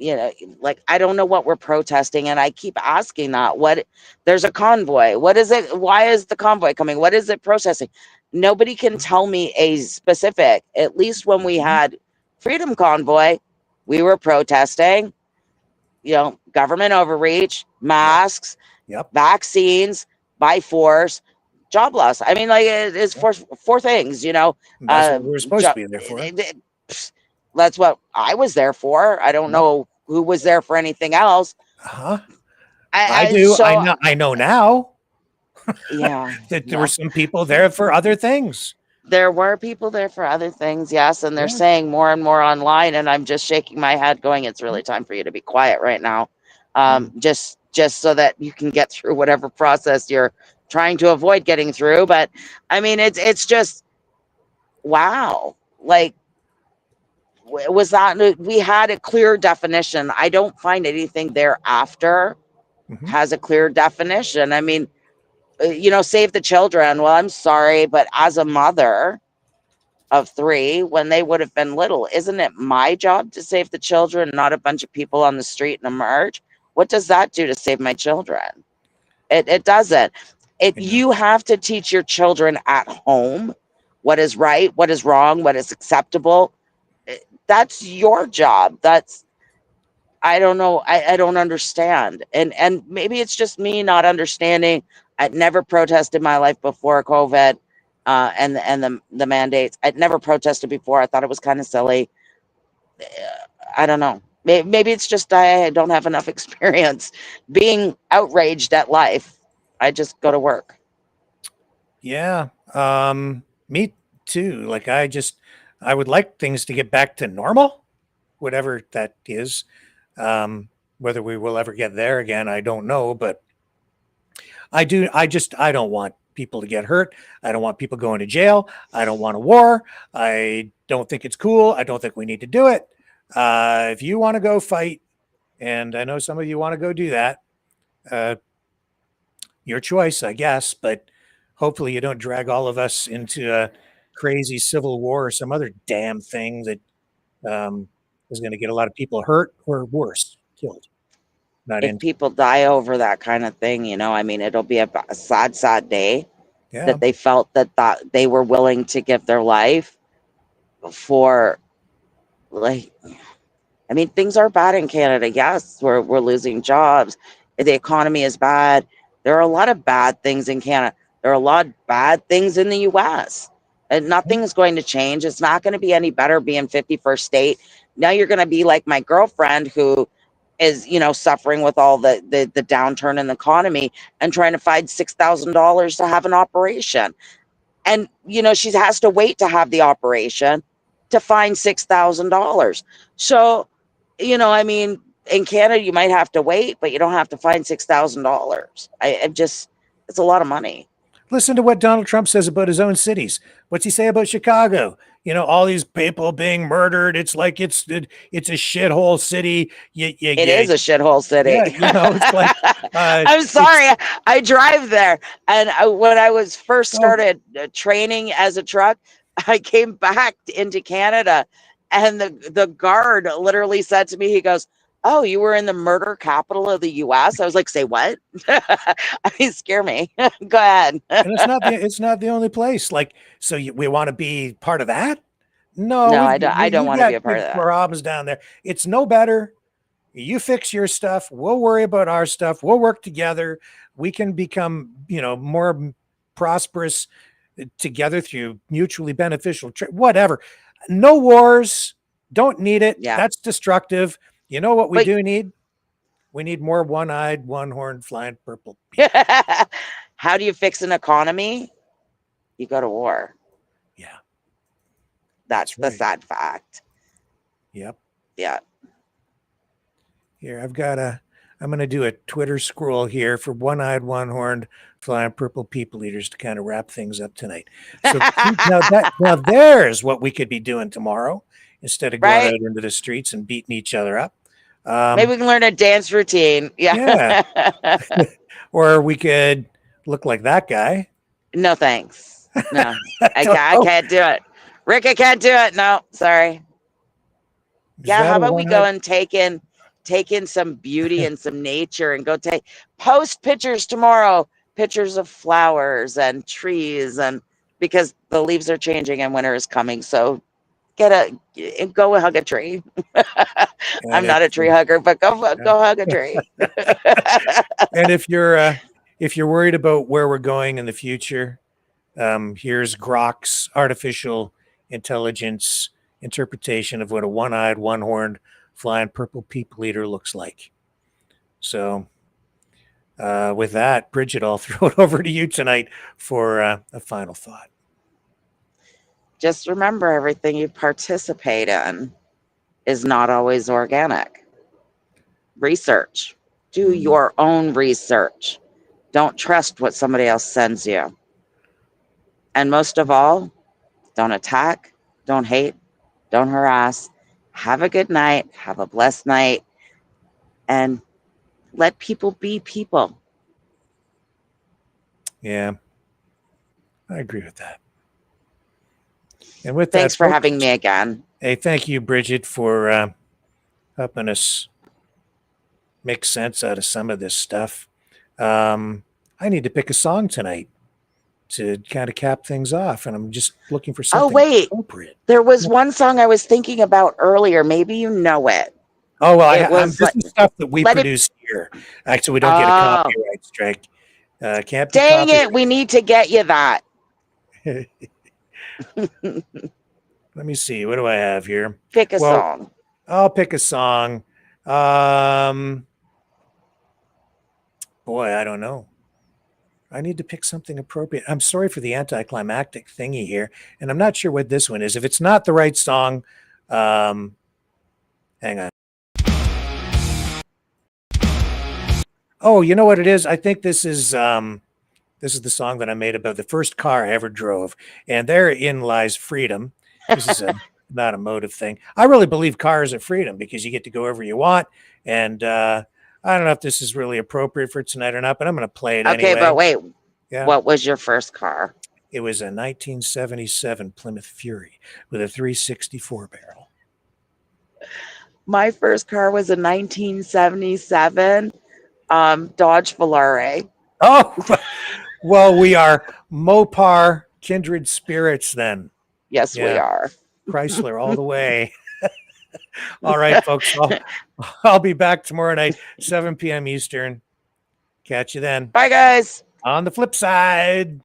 I don't know what we're protesting. And I keep asking that. There's a convoy. What is it? Why is the convoy coming? What is it protesting? Nobody can tell me a specific. At least when we had Freedom Convoy, we were protesting, government overreach, masks, vaccines, by force, job loss. I mean, it's four things, That's what we were supposed to be there for. That's what I was there for. I don't know who was there for anything else. I do. So, I know now. Yeah. That there were some people there for other things. There were people there for other things, yes, and they're saying more and more online, and I'm just shaking my head going, it's really time for you to be quiet right now. Just so that you can get through whatever process you're trying to avoid getting through. But I mean, it's just, wow. Was that, we had a clear definition. I don't find anything thereafter has a clear definition. I mean, save the children. Well, I'm sorry, but as a mother of 3, when they would have been little, isn't it my job to save the children, not a bunch of people on the street in a march? What does that do to save my children? It doesn't. You have to teach your children at home what is right, what is wrong, what is acceptable. That's your job. I don't know. I don't understand. And maybe it's just me not understanding. I'd never protested my life before COVID and the mandates. I'd never protested before. I thought it was kind of silly. I don't know. Maybe it's just I don't have enough experience being outraged at life. I just go to work. Yeah. Me too. Like I would like things to get back to normal, whatever that is. Whether we will ever get there again, I don't know, but I don't want people to get hurt. I don't want people going to jail. I don't want a war. I don't think it's cool. I don't think we need to do it. If you want to go fight, and I know some of you want to go do that, your choice, I guess, but hopefully you don't drag all of us into a crazy civil war or some other damn thing that is going to get a lot of people hurt or worse, killed. If people die over that kind of thing, I mean, it'll be a sad, sad day that they felt that they were willing to give their life for, like, I mean, things are bad in Canada. Yes, we're losing jobs. The economy is bad. There are a lot of bad things in Canada. There are a lot of bad things in the US. And nothing's going to change. It's not going to be any better being 51st state. Now you're going to be like my girlfriend who is, suffering with all the downturn in the economy and trying to find $6,000 to have an operation. And, she has to wait to have the operation to find $6,000. So, I mean, in Canada, you might have to wait, but you don't have to find $6,000. It's a lot of money. Listen to what Donald Trump says about his own cities. What's he say about Chicago? All these people being murdered. It's like it's a shithole city. It is a shithole city. Yeah, it's like I'm sorry. I drive there, and when I was first started training as a truck, I came back into Canada, and the guard literally said to me, he goes, "Oh, you were in the murder capital of the US?" I was like, "Say what?" I mean, scare me. Go ahead. And it's not the only place. Like, so we want to be part of that? No, I don't want to be a part of that. Problems down there. It's no better. You fix your stuff. We'll worry about our stuff. We'll work together. We can become, more prosperous together through mutually beneficial whatever. No wars. Don't need it. Yeah. That's destructive. You know what we do need? We need more one-eyed, one-horned, flying purple people. How do you fix an economy? You go to war. Yeah. That's the sad fact. Yep. Yeah. Here, I'm going to do a Twitter scroll here for one-eyed, one-horned, flying purple people eaters to kind of wrap things up tonight. So now there's what we could be doing tomorrow instead of going out into the streets and beating each other up. Maybe we can learn a dance routine. Yeah. Or we could look like that guy. No, thanks. No, I can't do it. Rick, I can't do it. No, sorry. How about we go and take in some beauty and some nature and go post pictures tomorrow, pictures of flowers and trees, and because the leaves are changing and winter is coming. So go hug a tree. I'm not a tree hugger, but go hug a tree. And if you're worried about where we're going in the future, here's Grok's artificial intelligence interpretation of what a one-eyed, one-horned, flying purple people eater looks like. So with that, Brigitte, I'll throw it over to you tonight for a final thought. Just remember, everything you participate in is not always organic. Research. Do your own research. Don't trust what somebody else sends you. And most of all, don't attack, don't hate, don't harass. Have a good night. Have a blessed night. And let people be people. Yeah, I agree with that. And with Thanks that, for folks, having me again. Hey, thank you, Brigitte, for helping us make sense out of some of this stuff. I need to pick a song tonight to kind of cap things off, and I'm just looking for something appropriate. There was one song I was thinking about earlier. Maybe you know it. Oh, well, this is stuff that we produce here. Actually, we don't get a copyright strike. Can't be Dang it, we need to get you that. Let me see. What do I have here? Pick a song. I'll pick a song. Boy, I don't know. I need to pick something appropriate. I'm sorry for the anticlimactic thingy here, and I'm not sure what this one is. If it's not the right song, hang on. Oh, you know what it is? I think this is the song that I made about the first car I ever drove, and therein lies freedom. This is not a motive thing. I really believe cars are freedom because you get to go wherever you want, and I don't know if this is really appropriate for tonight or not, but I'm going to play it anyway. Okay, but wait. Yeah. What was your first car? It was a 1977 Plymouth Fury with a 364 barrel. My first car was a 1977 Dodge Volare. Oh, well, we are Mopar kindred spirits then. Yes, we are. Chrysler all the way. All right, folks. I'll be back tomorrow night, 7 p.m. Eastern. Catch you then. Bye, guys. On the flip side.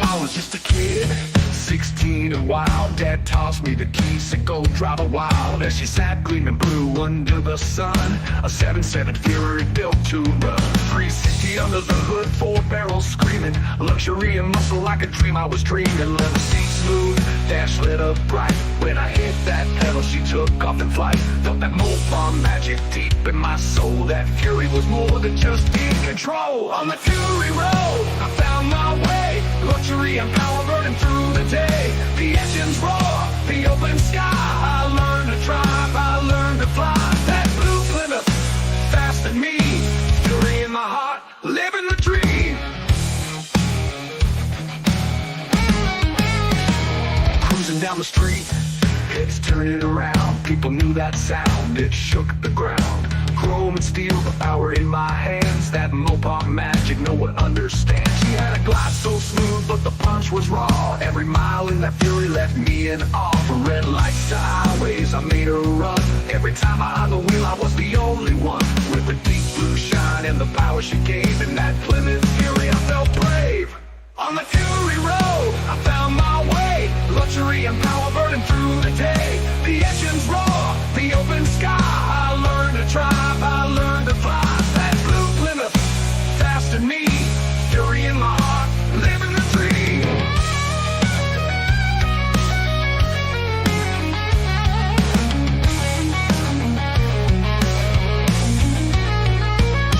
I was just a kid, 16 and wild. Dad tossed me the keys to go drive a wild. As she sat gleaming blue under the sun, a 7.7 Fury built to run. 360 under the hood, 4 barrels screaming. Luxury and muscle like a dream I was dreaming. Leather seat smooth, dash lit up bright. When I hit that pedal, she took off in flight. Felt that Mopar magic deep in my soul. That Fury was more than just in control. On the Fury road, I found my way. Luxury and power burning through the day. The engines roar, the open sky. I learned to drive, I learned to fly. That blue Plymouth, fast and me. Fury in my heart, living the dream. Cruising down the street, heads turning around. People knew that sound, it shook the ground. Chrome and steel, the power in my hands. That Mopar magic no one understands. She had a glide so smooth, but the punch was raw. Every mile in that Fury left me in awe. From red lights to highways, I made her run. Every time I had the wheel, I was the only one. With the deep blue shine and the power she gave. In that Plymouth Fury, I felt brave. On the Fury road, I found my way. Luxury and power burning through the day. The engines roar, the open sky. I learned to drive, I learned to fly. That blue Plymouth, fast and me. Fury in my heart, living the dream.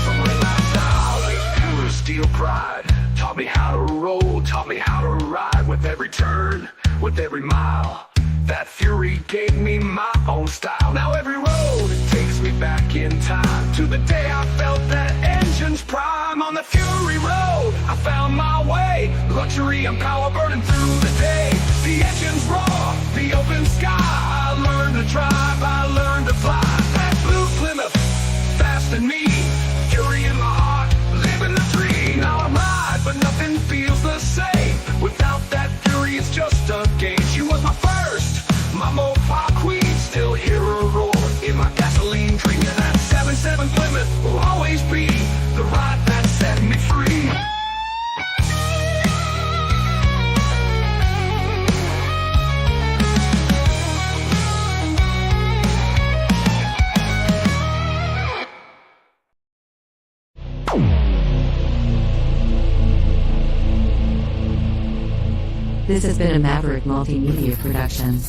From red lights to highways, pure steel pride. Taught me how to roll, taught me how to ride. With every turn, with every mile, that Fury gave me my own style. Now every road takes me back in time to the day I felt that engine's prime. On the Fury road, I found my way. Luxury and power burning through the day. The engines roar, the open sky. I learned to drive, I learned to fly. That blue Plymouth, fast and me. Fury in my heart, living the dream. Now I ride, but nothing feels the same. Without that Fury, it's just a game. She was my first, my Mopar queen. Still hear her roar in my gasoline dream. Yeah, that 7.7 Plymouth will always be the ride that set me free. This has been a Maverick Multimedia production.